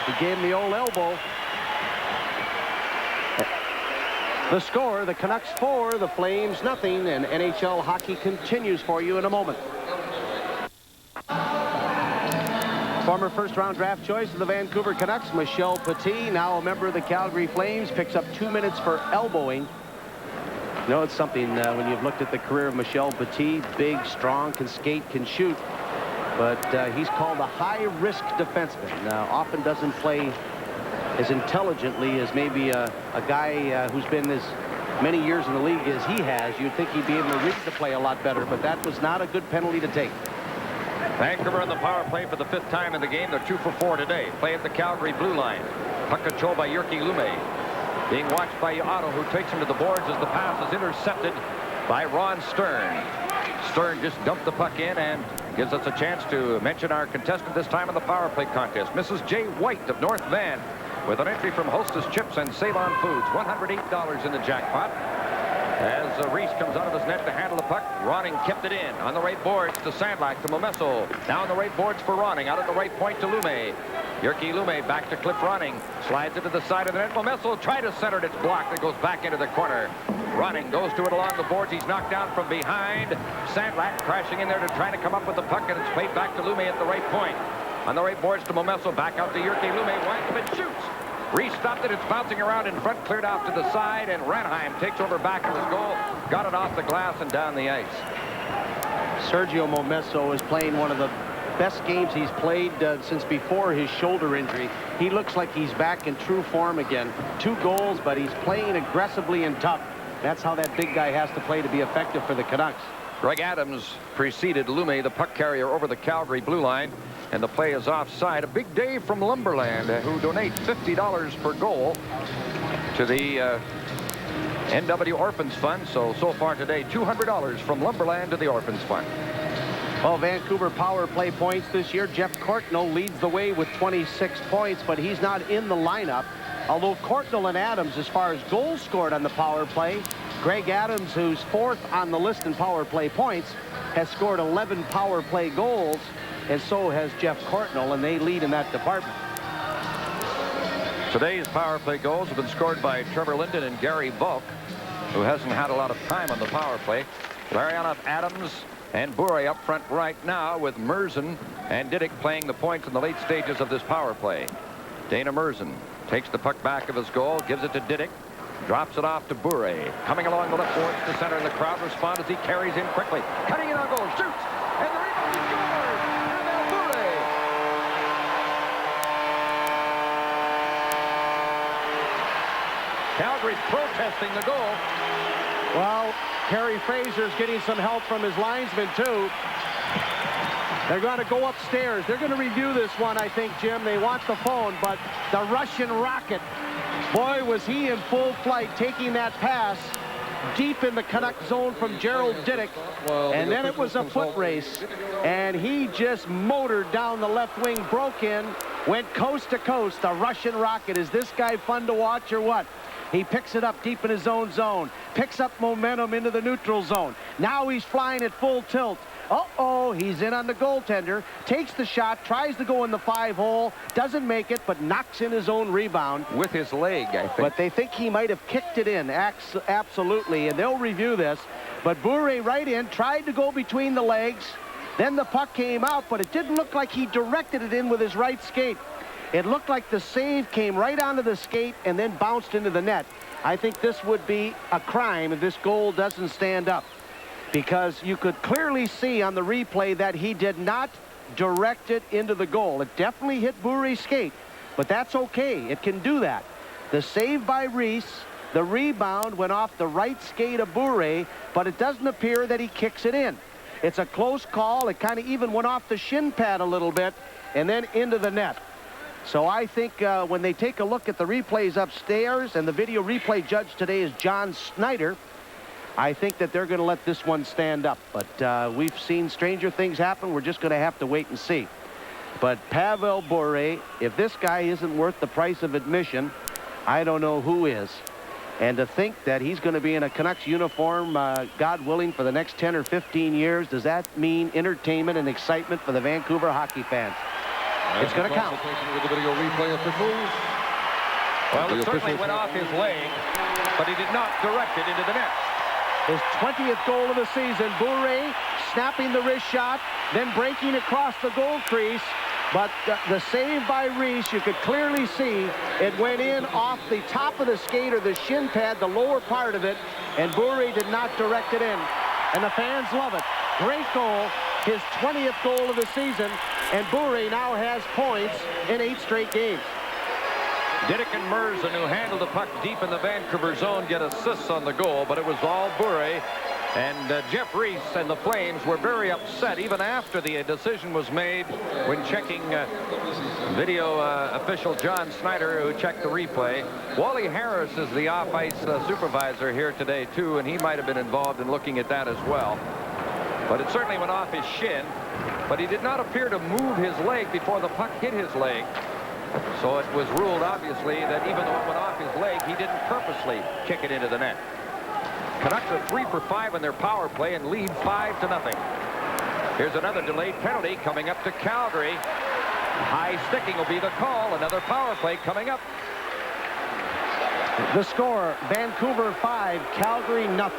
He gave him the old elbow. The score, the Canucks 4, the Flames nothing. And NHL hockey continues for you in a moment. Former first-round draft choice of the Vancouver Canucks, Michel Petit, now a member of the Calgary Flames, picks up 2 minutes for elbowing. You know, it's something when you've looked at the career of Michel Petit, big, strong, can skate, can shoot. But he's called a high-risk defenseman. Often doesn't play as intelligently as maybe a guy who's been as many years in the league as he has. You'd think he'd be able to read the play a lot better, but that was not a good penalty to take. Vancouver on the power play for the 5th time in the game. They're 2 for 4 today. Play at the Calgary blue line. Puck control by Jyrki Lume. Being watched by Otto, who takes him to the boards as the pass is intercepted by Ron Stern. Stern just dumped the puck in and gives us a chance to mention our contestant this time in the power play contest, Mrs. J. White of North Van, with an entry from Hostess Chips and Save-On Foods. $108 in the jackpot. As Reese comes out of his net to handle the puck, Ronning kept it in. On the right boards to Sandlak, to Momesso. Now on the right boards for Ronning. Out at the right point to Lume. Jyrki Lume back to Cliff Ronning. Slides it to the side of the net. Momesso tried to center it. It's blocked. It goes back into the corner. Ronning goes to it along the boards. He's knocked down from behind. Sandlak crashing in there to try to come up with the puck, and it's played back to Lume at the right point. On the right boards to Momesso. Back out to Jyrki Lume. Winds up and shoots. Reese stopped it. It's bouncing around in front, cleared out to the side, and Ranheim takes over back of his goal. Got it off the glass and down the ice. Sergio Momesso is playing one of the best games he's played since before his shoulder injury. He looks like he's back in true form again. 2 goals, but he's playing aggressively and tough. That's how that big guy has to play to be effective for the Canucks. Greg Adams preceded Lume, the puck carrier, over the Calgary blue line, and the play is offside. A big day from Lumberland, who donate $50 per goal to the NW Orphans Fund. So far today, $200 from Lumberland to the Orphans Fund. Well, Vancouver power play points this year. Jeff Courtnall leads the way with 26 points, but he's not in the lineup. Although Courtnall and Adams, as far as goals scored on the power play, Greg Adams, who's 4th on the list in power play points, has scored 11 power play goals, and so has Jeff Courtnall, and they lead in that department. Today's power play goals have been scored by Trevor Linden and Gary Volk, who hasn't had a lot of time on the power play. Larianov, Adams, and Bure up front right now, with Merzen and Didick playing the points in the late stages of this power play. Dana Merzen takes the puck back of his goal, gives it to Didick, drops it off to Bure. Coming along the left boards to center, and the crowd responds as he carries in quickly. Cutting in on goal, shoots, and the rebound is scores! Pavel Bure! Calgary's protesting the goal. Well, Harry Fraser's getting some help from his linesman, too. They're going to go upstairs. They're going to review this one, I think, Jim. They want the phone, but the Russian Rocket, boy, was he in full flight, taking that pass deep in the Canuck zone from Gerald Didick. And then it was a foot race, and he just motored down the left wing, broke in, went coast to coast. The Russian Rocket. Is this guy fun to watch or what? He picks it up deep in his own zone, picks up momentum into the neutral zone. Now he's flying at full tilt. Uh-oh, he's in on the goaltender, takes the shot, tries to go in the 5-hole, doesn't make it, but knocks in his own rebound. With his leg, I think. But they think he might have kicked it in, absolutely, and they'll review this. But Bure right in, tried to go between the legs. Then the puck came out, but it didn't look like he directed it in with his right skate. It looked like the save came right onto the skate and then bounced into the net. I think this would be a crime if this goal doesn't stand up, because you could clearly see on the replay that he did not direct it into the goal. It definitely hit Bure's skate, but that's okay. It can do that. The save by Reese, the rebound went off the right skate of Bure, but it doesn't appear that he kicks it in. It's a close call. It kind of even went off the shin pad a little bit and then into the net. So I think when they take a look at the replays upstairs, and the video replay judge today is John Snyder, I think that they're going to let this one stand up. But we've seen stranger things happen. We're just going to have to wait and see. But Pavel Bure, if this guy isn't worth the price of admission, I don't know who is. And to think that he's going to be in a Canucks uniform, God willing, for the next 10 or 15 years, does that mean entertainment and excitement for the Vancouver hockey fans? It's going to count. With the video replay officials. Well, it certainly went off his leg, but he did not direct it into the net. His 20th goal of the season. Bure snapping the wrist shot, then breaking across the goal crease. But the save by Reese, you could clearly see it went in off the top of the skate or the shin pad, the lower part of it, and Bure did not direct it in. And the fans love it. Great goal, his 20th goal of the season, and Bure now has points in 8 straight games. Didick and Merzen, who handled the puck deep in the Vancouver zone, get assists on the goal, but it was all Bure. And Jeff Reese and the Flames were very upset even after the decision was made when checking video official John Snyder, who checked the replay. Wally Harris is the off-ice supervisor here today, too, and he might have been involved in looking at that as well. But it certainly went off his shin, but he did not appear to move his leg before the puck hit his leg. So it was ruled, obviously, that even though it went off his leg, he didn't purposely kick it into the net. Canucks are 3 for 5 in their power play and lead 5-0. Here's another delayed penalty coming up to Calgary. High sticking will be the call. Another power play coming up. The score, Vancouver 5, Calgary 0.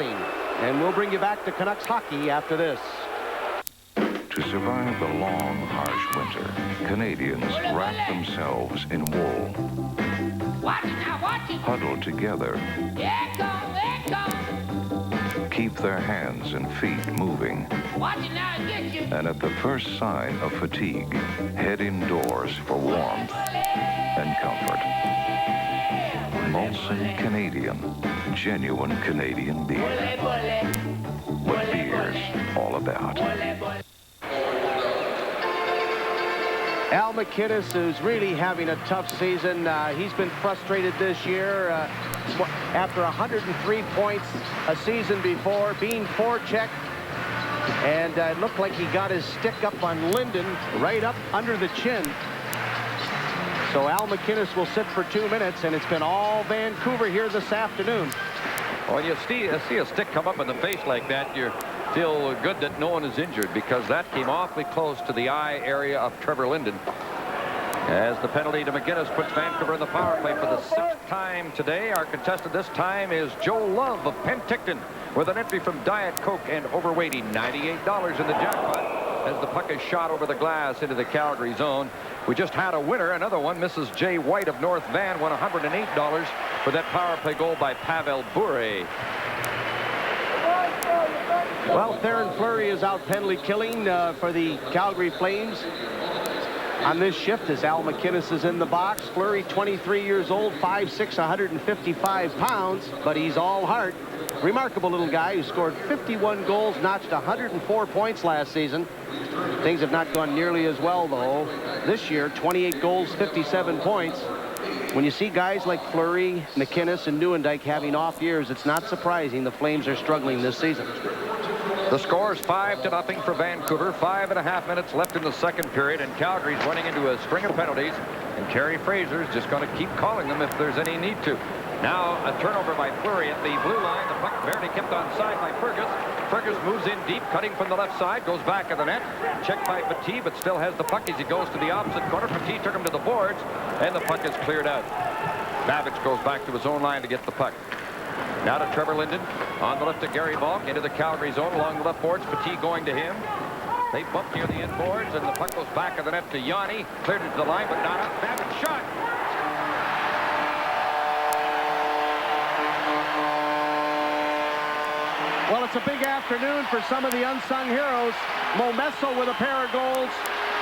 And we'll bring you back to Canucks hockey after this. To survive the long, harsh winter, Canadians wrap themselves in wool. Watch it now, watch it. Huddle together. There it comes, there it comes. Keep their hands and feet moving. Watch it now, it gets you. And at the first sign of fatigue, head indoors for warmth and comfort. Molson Canadian, genuine Canadian beer. What beer's all about. Al McInnes, who's really having a tough season. He's been frustrated this year after 103 points a season before, being forechecked. And it looked like he got his stick up on Linden, right up under the chin. So Al McInnes will sit for 2 minutes, and it's been all Vancouver here this afternoon. When you see a stick come up in the face like that, you feel good that no one is injured, because that came awfully close to the eye area of Trevor Linden. As the penalty to McGinnis puts Vancouver in the power play for the 6th time today. Our contestant this time is Joe Love of Penticton, with an entry from Diet Coke and overweighting $98 in the jackpot as the puck is shot over the glass into the Calgary zone. We just had a winner. Another one, Mrs. J. White of North Van, won $108 for that power play goal by Pavel Bure. Well, Theron Fleury is out penalty killing for the Calgary Flames on this shift as Al McInnes is in the box. Fleury, 23 years old, 5'6", 155 pounds, but he's all heart. Remarkable little guy who scored 51 goals, notched 104 points last season. Things have not gone nearly as well, though. This year, 28 goals, 57 points. When you see guys like Fleury, McInnes, and Nieuwendyk having off years, it's not surprising the Flames are struggling this season. The score is 5-0 for Vancouver. 5.5 minutes left in the second period, and Calgary's running into a string of penalties, and Terry Fraser's just going to keep calling them if there's any need to. Now a turnover by Fleury at the blue line. The puck barely kept onside by Fergus. Fergus moves in deep, cutting from the left side, goes back of the net. Checked by Petit, but still has the puck as he goes to the opposite corner. Petit took him to the boards, and the puck is cleared out. Babbage goes back to his own line to get the puck. Now to Trevor Linden. On the left to Gary Volk, into the Calgary zone along the left boards. Petit going to him. They bump near the end boards, and the puck goes back of the net to Yanni. Cleared it to the line, but not up. Babbage shot. Well, it's a big afternoon for some of the unsung heroes. Momesso with a pair of goals.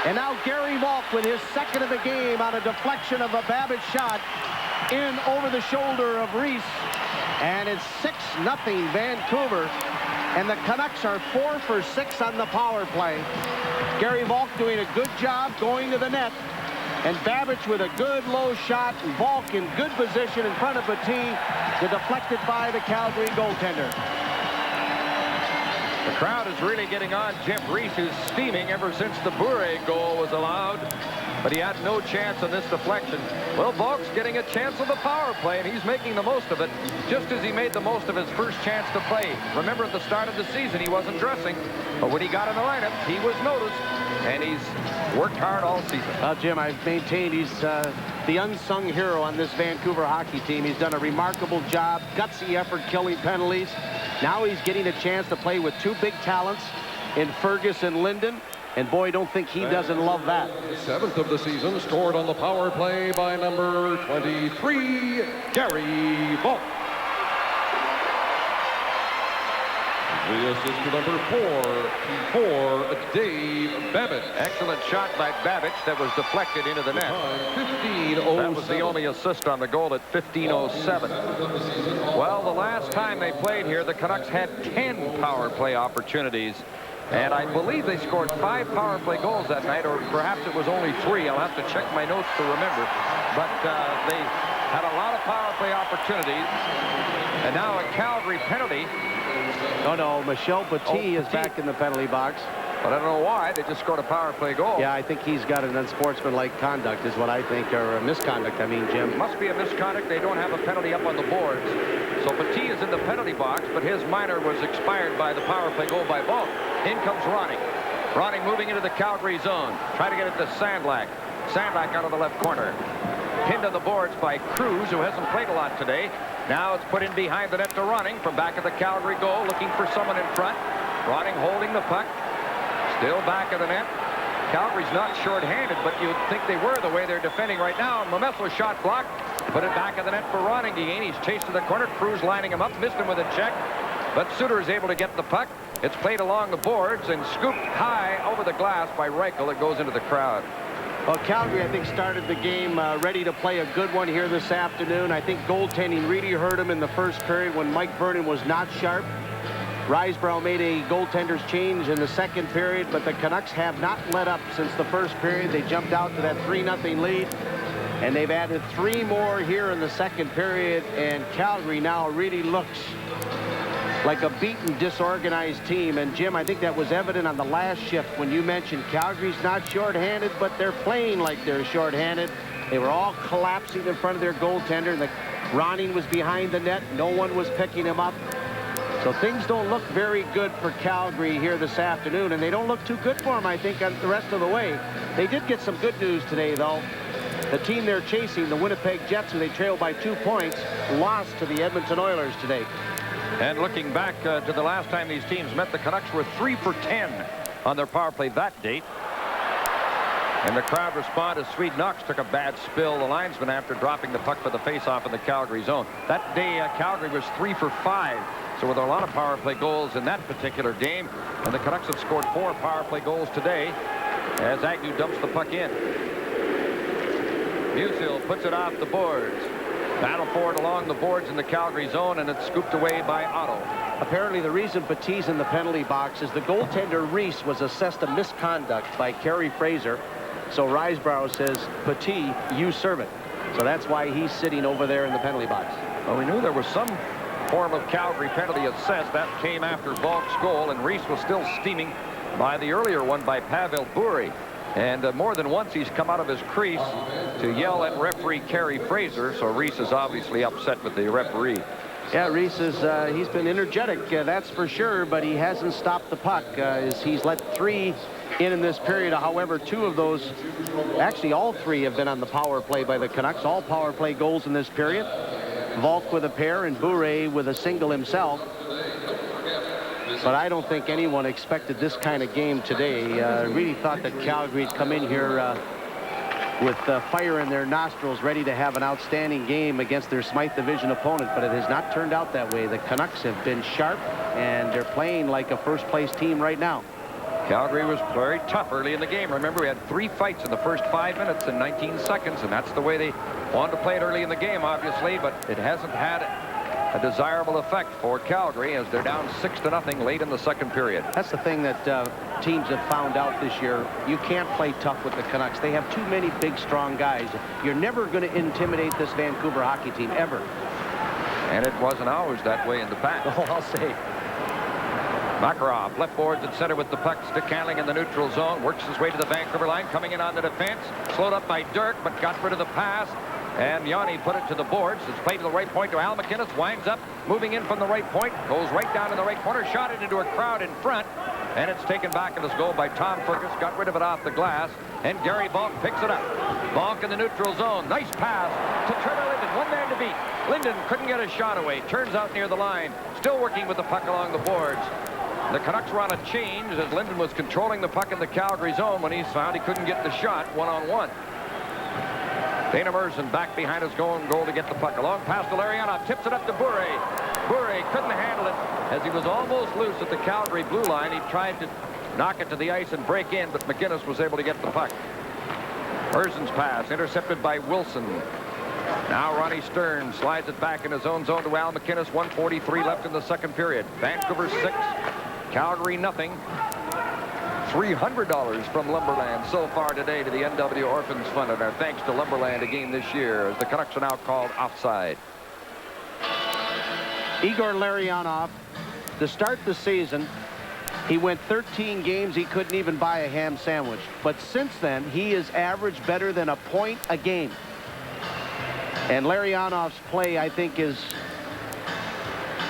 And now Gary Volk with his second of the game on a deflection of a Babbage shot in over the shoulder of Reese. And it's 6-0 Vancouver. And the Canucks are 4 for 6 on the power play. Gary Volk doing a good job going to the net. And Babbage with a good low shot. And Volk in good position in front of Petit. Deflected by the Calgary goaltender. The crowd is really getting on Jim Reese, who's steaming ever since the Bure goal was allowed. But he had no chance on this deflection. Well, Volk's getting a chance on the power play, and he's making the most of it, just as he made the most of his first chance to play. Remember, at the start of the season, he wasn't dressing. But when he got in the lineup, he was noticed, and he's worked hard all season. Well, Jim, I've maintained he's the unsung hero on this Vancouver hockey team. He's done a remarkable job, gutsy effort killing penalties. Now he's getting a chance to play with two big talents in Fergus and Linden. And boy, don't think he doesn't love that. 7th of the season, scored on the power play by number 23, Gary Volk. The assist to number 4, Dave Babbage. Excellent shot by Babbage that was deflected into the net. 15:07. That was the only assist on the goal at 15:07. Well, the last time they played here, the Canucks had 10 power play opportunities. And I believe they scored 5 power play goals that night, or perhaps it was only 3. I'll have to check my notes to remember. But they had a lot of power play opportunities. And now a Calgary penalty. Oh, no, Michel Petit is back in the penalty box. But I don't know why. They just scored a power play goal. Yeah, I think he's got an unsportsmanlike conduct is what I think, or a misconduct, I mean, Jim. Must be a misconduct. They don't have a penalty up on the boards. So Petit is in the penalty box, but his minor was expired by the power play goal by Volk. In comes Ronning. Ronning moving into the Calgary zone. Trying to get it to Sandlak. Sandlak out of the left corner. Pinned on the boards by Cruz, who hasn't played a lot today. Now it's put in behind the net to Ronning from back of the Calgary goal, looking for someone in front. Ronning holding the puck. Still back of the net. Calgary's not short-handed, but you'd think they were the way they're defending right now. Momesso shot blocked. Put it back of the net for Ronning again. He's chased to the corner. Cruz lining him up. Missed him with a check. But Suter is able to get the puck. It's played along the boards and scooped high over the glass by Reichel. It goes into the crowd. Well, Calgary, I think, started the game ready to play a good one here this afternoon. I think goaltending really hurt him in the first period when Mike Vernon was not sharp. Risebrough made a goaltender's change in the second period, but the Canucks have not let up since the first period. They jumped out to that 3-0 lead, and they've added 3 more here in the second period, and Calgary now really looks like a beaten, disorganized team. And Jim, I think that was evident on the last shift when you mentioned Calgary's not shorthanded, but they're playing like they're shorthanded. They were all collapsing in front of their goaltender, and the Ronning was behind the net. No one was picking him up. So things don't look very good for Calgary here this afternoon, and they don't look too good for them, I think, on the rest of the way. They did get some good news today, though. The team they're chasing, the Winnipeg Jets, who they trailed by 2 points, lost to the Edmonton Oilers today. And looking back to the last time these teams met, the Canucks were 3 for 10 on their power play that date. And the crowd responded. Swede Knox took a bad spill, the linesman, after dropping the puck for the face-off in the Calgary zone. That day, Calgary was 3 for 5. So with a lot of power play goals in that particular game, and the Canucks have scored 4 power play goals today as Agnew dumps the puck in. Musil puts it off the boards. Battle for it along the boards in the Calgary zone, and it's scooped away by Otto. Apparently the reason Petit's in the penalty box is the goaltender Reese was assessed a misconduct by Kerry Fraser. So Risebrough says, Petit, you serve it. So that's why he's sitting over there in the penalty box. Well, we knew there was some form of Calgary penalty assessed. That came after Volk's goal, and Reese was still steaming by the earlier one by Pavel Bure. And more than once he's come out of his crease to yell at referee Kerry Fraser. So Reese is obviously upset with the referee. Yeah, Reese is he's been energetic, that's for sure, but he hasn't stopped the puck. He's let 3 in this period. However, 2 of those, actually all 3 have been on the power play by the Canucks. All power play goals in this period. Volk with a pair and Bure with a single himself. But I don't think anyone expected this kind of game today. Really thought that Calgary would come in here with fire in their nostrils, ready to have an outstanding game against their Smythe Division opponent, but it has not turned out that way. The Canucks have been sharp, and they're playing like a first-place team right now. Calgary was very tough early in the game. Remember, we had 3 fights in the first 5 minutes and 19 seconds, and that's the way they wanted to play it early in the game, obviously, but it hasn't had a desirable effect for Calgary as they're down 6-0 late in the second period. That's the thing that teams have found out this year. You can't play tough with the Canucks. They have too many big, strong guys. You're never going to intimidate this Vancouver hockey team, ever. And it wasn't always that way in the past. Oh, I'll say. Makarov, left boards at center with the puck, stick handling in the neutral zone, works his way to the Vancouver line, coming in on the defense, slowed up by Dirk, but got rid of the pass, and Yanni put it to the boards. It's played to the right point to Al McInnes, winds up, moving in from the right point, goes right down in the right corner, shot it into a crowd in front, and it's taken back in his goal by Tom Fergus, got rid of it off the glass, and Gary Volk picks it up. Volk in the neutral zone, nice pass to Trevor Linden, 1 man to beat. Linden couldn't get a shot away, turns out near the line, still working with the puck along the boards. The Canucks were on a change as Linden was controlling the puck in the Calgary zone when he found he couldn't get the shot one-on-one. Dana Merson back behind his goal to get the puck. A long pass to Larionov, tips it up to Bure. Bure couldn't handle it as he was almost loose at the Calgary blue line. He tried to knock it to the ice and break in, but McInnes was able to get the puck. Merson's pass intercepted by Wilson. Now Ronnie Stern slides it back in his own zone to Al McInnes. 1:43 left in the second period. Vancouver 6, Calgary nothing. $300 from Lumberland so far today to the NW Orphans Fund, and our thanks to Lumberland again this year as the Canucks are now called offside. Igor Larionov, to start the season, he went 13 games. He couldn't even buy a ham sandwich. But since then, he has averaged better than a point a game. And Larionov's play, I think, has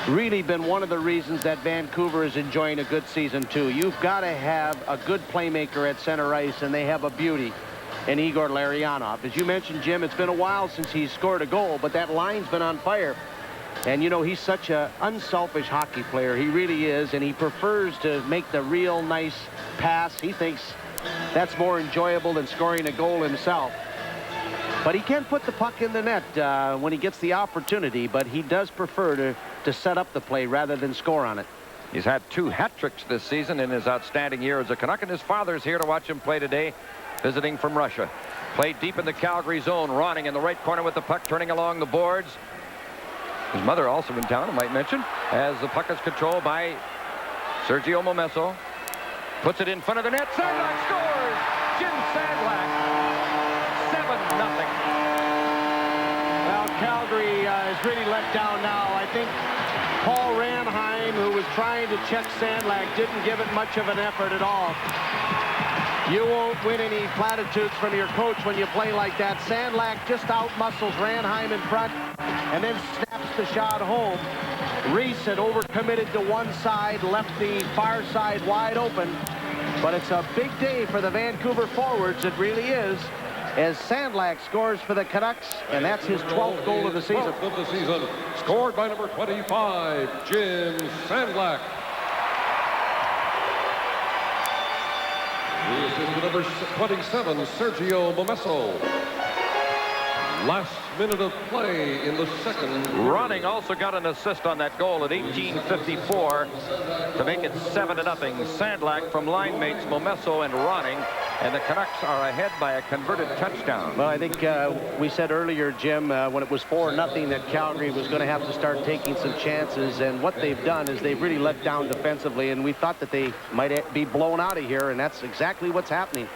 really been one of the reasons that Vancouver is enjoying a good season, too. You've got to have a good playmaker at center ice, and they have a beauty in Igor Larionov. As you mentioned, Jim, it's been a while since he's scored a goal, but that line's been on fire. And, you know, he's such an unselfish hockey player. He really is, and he prefers to make the real nice pass. He thinks that's more enjoyable than scoring a goal himself. But he can put the puck in the net when he gets the opportunity, but he does prefer to set up the play rather than score on it. He's had 2 hat tricks this season in his outstanding year as a Canuck, and his father's here to watch him play today, visiting from Russia. Played deep in the Calgary zone, Ronning in the right corner with the puck, turning along the boards. His mother also in town, I might mention, as the puck is controlled by Sergio Momesso. Puts it in front of the net. Sandlak scores! Jim Sandlak. 7-0. Well, Calgary is really let down now. I think Paul Ranheim, who was trying to check Sandlak, didn't give it much of an effort at all. You won't win any platitudes from your coach when you play like that. Sandlak just out-muscles Ranheim in front. and then snaps the shot home. Reese had overcommitted to one side, left the far side wide open. But it's a big day for the Vancouver forwards. It really is. As Sandlak scores for the Canucks, and that's his 12th goal of the season. 12th of the season, scored by number 25, Jim Sandlak. The assist to number 27, Sergio Momesso. Last minute of play in the second. Ronning also got an assist on that goal at 18:54 to make it 7-0. Sandlak from line mates Momesso and Ronning, and the Canucks are ahead by a converted touchdown. Well, I think we said earlier, Jim, when it was 4-0, that Calgary was going to have to start taking some chances, and what they've done is they've really let down defensively, and we thought that they might be blown out of here, and that's exactly what's happening.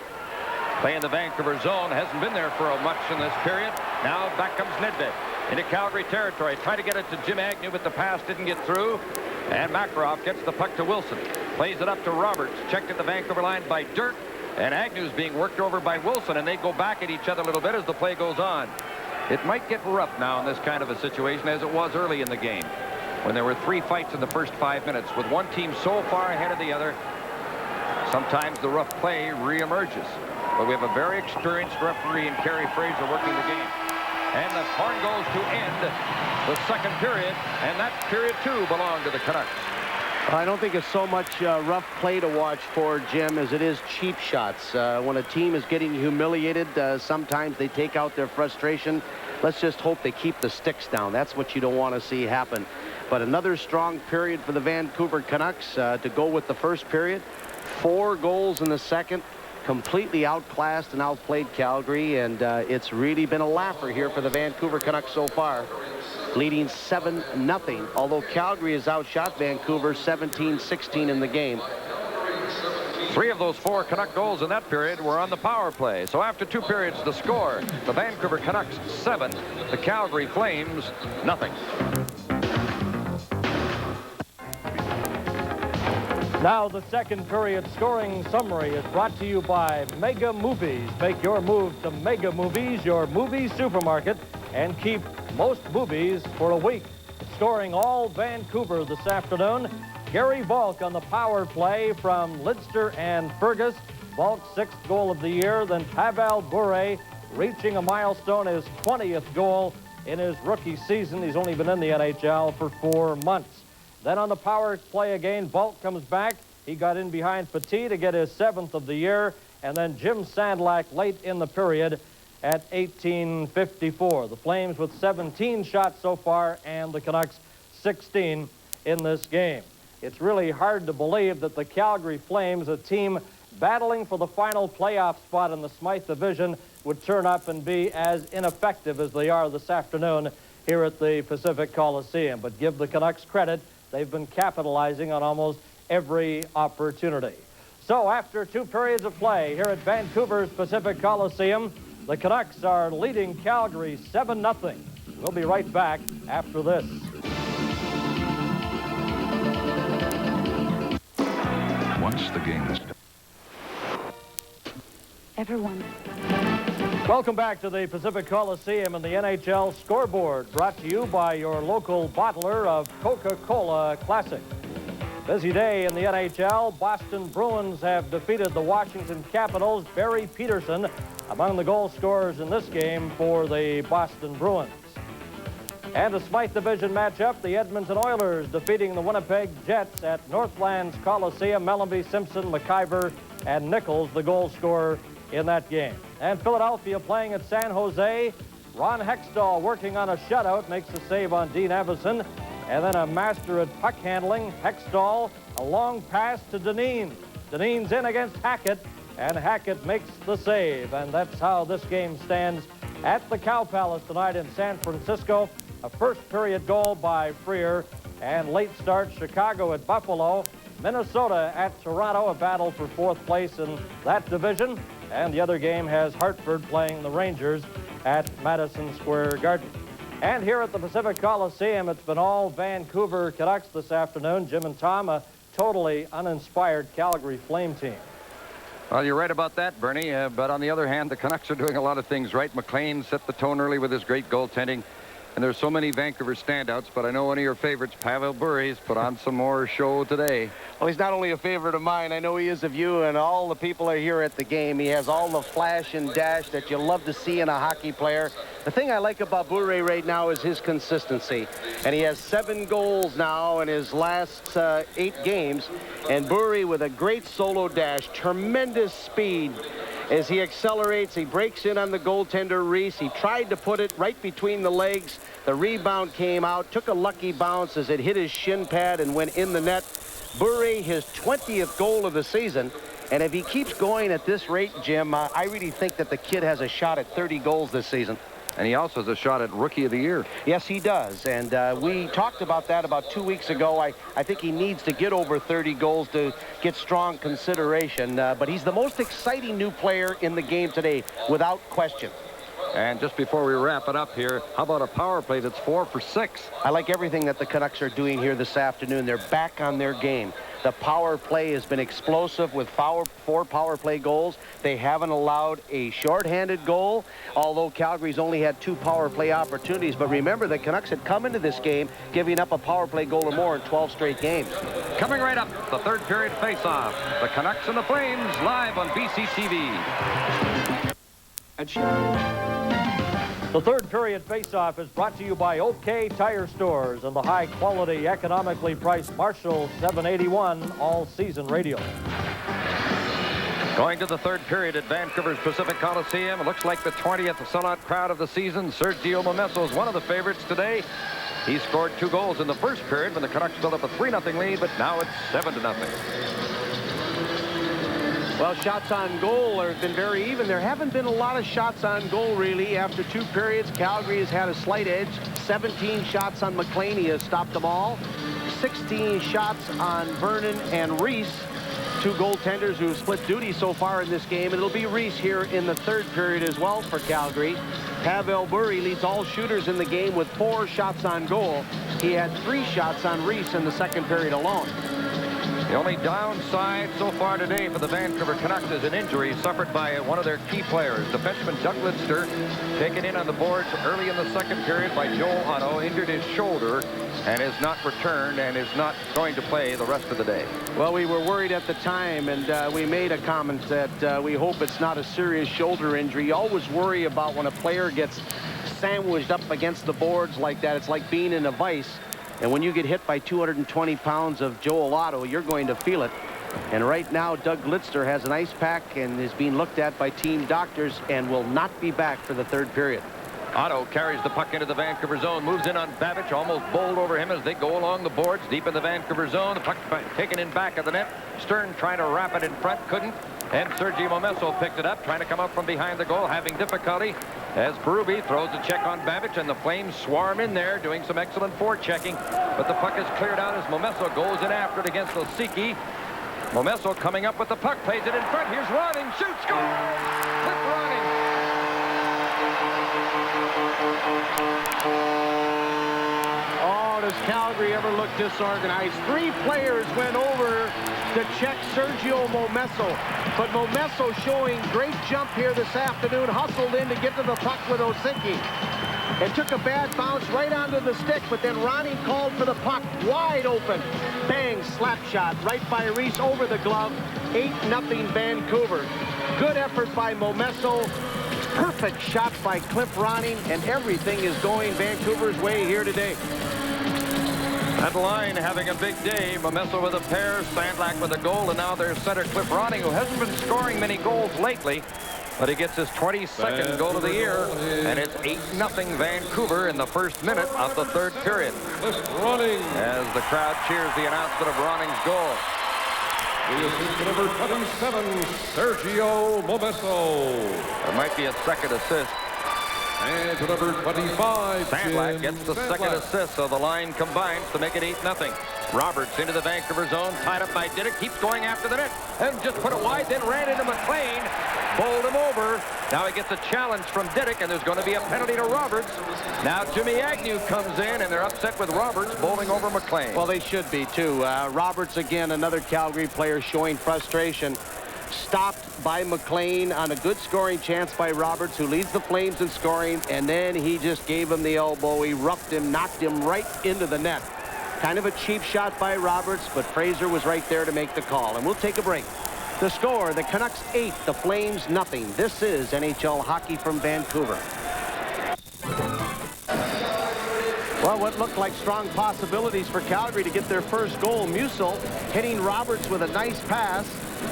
Playing the Vancouver zone, hasn't been there for much in this period. Now back comes Linden into Calgary territory. Tried to get it to Jim Agnew, but the pass didn't get through. And Makarov gets the puck to Wilson. Plays it up to Roberts. Checked at the Vancouver line by Dirk. And Agnew's being worked over by Wilson, and they go back at each other a little bit as the play goes on. It might get rough now in this kind of a situation as it was early in the game, when there were 3 fights in the first 5 minutes, with one team so far ahead of the other. Sometimes the rough play reemerges. But we have a very experienced referee in Kerry Fraser working the game. And the horn goes to end the second period, and that period too belonged to the Canucks. I don't think it's so much rough play to watch for, Jim, as it is cheap shots. When a team is getting humiliated, sometimes they take out their frustration. Let's just hope they keep the sticks down. That's what you don't want to see happen. But another strong period for the Vancouver Canucks to go with the first period. 4 goals in the second. Completely outclassed and outplayed Calgary, and it's really been a laugher here for the Vancouver Canucks so far, leading 7-0, although Calgary has outshot Vancouver 17-16 in the game. 3 of those 4 Canuck goals in that period were on the power play. So after 2 periods, the score, the Vancouver Canucks 7, the Calgary Flames nothing. Now the second period scoring summary is brought to you by Mega Movies. Make your move to Mega Movies, your movie supermarket, and keep most movies for a week. Scoring all Vancouver this afternoon, Gary Volk on the power play from Lidster and Fergus. Volk's 6th goal of the year. Then Pavel Bure reaching a milestone, his 20th goal in his rookie season. He's only been in the NHL for 4 months. Then on the power play again, Volk comes back. He got in behind Petit to get his 7th of the year. And then Jim Sandlak late in the period at 18:54. The Flames with 17 shots so far, and the Canucks 16 in this game. It's really hard to believe that the Calgary Flames, a team battling for the final playoff spot in the Smythe Division, would turn up and be as ineffective as they are this afternoon here at the Pacific Coliseum. But give the Canucks credit. They've been capitalizing on almost every opportunity. So after 2 periods of play here at Vancouver's Pacific Coliseum, the Canucks are leading Calgary 7-0. We'll be right back after this. Once the game is done. Everyone. Welcome back to the Pacific Coliseum and the NHL scoreboard, brought to you by your local bottler of Coca-Cola Classic. Busy day in the NHL. Boston Bruins have defeated the Washington Capitals. Barry Peterson among the goal scorers in this game for the Boston Bruins. And a Smythe Division matchup, the Edmonton Oilers defeating the Winnipeg Jets at Northlands Coliseum. Mellanby, Simpson, McIver, and Nichols, the goal scorer in that game. And Philadelphia playing at San Jose. Ron Hextall working on a shutout, makes a save on Dean Evison. And then a master at puck handling, Hextall, a long pass to Dineen. Dineen's in against Hackett, and Hackett makes the save. And that's how this game stands at the Cow Palace tonight in San Francisco. A first period goal by Freer, and late start Chicago at Buffalo. Minnesota at Toronto, a battle for 4th place in that division. And the other game has Hartford playing the Rangers at Madison Square Garden. And here at the Pacific Coliseum, it's been all Vancouver Canucks this afternoon. Jim and Tom, a totally uninspired Calgary Flame team. Well, you're right about that, Bernie. But on the other hand, the Canucks are doing a lot of things right. McLean set the tone early with his great goaltending. And there's so many Vancouver standouts, but I know one of your favorites, Pavel Bury's, put on some more show today. Well, he's not only a favorite of mine, I know he is of you and all the people are here at the game. He has all the flash and dash that you love to see in a hockey player. The thing I like about Bury right now is his consistency. And he has 7 goals now in his last 8 games. And Bury with a great solo dash, tremendous speed. As he accelerates, he breaks in on the goaltender, Reese. He tried to put it right between the legs. The rebound came out, took a lucky bounce as it hit his shin pad and went in the net. Bury, his 20th goal of the season. And if he keeps going at this rate, Jim, I really think that the kid has a shot at 30 goals this season. And he also has a shot at Rookie of the Year. Yes, he does. And we talked about that about 2 weeks ago. I think he needs to get over 30 goals to get strong consideration. But he's the most exciting new player in the game today, without question. And just before we wrap it up here, how about a power play that's 4 for 6? I like everything that the Canucks are doing here this afternoon. They're back on their game. The power play has been explosive with 4 power play goals. They haven't allowed a shorthanded goal, although Calgary's only had 2 power play opportunities. But remember, the Canucks had come into this game giving up a power play goal or more in 12 straight games. Coming right up, the third period face-off. The Canucks and the Flames live on BCTV. The third period face-off is brought to you by OK Tire Stores and the high-quality, economically priced Marshall 781 all-season radio. Going to the third period at Vancouver's Pacific Coliseum. It looks like the 20th sellout crowd of the season. Sergio Momesso is one of the favorites today. He scored 2 goals in the first period when the Canucks built up a 3-0 lead, but now it's 7-0. Well, shots on goal have been very even. There haven't been a lot of shots on goal, really. After 2 periods, Calgary has had a slight edge. 17 shots on McLean. He has stopped them all. 16 shots on Vernon and Reese, 2 goaltenders who have split duty so far in this game. And it'll be Reese here in the third period as well for Calgary. Pavel Bury leads all shooters in the game with 4 shots on goal. He had 3 shots on Reese in the second period alone. The only downside so far today for the Vancouver Canucks is an injury suffered by one of their key players. Defenseman Doug Lidster, taken in on the boards early in the second period by Joel Otto, injured his shoulder and is not returned and is not going to play the rest of the day. Well, we were worried at the time, and we made a comment that we hope it's not a serious shoulder injury. You always worry about when a player gets sandwiched up against the boards like that. It's like being in a vice. And when you get hit by 220 pounds of Joel Otto, you're going to feel it. And right now, Doug Lidster has an ice pack and is being looked at by team doctors and will not be back for the third period. Otto carries the puck into the Vancouver zone, moves in on Babbage, almost bowled over him as they go along the boards deep in the Vancouver zone. The puck taken in back of the net. Stern trying to wrap it in front, couldn't. And Sergio Momesso picked it up, trying to come up from behind the goal, having difficulty as Berube throws a check on Babbage, and the Flames swarm in there, doing some excellent forechecking. But the puck is cleared out as Momesso goes in after it against Osiki. Momesso coming up with the puck, plays it in front. Here's Ronning, shoots, score! Cliff Ronning. Oh, does Calgary ever look disorganized? 3 players went over to check Sergio Momesso. But Momesso showing great jump here this afternoon, hustled in to get to the puck with Osiki. It took a bad bounce right onto the stick, but then Ronnie called for the puck wide open. Bang, slap shot right by Reese over the glove. 8-0 Vancouver. Good effort by Momesso. Perfect shot by Cliff Ronning, and everything is going Vancouver's way here today. That line having a big day. Momesso with a pair, Sandlak with a goal, and now there's center Cliff Ronning, who hasn't been scoring many goals lately, but he gets his 22nd goal of the year, and it's 8-0 Vancouver in the first minute of the third period. As the crowd cheers the announcement of Ronning's goal. The assist to number 27, Sergio Momesso. There might be a second assist. And to number 25, Sandlak gets the second assist, so the line combines to make it 8-0. Roberts into the Vancouver zone, tied up by Didick, keeps going after the net, and just put it wide, then ran into McLean, bowled him over. Now he gets a challenge from Didick, and there's going to be a penalty to Roberts. Now Jimmy Agnew comes in, and they're upset with Roberts bowling over McLean. Well, they should be, too. Roberts, again, another Calgary player showing frustration. stopped by McLean on a good scoring chance by Roberts, who leads the Flames in scoring, and then he just gave him the elbow. He roughed him, knocked him right into the net. Kind of a cheap shot by Roberts, but Fraser was right there to make the call. And we'll take a break. The score, the Canucks 8, the Flames nothing. This is NHL hockey from Vancouver. Well, what looked like strong possibilities for Calgary to get their first goal. Musil hitting Roberts with a nice pass.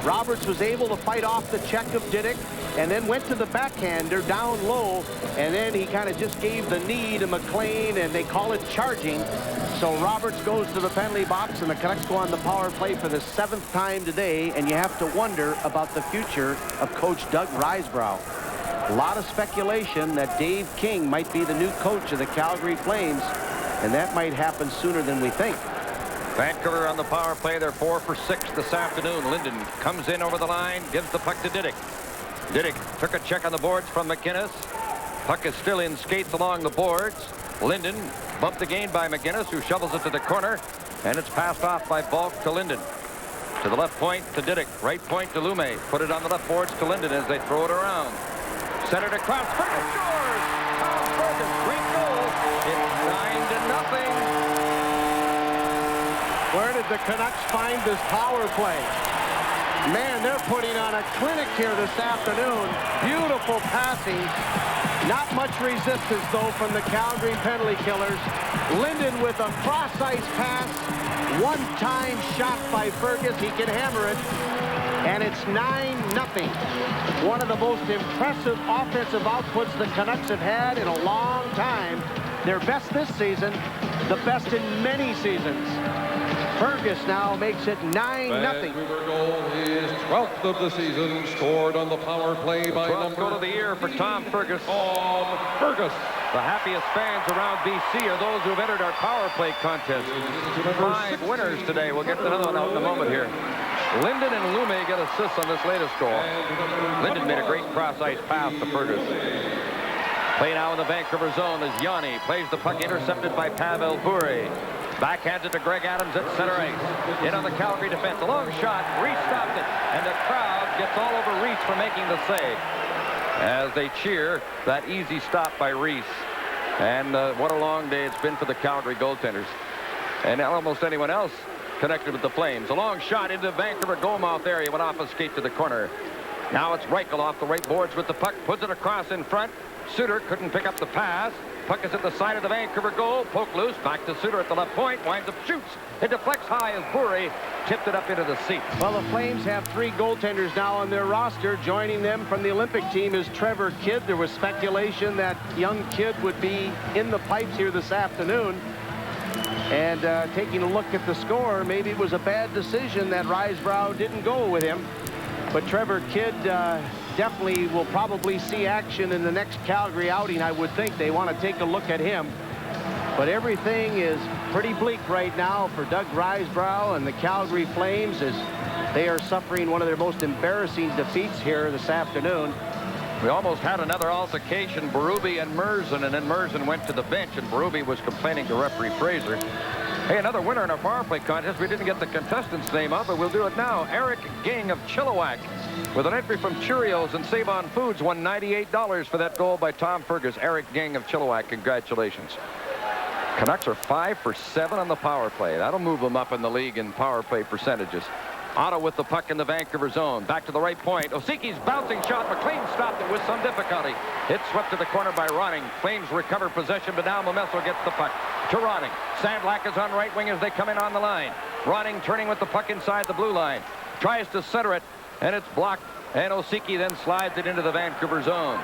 Roberts was able to fight off the check of Didick and then went to the backhander down low, and then he kind of just gave the knee to McLean, and they call it charging. So Roberts goes to the penalty box, and the Canucks go on the power play for the 7th time today, and you have to wonder about the future of Coach Doug Risebrough. A lot of speculation that Dave King might be the new coach of the Calgary Flames, and that might happen sooner than we think. Vancouver on the power play. They're 4 for 6 this afternoon. Linden comes in over the line, gives the puck to Didick. Didick took a check on the boards from McInnes. Puck is still in skates along the boards. Linden bumped the gain by McInnes, who shovels it to the corner, and it's passed off by Balk to Linden. To the left point to Didick. Right point to Lume. Put it on the left boards to Linden as they throw it around. Centered across. Fergus scores! Tom Fergus, great goal. It's 9-0. Where did the Canucks find this power play? Man, they're putting on a clinic here this afternoon. Beautiful passing. Not much resistance, though, from the Calgary penalty killers. Linden with a cross-ice pass. One-time shot by Fergus. He can hammer it. And it's 9-0. One of the most impressive offensive outputs the Canucks have had in a long time. Their best this season, the best in many seasons. Fergus now makes it 9-0. Vancouver goal is 12th of the season, scored on the power play by number... 12th goal of the year for Tom Fergus. Fergus. The happiest fans around BC are those who've entered our power play contest. 5 winners today. We'll get to another one out in a moment here. Linden and Lume get assists on this latest goal. Linden made a great cross-ice pass to Fergus. Play now in the Vancouver zone as Yanni plays the puck, intercepted by Pavel Bure. Backhands it to Greg Adams at center ice. In on the Calgary defense. A long shot. Reese stopped it. And the crowd gets all over Reese for making the save, as they cheer that easy stop by Reese. And what a long day it's been for the Calgary goaltenders. And almost anyone else connected with the Flames. A long shot into the Vancouver goalmouth area. Went off a skate to the corner. Now it's Reichel off the right boards with the puck. Puts it across in front. Suter couldn't pick up the pass. Puck is at the side of the Vancouver goal. Poke loose. Back to Suter at the left point. Winds up, shoots. It deflects high as Bure tipped it up into the seat. Well, the Flames have 3 goaltenders now on their roster. Joining them from the Olympic team is Trevor Kidd. There was speculation that young Kidd would be in the pipes here this afternoon. And taking a look at the score, maybe it was a bad decision that Risebrough didn't go with him. But Trevor Kidd definitely will probably see action in the next Calgary outing, I would think. They want to take a look at him. But everything is pretty bleak right now for Doug Risebrough and the Calgary Flames, as they are suffering one of their most embarrassing defeats here this afternoon. We almost had another altercation, Berube and Merzen, and then Merzen went to the bench, and Berube was complaining to referee Fraser. Hey, another winner in our power play contest. We didn't get the contestant's name up, but we'll do it now. Eric Ging of Chilliwack, with an entry from Cheerios and Save On Foods, won $98 for that goal by Tom Fergus. Eric Ging of Chilliwack, congratulations. Canucks are 5 for 7 on the power play. That'll move them up in the league in power play percentages. Otto with the puck in the Vancouver zone. Back to the right point. Osiki's bouncing shot. McLean stopped it with some difficulty. It's swept to the corner by Ronning. Flames recover possession, but now Momesso gets the puck to Ronning. Sandlack is on right wing as they come in on the line. Ronning turning with the puck inside the blue line. Tries to center it, and it's blocked. And Osiki then slides it into the Vancouver zone.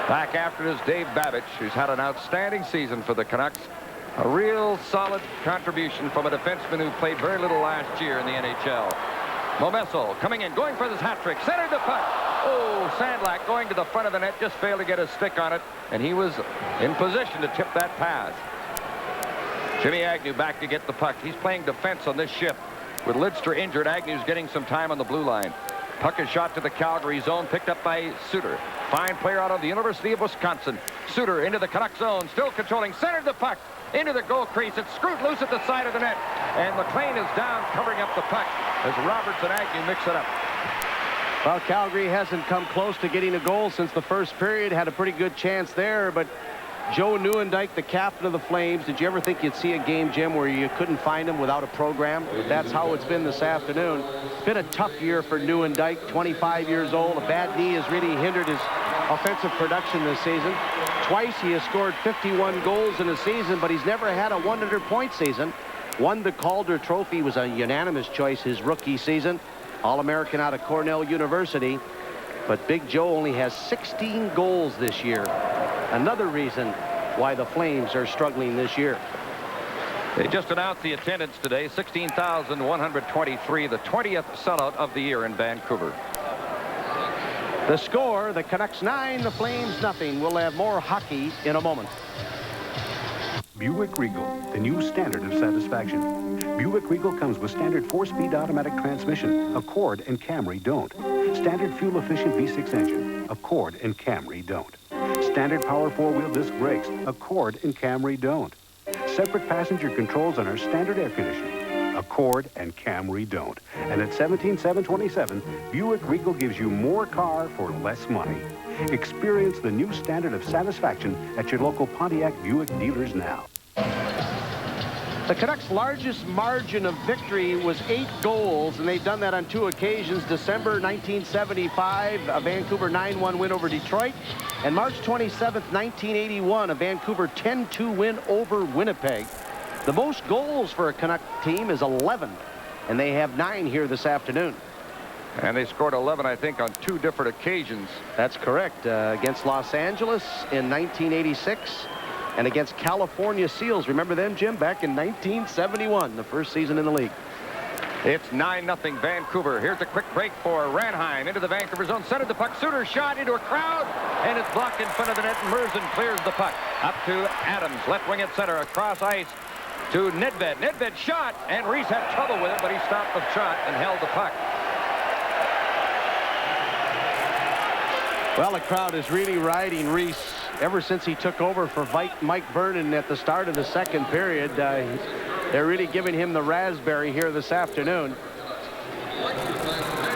Back after it is Dave Babich, who's had an outstanding season for the Canucks. A real solid contribution from a defenseman who played very little last year in the NHL. Momesso coming in, going for this hat trick. Centered the puck. Oh, Sandlack going to the front of the net, just failed to get his stick on it, and he was in position to tip that pass. Jimmy Agnew back to get the puck. He's playing defense on this shift. With Lidster injured, Agnew's getting some time on the blue line. Puck is shot to the Calgary zone, picked up by Suter. Fine player out of the University of Wisconsin. Suter into the Canuck zone, still controlling, centered the puck into the goal crease. It's screwed loose at the side of the net. And McLean is down, covering up the puck as Roberts and Agnew mix it up. Well, Calgary hasn't come close to getting a goal since the first period. Had a pretty good chance there, but Joe Nieuwendyk, the captain of the Flames, did you ever think you'd see a game, Jim, where you couldn't find him without a program? That's how it's been this afternoon. Been a tough year for Nieuwendyk, 25 years old. A bad knee has really hindered his offensive production this season. Twice he has scored 51 goals in a season, but he's never had a 100-point season. Won the Calder Trophy, was a unanimous choice his rookie season. All-American out of Cornell University. But Big Joe only has 16 goals this year. Another reason why the Flames are struggling this year. They just announced the attendance today, 16,123, the 20th sellout of the year in Vancouver. The score, the Canucks 9, the Flames nothing. We'll have more hockey in a moment. Buick Regal, the new standard of satisfaction. Buick Regal comes with standard 4-speed automatic transmission. Accord and Camry don't. Standard fuel-efficient V6 engine. Accord and Camry don't. Standard power 4-wheel disc brakes. Accord and Camry don't. Separate passenger controls on our standard air conditioning. Accord and Camry don't. And at $17,727, Buick Regal gives you more car for less money. Experience the new standard of satisfaction at your local Pontiac Buick dealers now. The Canucks' largest margin of victory was 8 goals, and they've done that on 2 occasions. December 1975, a Vancouver 9-1 win over Detroit, and March 27th, 1981, a Vancouver 10-2 win over Winnipeg. The most goals for a Canuck team is 11, and they have 9 here this afternoon. And they scored 11, I think, on 2 different occasions. That's correct. Against Los Angeles in 1986 and against California Seals. Remember them, Jim? Back in 1971, the first season in the league. It's 9-0 Vancouver. Here's a quick break for Ranheim into the Vancouver zone. Centered the puck. Suter shot into a crowd, and it's blocked in front of the net. Merzen clears the puck. Up to Adams, left wing at center, across ice to Nedved. Nedved shot, and Reese had trouble with it, but he stopped the shot and held the puck. Well, the crowd is really riding Reese ever since he took over for Mike Vernon at the start of the second period. They're really giving him the raspberry here this afternoon.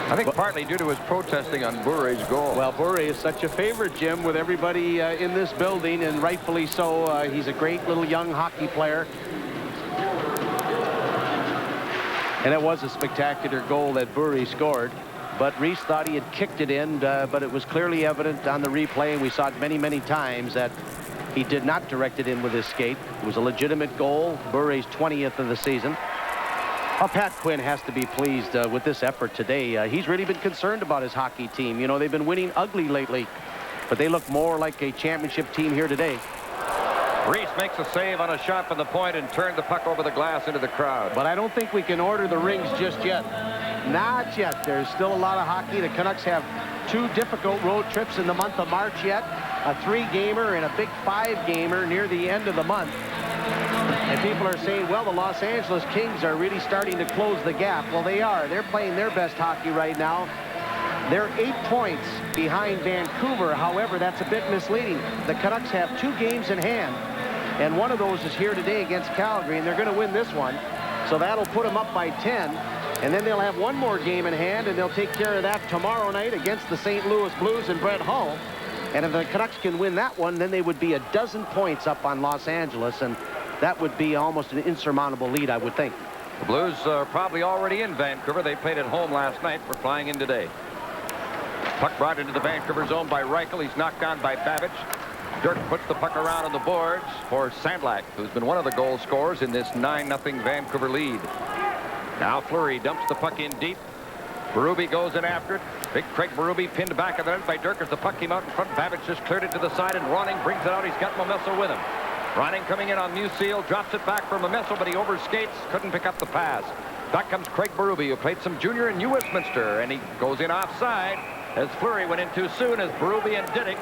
I think partly due to his protesting on Bure's goal. Well, Bure is such a favorite, Jim, with everybody in this building, and rightfully so. He's a great little young hockey player. And it was a spectacular goal that Bure scored. But Reese thought he had kicked it in, but it was clearly evident on the replay, and we saw it many, many times, that he did not direct it in with his skate. It was a legitimate goal, Bure's 20th of the season. Well, Pat Quinn has to be pleased with this effort today. He's really been concerned about his hockey team. You know, they've been winning ugly lately, but they look more like a championship team here today. Reese makes a save on a shot from the point and turned the puck over the glass into the crowd. But I don't think we can order the rings just yet. Not yet. There's still a lot of hockey. The Canucks have 2 difficult road trips in the month of March yet. A 3-gamer and a big 5-gamer near the end of the month. And people are saying, well, the Los Angeles Kings are really starting to close the gap. Well, they are. They're playing their best hockey right now. They're 8 points behind Vancouver. However, that's a bit misleading. The Canucks have 2 games in hand, and one of those is here today against Calgary, and they're going to win this one. So that'll put them up by 10. And then they'll have one more game in hand, and they'll take care of that tomorrow night against the St. Louis Blues and Brett Hull. And if the Canucks can win that one, then they would be 12 points up on Los Angeles, and that would be almost an insurmountable lead, I would think. The Blues are probably already in Vancouver. They played at home last night. We're flying in today. Puck brought into the Vancouver zone by Reichel. He's knocked down by Babbage. Dirk puts the puck around on the boards for Sandlak, who's been one of the goal scorers in this 9-0 Vancouver lead. Now Fleury dumps the puck in deep. Berube goes in after it. Big Craig Berube pinned back of the net by Dirk as the puck came out in front. Babbage just cleared it to the side, and Ronning brings it out. He's got Momesso with him. Ronning coming in on Musil, drops it back for Momesso, but he overskates, couldn't pick up the pass. Back comes Craig Berube, who played some junior in New Westminster, and he goes in offside as Fleury went in too soon as Berube and Didick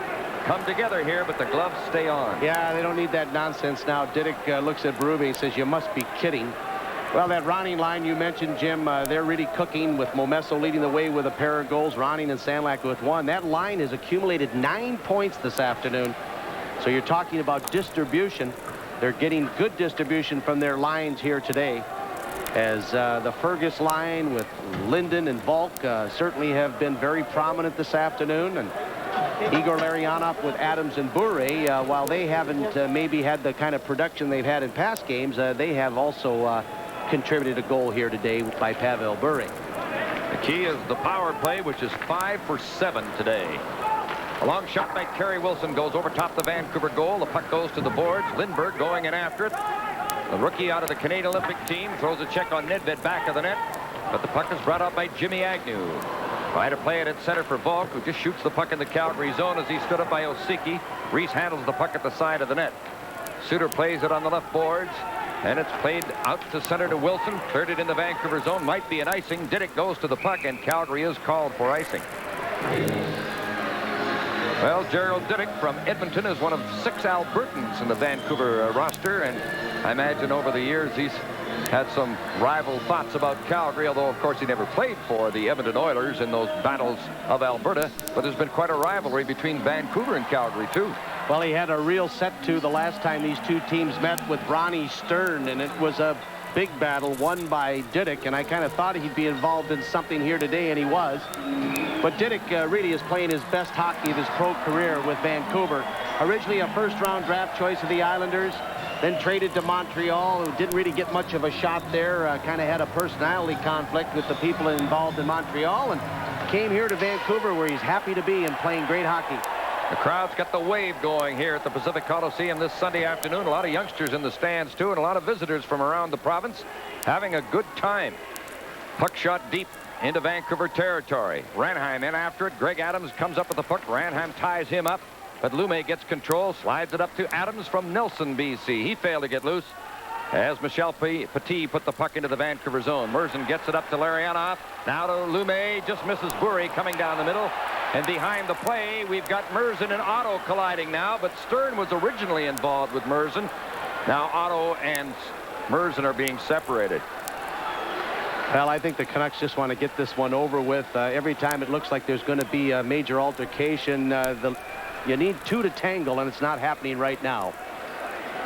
come together here, but the gloves stay on. Yeah, they don't need that nonsense now. Didick looks at Berube and says, you must be kidding. Well, that Ronning line you mentioned, Jim, they're really cooking with Momesso leading the way with a pair of goals, Ronning and Sandlak with 1. That line has accumulated 9 points this afternoon. So you're talking about distribution. They're getting good distribution from their lines here today. as the Fergus line with Linden and Volk certainly have been very prominent this afternoon. And Igor Larionov with Adams and Bure, while they haven't maybe had the kind of production they've had in past games, they have also contributed a goal here today by Pavel Bure. The key is the power play, which is 5 for 7 today. A long shot by Kerry Wilson goes over top the Vancouver goal. The puck goes to the boards. Lindbergh going in after it. The rookie out of the Canadian Olympic team throws a check on Nedved back of the net, but the puck is brought out by Jimmy Agnew. Trying to play it at center for Volk, who just shoots the puck in the Calgary zone as he stood up by Osiki. Reese handles the puck at the side of the net. Suter plays it on the left boards, and it's played out to center to Wilson. Cleared it in the Vancouver zone. Might be an icing. Diddick goes to the puck, and Calgary is called for icing. Well, Gerald Diddick from Edmonton is one of 6 Albertans in the Vancouver roster, and I imagine over the years he's had some rival thoughts about Calgary, although of course he never played for the Edmonton Oilers in those battles of Alberta. But there's been quite a rivalry between Vancouver and Calgary too. Well, he had a real set-to the last time these two teams met with Ronnie Stern, and it was a big battle won by Diddick, and I kind of thought he'd be involved in something here today, and he was. But Diddick really is playing his best hockey of his pro career with Vancouver. Originally a first-round draft choice of the Islanders, then traded to Montreal, who didn't really get much of a shot there, kind of had a personality conflict with the people involved in Montreal, and came here to Vancouver where he's happy to be and playing great hockey. The crowd's got the wave going here at the Pacific Coliseum this Sunday afternoon. A lot of youngsters in the stands, too, and a lot of visitors from around the province having a good time. Puck shot deep into Vancouver territory. Ranheim in after it. Greg Adams comes up with the puck. Ranheim ties him up, but Lume gets control, slides it up to Adams from Nelson, BC. He failed to get loose as Michel Petit put the puck into the Vancouver zone. Merzen gets it up to Larionov. Now to Lume, just misses Bure coming down the middle. And behind the play, we've got Merzen and Otto colliding now, but Stern was originally involved with Merzen. Now Otto and Merzen are being separated. Well, I think the Canucks just want to get this one over with. Every time it looks like there's going to be a major altercation, you need 2 to tangle, and it's not happening right now.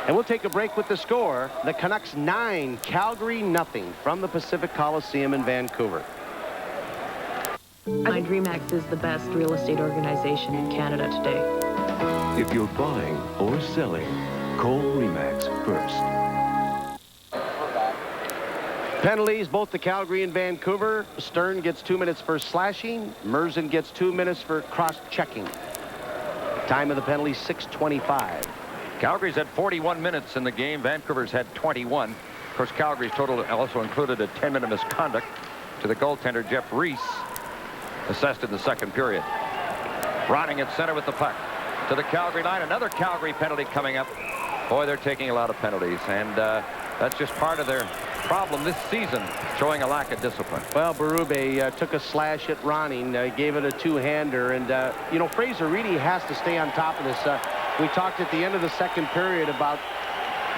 And we'll take a break with the score. The Canucks 9, Calgary nothing from the Pacific Coliseum in Vancouver. Remax is the best real estate organization in Canada today. If you're buying or selling, call Remax first. Penalties, both to Calgary and Vancouver. Stern gets 2 minutes for slashing. Merzen gets 2 minutes for cross-checking. Time of the penalty, 6:25. Calgary's had 41 minutes in the game. Vancouver's had 21. Of course, Calgary's total also included a 10-minute misconduct to the goaltender, Jeff Reese, assessed in the second period. Ronning at center with the puck to the Calgary line. Another Calgary penalty coming up. Boy, they're taking a lot of penalties, and that's just part of their problem this season, showing a lack of discipline. Well, Berube took a slash at Ronning, gave it a two-hander, and you know, Fraser really has to stay on top of this. We talked at the end of the second period about,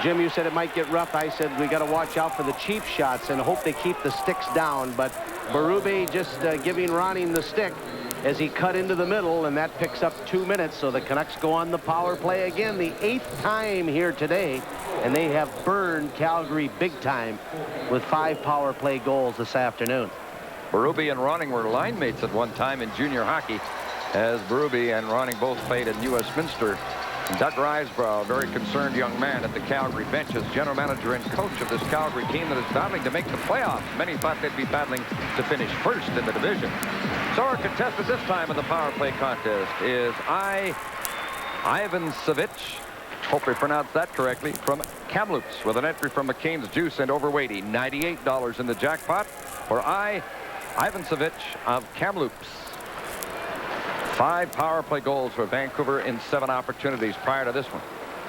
Jim, you said it might get rough. I said we got to watch out for the cheap shots and hope they keep the sticks down. But Berube just giving Ronning the stick as he cut into the middle, and that picks up 2 minutes. So the Canucks go on the power play again, the 8th time here today, and they have burned Calgary big time with 5 power play goals this afternoon. Berube and Ronning were line mates at one time in junior hockey, as Berube and Ronning both played in U.S. Minster. Doug Risebrough, a very concerned young man at the Calgary bench, as general manager and coach of this Calgary team that is battling to make the playoffs. Many thought they'd be battling to finish first in the division. So our contestant this time in the power play contest is Ivan Savic, hope I pronounced that correctly, from Kamloops, with an entry from McCain's Juice and Overweighty. $98 in the jackpot for Ivan Savic of Kamloops. 5 power play goals for Vancouver in 7 opportunities prior to this one.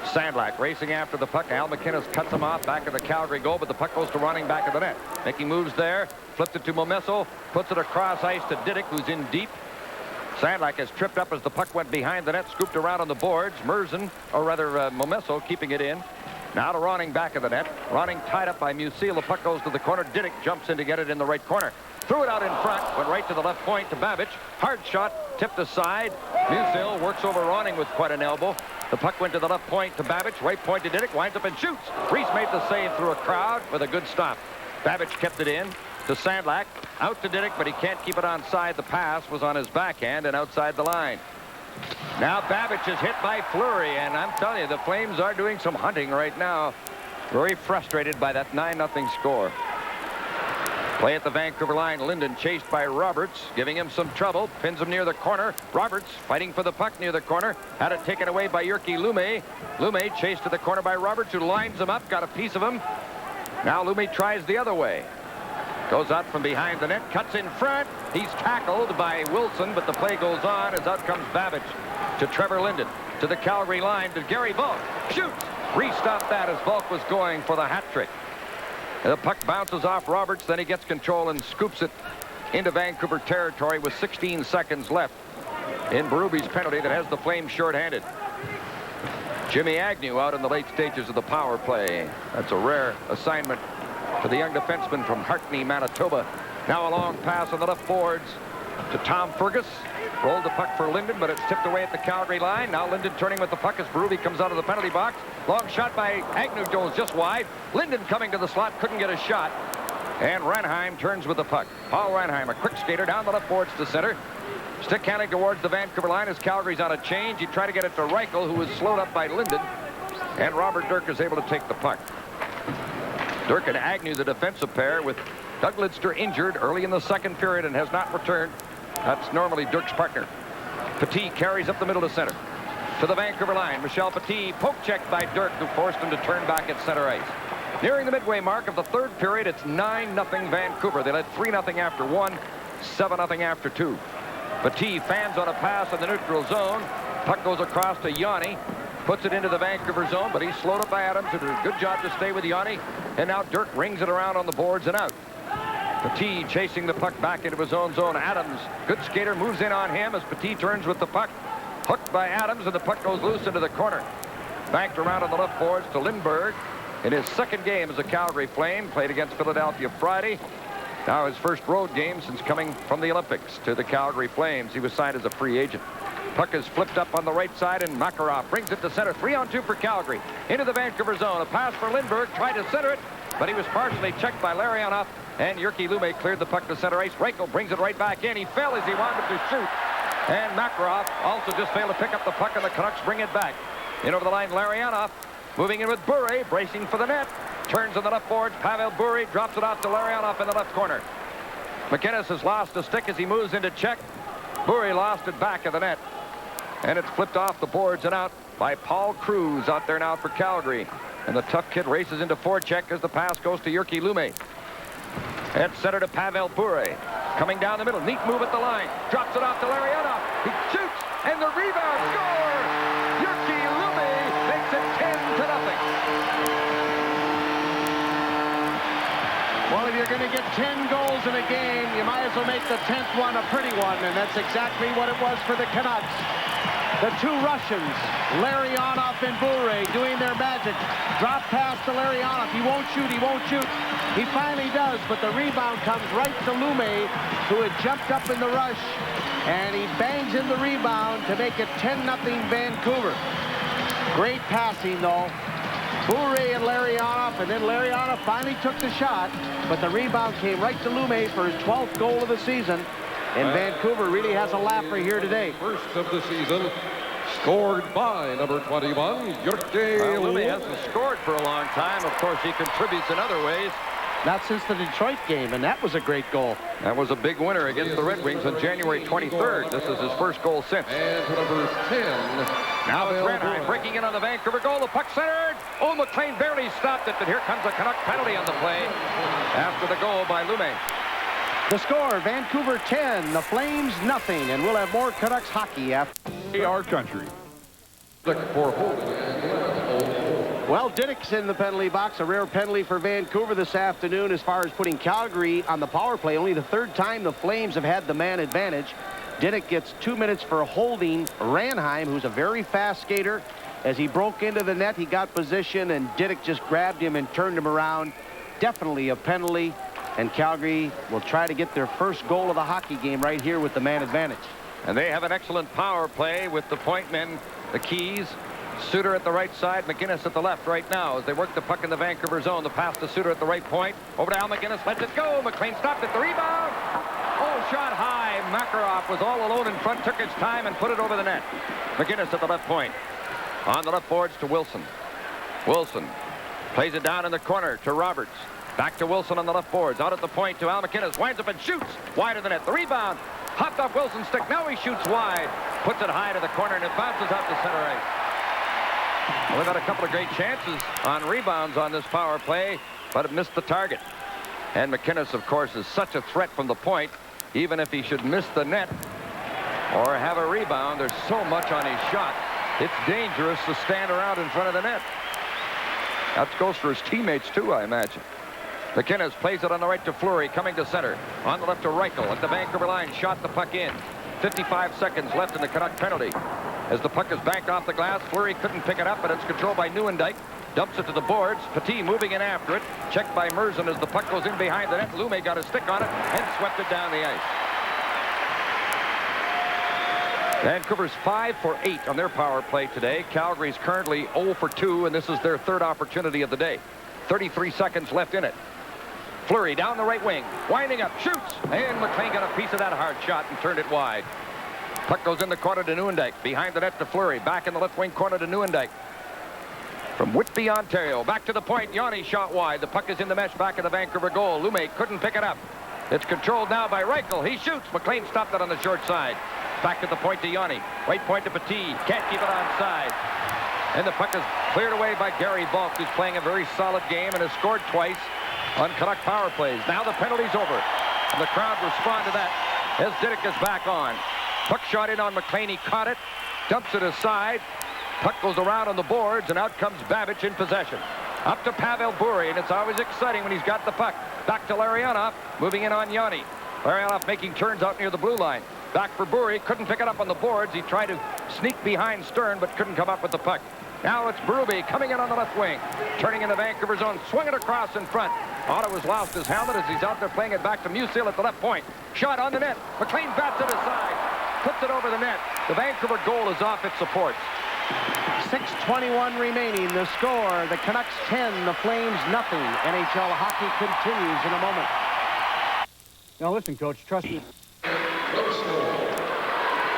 Sandlak racing after the puck. Al McInnes cuts him off back of the Calgary goal, but the puck goes to Ronning back of the net. Making moves there. Flipped it to Momesso. Puts it across ice to Diddick, who's in deep. Sandlak has tripped up as the puck went behind the net, scooped around on the boards. Merzen, or rather Momesso, keeping it in. Now to Ronning back of the net. Ronning tied up by Musil. The puck goes to the corner. Diddick jumps in to get it in the right corner. Threw it out in front, went right to the left point to Babic. Hard shot, tipped aside. Musil works over Ronning with quite an elbow. The puck went to the left point to Babic, right point to Diddick, winds up and shoots. Reese made the save through a crowd with a good stop. Babbage kept it in to Sandlak. Out to Didick, but he can't keep it onside. The pass was on his backhand and outside the line. Now Babbage is hit by Fleury, and I'm telling you, the Flames are doing some hunting right now. Very frustrated by that 9-0 score. Play at the Vancouver line. Linden chased by Roberts, giving him some trouble. Pins him near the corner. Roberts fighting for the puck near the corner. Had it taken away by Jyrki Lumme. Lumme chased to the corner by Roberts, who lines him up, got a piece of him. Now Lumme tries the other way. Goes out from behind the net, cuts in front. He's tackled by Wilson, but the play goes on as out comes Babbage to Trevor Linden. To the Calgary line, to Gary Volk. Shoots! Restopped that as Volk was going for the hat trick. The puck bounces off Roberts, then he gets control and scoops it into Vancouver territory with 16 seconds left in Berube's penalty that has the Flames shorthanded. Jimmy Agnew out in the late stages of the power play. That's a rare assignment to the young defenseman from Hartney, Manitoba. Now a long pass on the left boards to Tom Fergus. Rolled the puck for Linden, but it's tipped away at the Calgary line. Now Linden turning with the puck as Berube comes out of the penalty box. Long shot by Agnew, goes just wide. Linden coming to the slot, couldn't get a shot. And Ranheim turns with the puck. Paul Ranheim, a quick skater down the left boards to center. Stick handling towards the Vancouver line as Calgary's on a change. He tried to get it to Reichel, who was slowed up by Linden. And Robert Dirk is able to take the puck. Dirk and Agnew, the defensive pair, with Doug Lidster injured early in the second period and has not returned. That's normally Dirk's partner. Petit carries up the middle to center. To the Vancouver line, Michel Petit, poke checked by Dirk, who forced him to turn back at center ice. Nearing the midway mark of the third period, it's 9-0 Vancouver. They led 3-0 after 1, 7-0 after 2. Petit fans on a pass in the neutral zone. Puck goes across to Yanni. Puts it into the Vancouver zone, but he's slowed up by Adams, who did a good job to stay with Yanni. And now Dirk rings it around on the boards and out. Petit chasing the puck back into his own zone. Adams, good skater, moves in on him as Petit turns with the puck. Hooked by Adams, and the puck goes loose into the corner. Banked around on the left boards to Lindbergh. In his second game as a Calgary Flame, played against Philadelphia Friday. Now his first road game since coming from the Olympics to the Calgary Flames. He was signed as a free agent. Puck is flipped up on the right side, and Makarov brings it to center. 3-on-2 for Calgary. Into the Vancouver zone. A pass for Lindbergh. Tried to center it, but he was partially checked by Larionov. And Jyrki Lumme cleared the puck to center ice. Reichel brings it right back in. He fell as he wanted to shoot. And Makarov also just failed to pick up the puck, and the Canucks bring it back. In over the line, Larionov moving in with Bure, bracing for the net. Turns on the left boards. Pavel Bure drops it off to Larionov in the left corner. McInnes has lost a stick as he moves into check. Bure lost it back of the net. And it's flipped off the boards and out by Paul Cruz out there now for Calgary. And the tough kid races into forecheck as the pass goes to Jyrki Lumme. At center to Pavel Bure. Coming down the middle. Neat move at the line. Drops it off to Larionov. He shoots, and the rebound score! Jyrki Lumme makes it 10-0. Well, if you're going to get 10 goals in a game, you might as well make the 10th one a pretty one, and that's exactly what it was for the Canucks. The two Russians, Larionov and Bure, doing their magic. Drop pass to Larionov. He won't shoot. He won't shoot. He finally does, but the rebound comes right to Lumme, who had jumped up in the rush, and he bangs in the rebound to make it 10-0 Vancouver. Great passing, though. Bure and Larionov, and then Larionov finally took the shot, but the rebound came right to Lumme for his 12th goal of the season. And Vancouver really has a laugher here today. First of the season, scored by number 21, Jyrki Lumme hasn't scored for a long time. Of course, he contributes in other ways. Not since the Detroit game, and that was a great goal. That was a big winner against the Red Wings on January 23rd. This is his first goal since. And to number 10. Now it's Ranheim breaking in on the Vancouver goal. The puck centered. Oh, McLean barely stopped it, but here comes a Canuck penalty on the play after the goal by Lumme. The score, Vancouver 10, the Flames nothing, and we'll have more Canucks hockey after our country. For well, Diddick's in the penalty box, a rare penalty for Vancouver this afternoon as far as putting Calgary on the power play. Only the third time the Flames have had the man advantage. Diddick gets 2 minutes for holding Ranheim, who's a very fast skater. As he broke into the net, he got position, and Diddick just grabbed him and turned him around. Definitely a penalty. And Calgary will try to get their first goal of the hockey game right here with the man advantage. And they have an excellent power play with the point men, the Keys, Suter at the right side, McGinnis at the left right now as they work the puck in the Vancouver zone. The pass to Suter at the right point. Over to Al McGinnis. Lets it go. McLean stopped at the rebound. Oh, shot high. Makarov was all alone in front, took his time and put it over the net. McGinnis at the left point. On the left boards to Wilson. Wilson plays it down in the corner to Roberts. Back to Wilson on the left boards. Out at the point to Al McInnes. Winds up and shoots. Wide of the net. The rebound. Hopped off Wilson's stick. Now he shoots wide. Puts it high to the corner and it bounces out to center ice. Well, they've had a couple of great chances on rebounds on this power play, but it missed the target. And McInnes, of course, is such a threat from the point. Even if he should miss the net or have a rebound, there's so much on his shot. It's dangerous to stand around in front of the net. That goes for his teammates, too, I imagine. McInnes plays it on the right to Fleury, coming to center. On the left to Reichel at the Vancouver line. Shot the puck in. 55 seconds left in the Canuck penalty. As the puck is banked off the glass, Fleury couldn't pick it up, but it's controlled by Nieuwendyk. Dumps it to the boards. Petit moving in after it. Checked by Merzen as the puck goes in behind the net. Lume got a stick on it and swept it down the ice. Vancouver's 5 for 8 on their power play today. Calgary's currently 0 for 2, and this is their third opportunity of the day. 33 seconds left in it. Fleury down the right wing, winding up, shoots, and McLean got a piece of that hard shot and turned it wide. Puck goes in the corner to Nieuwendyk, behind the net to Fleury, back in the left wing corner to Nieuwendyk. From Whitby, Ontario, back to the point, Yanni shot wide. The puck is in the mesh back of the Vancouver goal. Lume couldn't pick it up. It's controlled now by Reichel. He shoots. McLean stopped it on the short side. Back to the point to Yanni. Right point to Petit. Can't keep it onside. And the puck is cleared away by Gary Bulk, who's playing a very solid game and has scored twice on Canuck power plays. Now the penalty's over. And the crowd respond to that as Didick is back on. Puck shot in on McLean. He caught it. Dumps it aside. Puck goes around on the boards, and out comes Babic in possession. Up to Pavel Bure, and it's always exciting when he's got the puck. Back to Larionov, moving in on Yanni. Larionov making turns out near the blue line. Back for Bure, couldn't pick it up on the boards. He tried to sneak behind Stern, but couldn't come up with the puck. Now it's Berube coming in on the left wing. Turning into Vancouver zone, swing it across in front. Ottawa's lost his helmet as he's out there playing it back to Musil at the left point. Shot on the net. McLean bats it aside. Puts it over the net. The Vancouver goal is off its supports. 6:21 remaining. The score, the Canucks 10, the Flames nothing. NHL hockey continues in a moment. Now listen, Coach, trust me.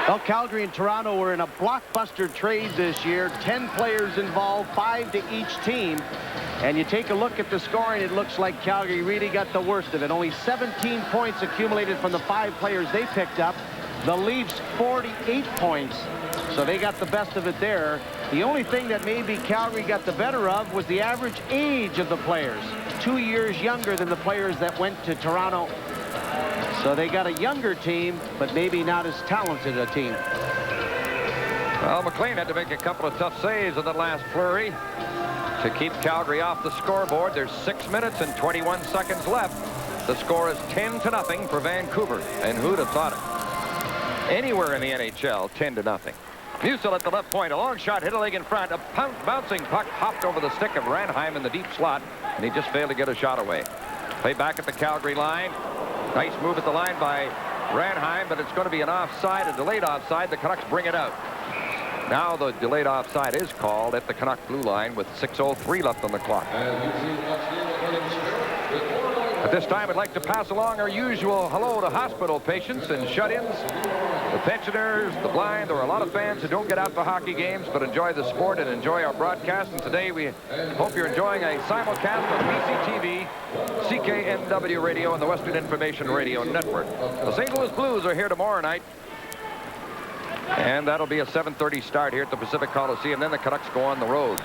Well, Calgary and Toronto were in a blockbuster trade this year. 10 players involved, 5 to each team. And you take a look at the scoring, it looks like Calgary really got the worst of it. Only 17 points accumulated from the 5 players they picked up. The Leafs 48 points, so they got the best of it there. The only thing that maybe Calgary got the better of was the average age of the players. 2 years younger than the players that went to Toronto. So they got a younger team, but maybe not as talented a team. Well, McLean had to make a couple of tough saves in the last flurry to keep Calgary off the scoreboard. There's 6 minutes and 21 seconds left. The score is 10-0 for Vancouver. And who'd have thought it? Anywhere in the NHL, 10-0. Musil at the left point. A long shot, hit a leg in front. A bouncing puck hopped over the stick of Ranheim in the deep slot, and he just failed to get a shot away. Play back at the Calgary line. Nice move at the line by Ranheim, but it's going to be an offside, a delayed offside. The Canucks bring it out. Now the delayed offside is called at the Canuck blue line with 6:03 left on the clock. At this time, I'd like to pass along our usual hello to hospital patients and shut-ins, the pensioners, the blind. There are a lot of fans who don't get out to hockey games but enjoy the sport and enjoy our broadcast. And today we hope you're enjoying a simulcast on BCTV, CKNW Radio, and the Western Information Radio Network. The St. Louis Blues are here tomorrow night, and that'll be a 7:30 start here at the Pacific Coliseum. Then the Canucks go on the road.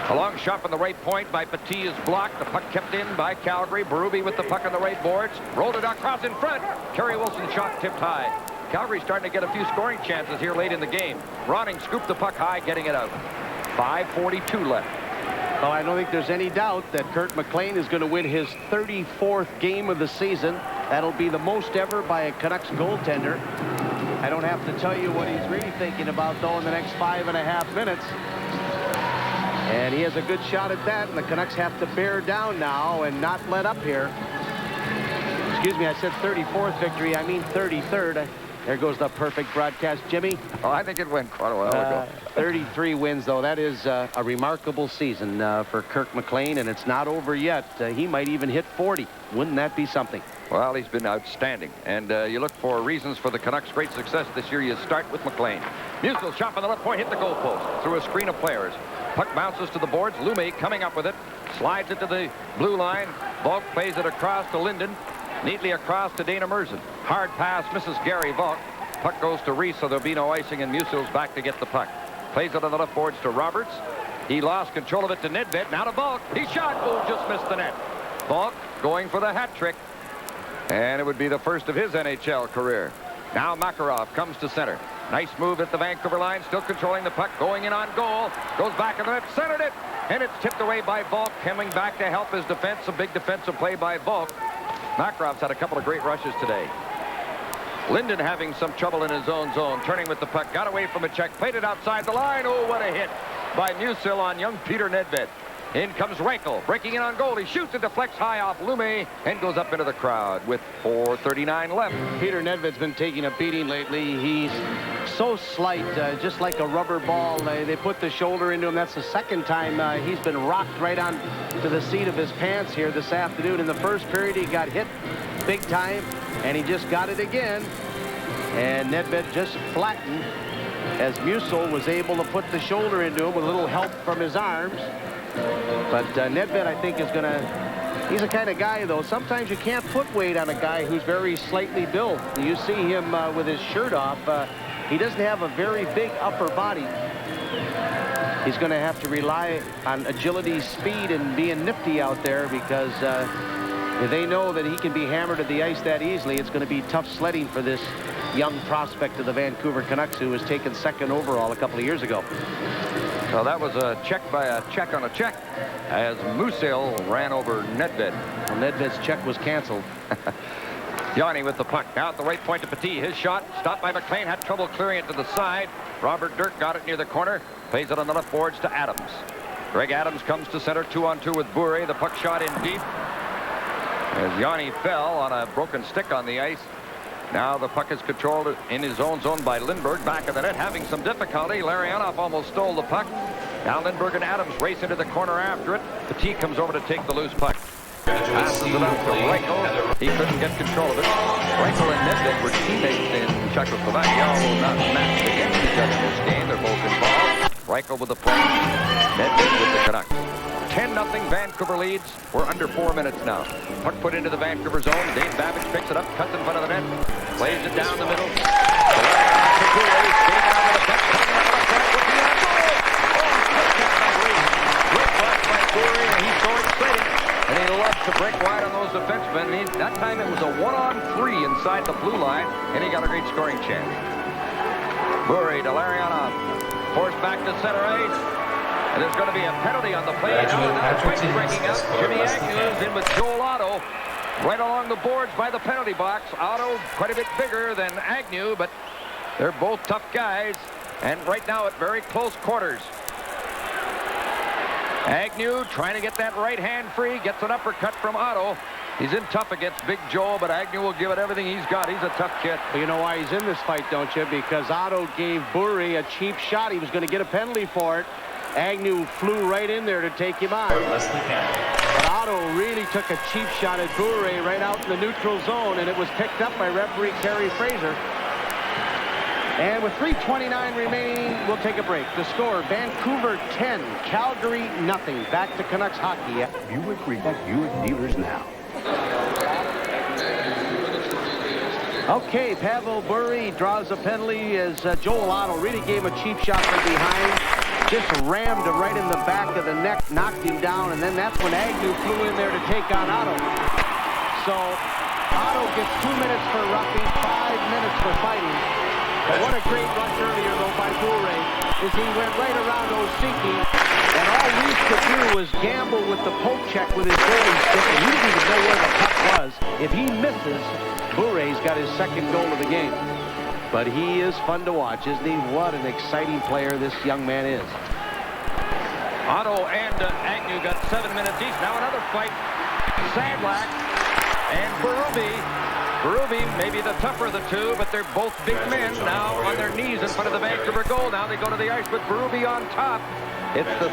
A long shot from the right point by Petit is blocked. The puck kept in by Calgary. Berube with the puck on the right boards. Rolled it across in front. Kerry Wilson shot tipped high. Calgary's starting to get a few scoring chances here late in the game. Ronning scooped the puck high, getting it out. 5:42 left. Well, I don't think there's any doubt that Kurt McLean is going to win his 34th game of the season. That'll be the most ever by a Canucks goaltender. I don't have to tell you what he's really thinking about, though, in the next 5.5 minutes. And he has a good shot at that, and the Canucks have to bear down now and not let up here. Excuse me, I said 34th victory. I mean 33rd. There goes the perfect broadcast, Jimmy. Oh, I think it went quite a while ago. 33 wins, though. That is a remarkable season for Kirk McLean, and it's not over yet. He might even hit 40. Wouldn't that be something? Well, he's been outstanding. And you look for reasons for the Canucks' great success this year. You start with McLean. Musil shot from the left point, hit the goalpost through a screen of players. Puck bounces to the boards. Lume coming up with it. Slides it to the blue line. Volk plays it across to Linden. Neatly across to Dana Merzen. Hard pass misses Gary Volk. Puck goes to Reese, so there'll be no icing, and Musil's back to get the puck. Plays it on the left boards to Roberts. He lost control of it to Nedved. Now to Volk. He shot. Oh, just missed the net. Volk going for the hat trick. And it would be the first of his NHL career. Now Makarov comes to center. Nice move at the Vancouver line. Still controlling the puck. Going in on goal. Goes back in the net. Centered it. And it's tipped away by Volk. Coming back to help his defense. A big defensive play by Volk. Makarov's had a couple of great rushes today. Linden having some trouble in his own zone. Turning with the puck. Got away from a check. Played it outside the line. Oh, what a hit by Musil on young Peter Nedved. In comes Reichel. Breaking in on goal. He shoots and deflects high off Lume and goes up into the crowd with 4:39 left. Peter Nedved's been taking a beating lately. He's so slight, just like a rubber ball. They put the shoulder into him. That's the second time he's been rocked right on to the seat of his pants here this afternoon. In the first period, he got hit big time, and he just got it again. And Nedved just flattened as Musil was able to put the shoulder into him with a little help from his arms. But Nedved, I think, is going to... He's the kind of guy, though, sometimes you can't put weight on a guy who's very slightly built. You see him with his shirt off. He doesn't have a very big upper body. He's going to have to rely on agility, speed, and being nifty out there because if they know that he can be hammered at the ice that easily, it's going to be tough sledding for this young prospect of the Vancouver Canucks who was taken second overall a couple of years ago. So that was a check by a check on a check as Musil ran over Nedved. Well, Nedved's check was canceled. Yanni with the puck. Now at the right point to Petit. His shot stopped by McLean. Had trouble clearing it to the side. Robert Dirk got it near the corner. Plays it on the left boards to Adams. Greg Adams comes to center 2-on-2 with Bure. The puck shot in deep. As Yanni fell on a broken stick on the ice. Now the puck is controlled in his own zone by Lindbergh. Back of the net, having some difficulty. Larionov almost stole the puck. Now Lindbergh and Adams race into the corner after it. Petit comes over to take the loose puck. Passes it out to Reichel. He couldn't get control of it. Reichel and Nedved were teammates in Czechoslovakia, although not matched against each other in this game. They're both involved. Reichel with the point. Nedved with the Canucks. 10-0 Vancouver leads. We're under 4 minutes now. Puck put into the Vancouver zone. Dave Babbage picks it up, cuts in front of the net, plays it down the middle. He's so excited, and he loves to break wide on those defensemen. That time it was a 1-on-3 inside the blue line, and he got a great scoring chance. Bure to Larionov, forced back to center ice. And there's going to be a penalty on the play. Now another fight breaking out. Jimmy Agnew's in with Joel Otto right along the boards by the penalty box. Otto quite a bit bigger than Agnew, but they're both tough guys. And right now at very close quarters. Agnew trying to get that right hand free. Gets an uppercut from Otto. He's in tough against Big Joe, but Agnew will give it everything he's got. He's a tough kid. Well, you know why he's in this fight, don't you? Because Otto gave Bure a cheap shot. He was going to get a penalty for it. Agnew flew right in there to take him on. But Otto really took a cheap shot at Bure right out in the neutral zone, and it was picked up by referee Kerry Fraser. And with 3:29 remaining, we'll take a break. The score, Vancouver 10, Calgary nothing. Back to Canucks hockey. Buick Regal Buick dealers now. Okay, Pavel Bure draws a penalty as Joel Otto really gave him a cheap shot from behind. Just rammed him right in the back of the neck, knocked him down, and then that's when Agnew flew in there to take on Otto. So Otto gets 2 minutes for roughing, 5 minutes for fighting. But what a great rush earlier, though, by Bure, is he went right around Osiki, and all Reese could do was gamble with the poke check with his goalie stick, and he didn't even know where the puck was. If he misses, Bure's got his second goal of the game. But he is fun to watch, isn't he? What an exciting player this young man is. Otto and Agnew got 7 minutes each. Now another fight. Sadlak and Berube Berube, maybe the tougher of the two, but they're both big men now on their knees in front of the Vancouver goal. Now they go to the ice with Berube on top. It's the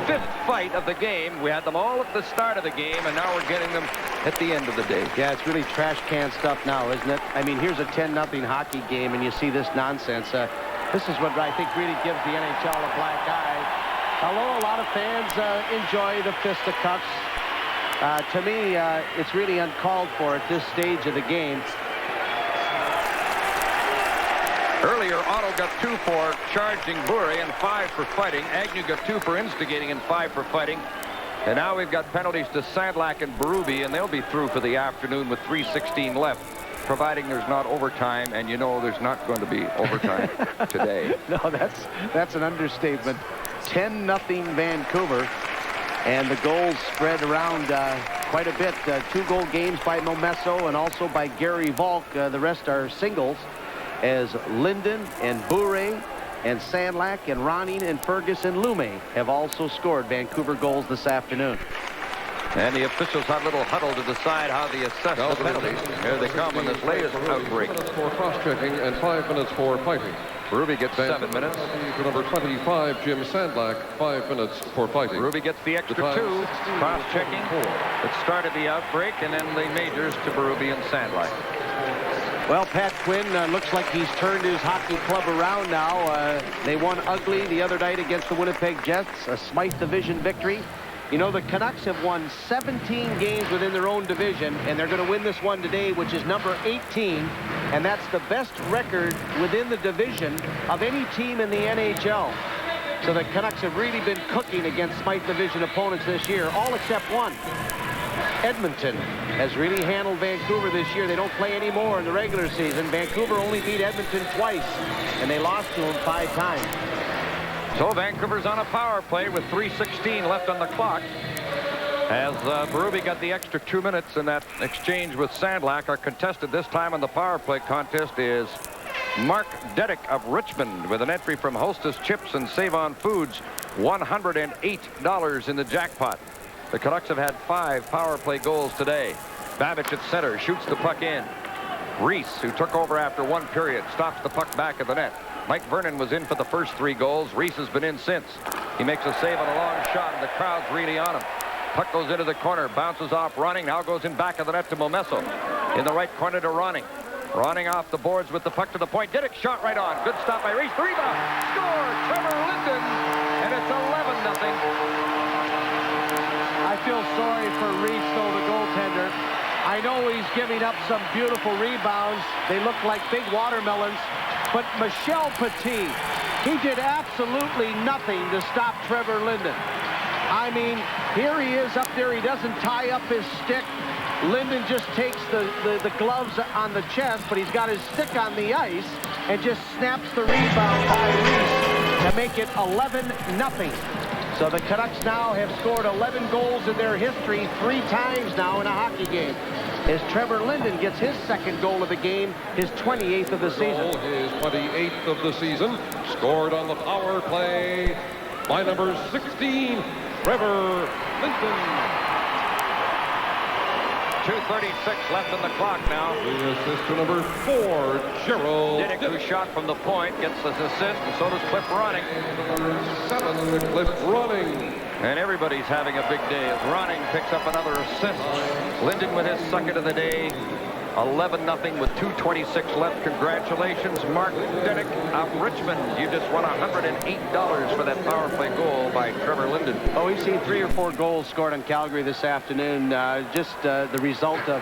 fifth fight of the game. We had them all at the start of the game, and now we're getting them at the end of the day. Yeah, it's really trash can stuff now, isn't it? I mean, here's a 10-0 hockey game, and you see this nonsense. This is what I think really gives the NHL a black eye. Although a lot of fans enjoy the fisticuffs, to me, it's really uncalled for at this stage of the game. Earlier, Otto got 2 for charging Bure and 5 for fighting. Agnew got 2 for instigating and 5 for fighting. And now we've got penalties to Sandlak and Berube, and they'll be through for the afternoon with 3:16 left, providing there's not overtime, and you know there's not going to be overtime today. No, that's an understatement. 10-0 Vancouver, and the goals spread around quite a bit. 2-goal games by Momesso and also by Gary Volk. The rest are singles, as Linden and Bure and Sandlak and Ronning and Fergus and Lume have also scored Vancouver goals this afternoon. And the officials had a little huddle to decide how they assess the penalties. Here they come in this latest outbreak. 5 minutes for cross-checking and 5 minutes for fighting. Berube gets 7 minutes. For number 25, Jim Sandlak, 5 minutes for fighting. Berube gets the extra 2. Cross-checking. It started the outbreak, and then the majors to Berube and Sandlak. Well, Pat Quinn looks like he's turned his hockey club around now. They won ugly the other night against the Winnipeg Jets, a Smythe Division victory. You know, the Canucks have won 17 games within their own division, and they're going to win this one today, which is number 18, and that's the best record within the division of any team in the NHL. So the Canucks have really been cooking against Smythe Division opponents this year, all except one. Edmonton has really handled Vancouver this year. They don't play anymore in the regular season. Vancouver only beat Edmonton twice, and they lost to them 5 times. So Vancouver's on a power play with 3:16 left on the clock. As Berube got the extra 2 minutes in that exchange with Sandlak. Our contested this time on the power play contest is Mark Dedick of Richmond with an entry from Hostess Chips and Save On Foods, $108 in the jackpot. The Canucks have had 5 power play goals today. Babbage at center shoots the puck in. Reese, who took over after 1 period, stops the puck back at the net. Mike Vernon was in for the first 3 goals. Reese has been in since. He makes a save on a long shot, and the crowd's really on him. Puck goes into the corner, bounces off Ronning, now goes in back of the net to Momesso. In the right corner to Ronning. Ronning off the boards with the puck to the point. Dedick shot right on. Good stop by Reese. The rebound. Score! Trevor Linden. And it's 11-0. I feel sorry for Reese, though, the goaltender. I know he's giving up some beautiful rebounds. They look like big watermelons. But Michel Petit, he did absolutely nothing to stop Trevor Linden. I mean, here he is up there. He doesn't tie up his stick. Linden just takes the gloves on the chest, but he's got his stick on the ice and just snaps the rebound by Reese to make it 11-0. So the Canucks now have scored 11 goals in their history 3 times now in a hockey game. As Trevor Linden gets his 2nd goal of the game, his 28th of the season. His 28th of the season, scored on the power play by number 16, Trevor Linden. 2:36 left on the clock now. The assist to number 4, Gerald Dedick, who shot from the point, gets his assist, and so does Cliff Ronning. Number 7, Cliff Ronning. And everybody's having a big day as Ronning picks up another assist. Linden with his 2nd of the day. 11-0 with 2:26 left. Congratulations, Mark Dedick of Richmond. You just won $108 for that power play goal by Trevor Linden. Oh, we've seen 3 or 4 goals scored on Calgary this afternoon. Just the result of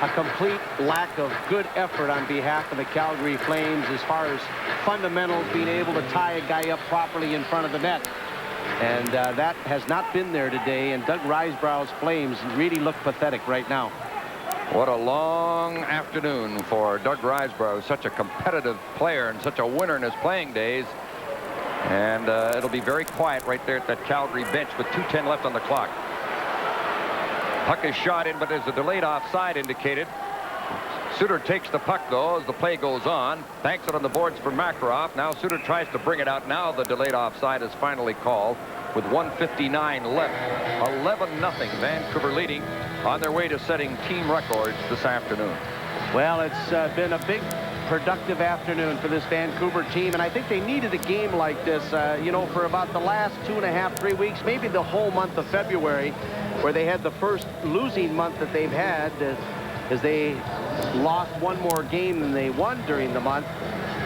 a complete lack of good effort on behalf of the Calgary Flames as far as fundamentals, being able to tie a guy up properly in front of the net. And that has not been there today, and Doug Risebrough's Flames really look pathetic right now. What a long afternoon for Doug Risebrough, such a competitive player and such a winner in his playing days. And it'll be very quiet right there at that Calgary bench with 2:10 left on the clock. Puck is shot in, but there's a delayed offside indicated. Suter takes the puck, though, as the play goes on. Banks it on the boards for Makarov. Now Suter tries to bring it out. Now the delayed offside is finally called with 1:59 left. 11-0. Vancouver leading on their way to setting team records this afternoon. Well, it's been a big productive afternoon for this Vancouver team, and I think they needed a game like this, you know, for about the last 2.5, 3 weeks, maybe the whole month of February, where they had the first losing month that they've had, as they lost one more game than they won during the month.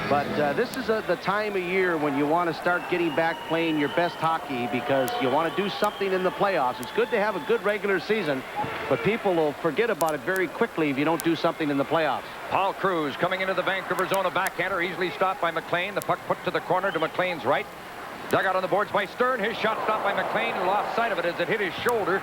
But this is the time of year when you want to start getting back playing your best hockey, because you want to do something in the playoffs. It's good to have a good regular season, but people will forget about it very quickly if you don't do something in the playoffs. Paul Cruz coming into the Vancouver zone, a backhander, easily stopped by McLean. The puck put to the corner to McLean's right. Dug out on the boards by Stern. His shot stopped by McLean, who lost sight of it as it hit his shoulder.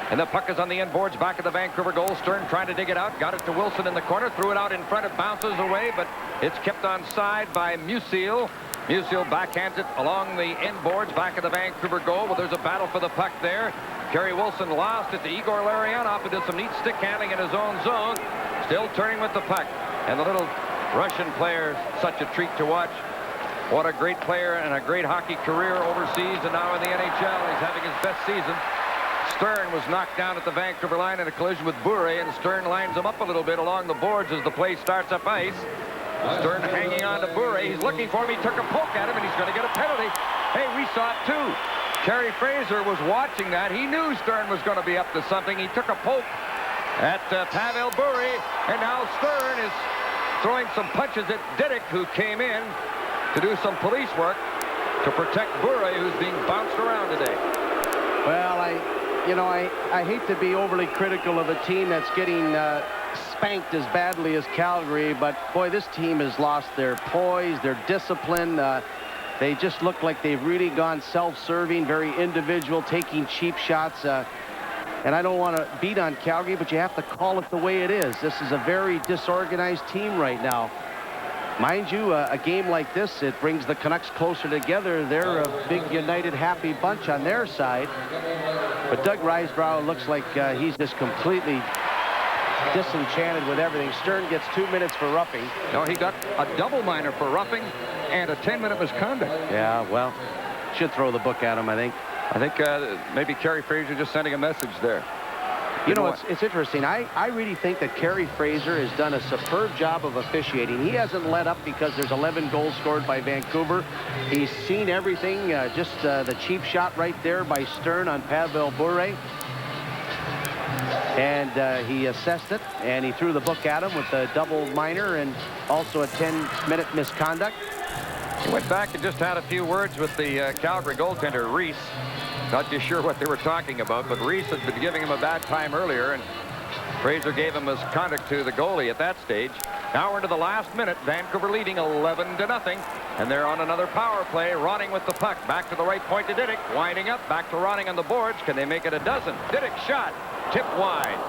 And the puck is on the end boards back at the Vancouver goal. Stern trying to dig it out. Got it to Wilson in the corner. Threw it out in front. It bounces away, but it's kept on side by Musil. Musil backhands it along the end boards back at the Vancouver goal. Well, there's a battle for the puck there. Kerry Wilson lost it to Igor Larionov, who did some neat stick handling in his own zone. Still turning with the puck. And the little Russian player, such a treat to watch. What a great player and a great hockey career overseas, and now in the NHL. He's having his best season. Stern was knocked down at the Vancouver line in a collision with Bure, and Stern lines him up a little bit along the boards as the play starts up ice. Stern hanging on to Bure. He's looking for him. He took a poke at him, and he's going to get a penalty. Hey, we saw it too. Kerry Fraser was watching that. He knew Stern was going to be up to something. He took a poke at Pavel Bure, and now Stern is throwing some punches at Didick, who came in to do some police work to protect Bure, who's being bounced around today. Well, I hate to be overly critical of a team that's getting spanked as badly as Calgary, but boy, this team has lost their poise, their discipline. They just look like they've really gone self-serving, very individual, taking cheap shots. And I don't want to beat on Calgary, but you have to call it the way it is. This is a very disorganized team right now. Mind you, a game like this, it brings the Canucks closer together. They're a big, united, happy bunch on their side. But Doug Risebrough looks like he's just completely disenchanted with everything. Stern gets 2 minutes for roughing. No, he got a double minor for roughing and a 10-minute misconduct. Yeah, well, should throw the book at him, I think. I think maybe Kerry Fraser just sending a message there. You know, it's interesting. I really think that Kerry Fraser has done a superb job of officiating. He hasn't let up because there's 11 goals scored by Vancouver. He's seen everything, just the cheap shot right there by Stern on Pavel Bure. And he assessed it, and he threw the book at him with a double minor and also a 10-minute misconduct. He went back and just had a few words with the Calgary goaltender, Reese. Not too sure what they were talking about, but Reese had been giving him a bad time earlier, and Fraser gave him misconduct to the goalie at that stage. Now we're into the last minute. Vancouver leading 11-0, and they're on another power play. Ronning with the puck. Back to the right point to Didick. Winding up. Back to Ronning on the boards. Can they make it a dozen? Didick shot. Tip wide.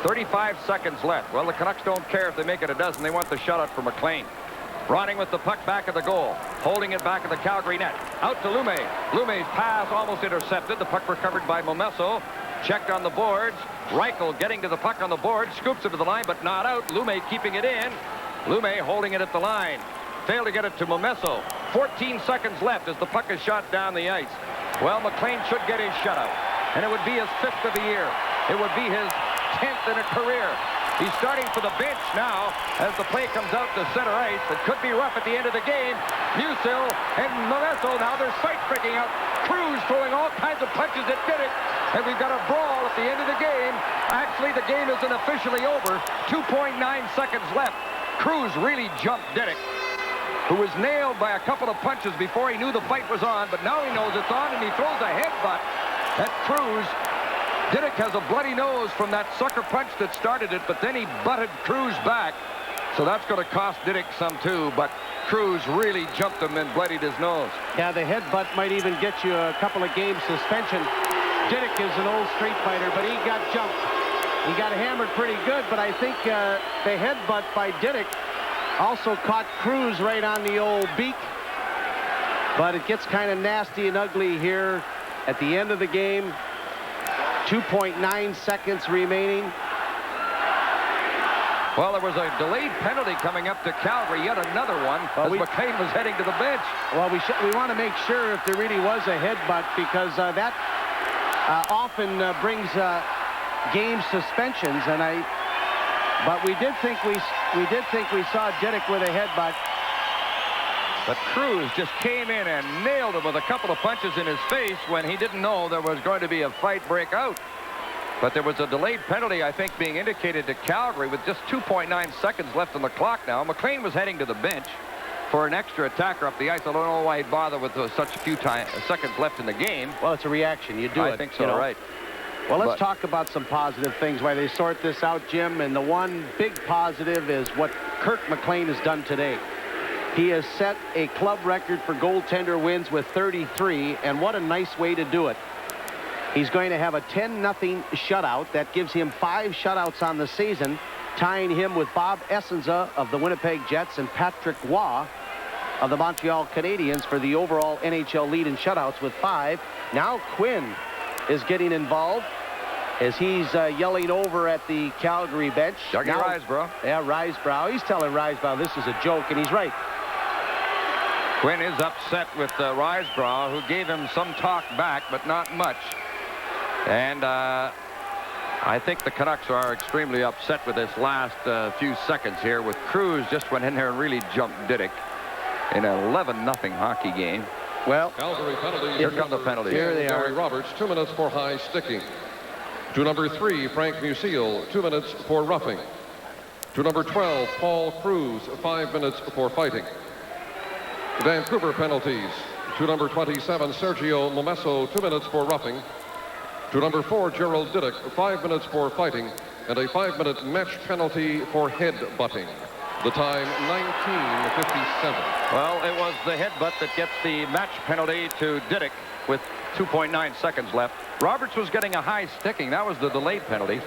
35 seconds left. Well, the Canucks don't care if they make it a dozen. They want the shutout for McLean. Ronning with the puck back at the goal. Holding it back at the Calgary net. Out to Lume. Lume's pass almost intercepted. The puck recovered by Momesso. Checked on the boards. Reichel getting to the puck on the board. Scoops it to the line, but not out. Lume keeping it in. Lume holding it at the line. Failed to get it to Momesso. 14 seconds left as the puck is shot down the ice. Well, McLean should get his shutout. And it would be his 5th of the year. It would be his 10th in a career. He's starting for the bench now as the play comes out to center ice. It could be rough at the end of the game. Musil and Momesso, now there's fight breaking out. Cruz throwing all kinds of punches at Didick. And we've got a brawl at the end of the game. Actually, the game isn't officially over. 2.9 seconds left. Cruz really jumped Didick, who was nailed by a couple of punches before he knew the fight was on. But now he knows it's on, and he throws a headbutt at Cruz. Didick has a bloody nose from that sucker punch that started it, but then he butted Cruz back. So that's going to cost Didick some too, but Cruz really jumped him and bloodied his nose. Yeah, the headbutt might even get you a couple of games suspension. Didick is an old street fighter, but he got jumped. He got hammered pretty good, but I think the headbutt by Didick also caught Cruz right on the old beak. But it gets kind of nasty and ugly here at the end of the game. 2.9 seconds remaining. Well, there was a delayed penalty coming up to Calgary, yet another one, as McLean was heading to the bench. Well, we want to make sure if there really was a headbutt, because that often brings game suspensions, and But we did think we saw Didick with a headbutt. But Cruz just came in and nailed him with a couple of punches in his face when he didn't know there was going to be a fight break out. But there was a delayed penalty, I think, being indicated to Calgary with just 2.9 seconds left on the clock now. McLean was heading to the bench for an extra attacker up the ice. I don't know why he'd bother with such a few seconds left in the game. Well, it's a reaction. You do it. I think so, right. Well, let's talk about some positive things while they sort this out, Jim. And the one big positive is what Kirk McLean has done today. He has set a club record for goaltender wins with 33, and what a nice way to do it. He's going to have a 10-0 shutout. That gives him 5 shutouts on the season, tying him with Bob Essenza of the Winnipeg Jets and Patrick Waugh of the Montreal Canadiens for the overall NHL lead in shutouts with 5. Now Quinn is getting involved as he's yelling over at the Calgary bench. Dougie Risebrough. Yeah, Risebrough. He's telling Risebrough this is a joke, and he's right. Quinn is upset with Risebrough, who gave him some talk back, but not much. And I think the Canucks are extremely upset with this last few seconds here, with Cruz just went in there and really jumped Didick in an 11-0 hockey game. Well, Calgary penalty. Here come the penalties. Here they are. Gary Roberts, 2 minutes for high sticking. To number 3, Frank Musial, 2 minutes for roughing. To number 12, Paul Cruz, 5 minutes for fighting. Vancouver penalties. To number 27, Sergio Momesso, 2 minutes for roughing. To number 4, Gerald Didick, 5 minutes for fighting, and a 5-minute match penalty for head-butting. The time, 19:57. Well, it was the headbutt that gets the match penalty to Didick with 2.9 seconds left. Roberts was getting a high sticking. That was the delayed penalty.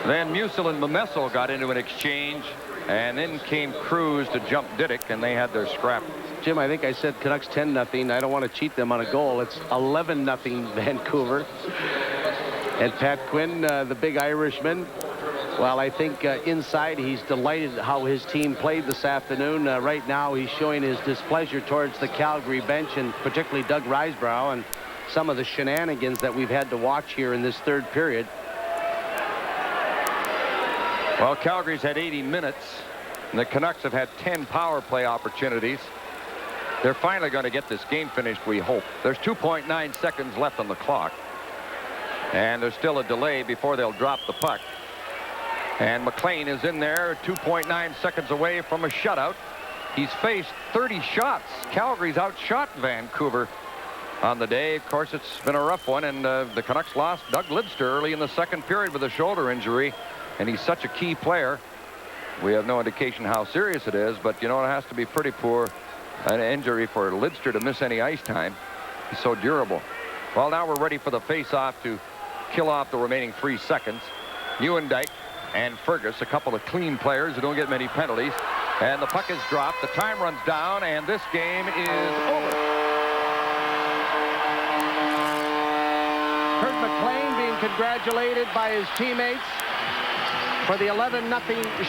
Then Musial and Momesso got into an exchange, and then came Cruz to jump Didick, and they had their scrap. Jim, I think I said Canucks 10-0. I don't want to cheat them on a goal. It's 11-0 Vancouver. And Pat Quinn, the big Irishman, well, I think inside he's delighted how his team played this afternoon. Right now he's showing his displeasure towards the Calgary bench, and particularly Doug Risebrough and some of the shenanigans that we've had to watch here in this third period. Well, Calgary's had 80 minutes, and the Canucks have had 10 power play opportunities. They're finally going to get this game finished, we hope. There's 2.9 seconds left on the clock, and there's still a delay before they'll drop the puck. And McLean is in there, 2.9 seconds away from a shutout. He's faced 30 shots. Calgary's outshot Vancouver on the day. Of course, it's been a rough one, and the Canucks lost Doug Lidster early in the second period with a shoulder injury, and he's such a key player. We have no indication how serious it is, but you know, it has to be pretty poor an injury for Lidster to miss any ice time. He's so durable. Well, now we're ready for the face-off to kill off the remaining 3 seconds. Nieuwendyk and Fergus, a couple of clean players who don't get many penalties. And the puck is dropped. The time runs down, and this game is over. Kurt McLean being congratulated by his teammates for the 11-0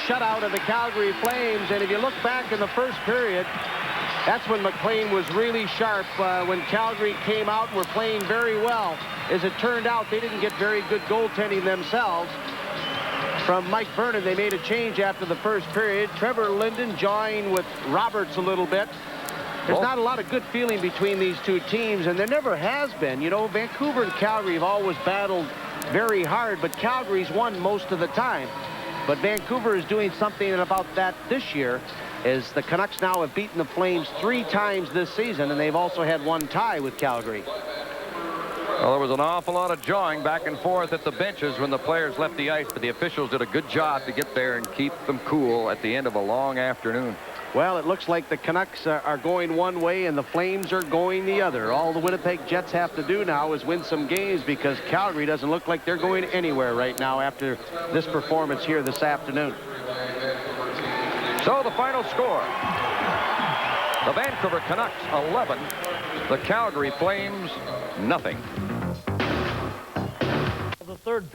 shutout of the Calgary Flames. And if you look back in the first period, that's when McLean was really sharp, when Calgary came out and were playing very well. As it turned out, they didn't get very good goaltending themselves. From Mike Vernon, they made a change after the first period. Trevor Linden joined with Roberts a little bit. There's not a lot of good feeling between these two teams, and there never has been. You know, Vancouver and Calgary have always battled very hard, but Calgary's won most of the time. But Vancouver is doing something about that this year, as the Canucks now have beaten the Flames 3 times this season, and they've also had 1 tie with Calgary. Well, there was an awful lot of jawing back and forth at the benches when the players left the ice, but the officials did a good job to get there and keep them cool at the end of a long afternoon. Well, it looks like the Canucks are going one way and the Flames are going the other. All the Winnipeg Jets have to do now is win some games, because Calgary doesn't look like they're going anywhere right now after this performance here this afternoon. So the final score: the Vancouver Canucks 11, the Calgary Flames nothing. The third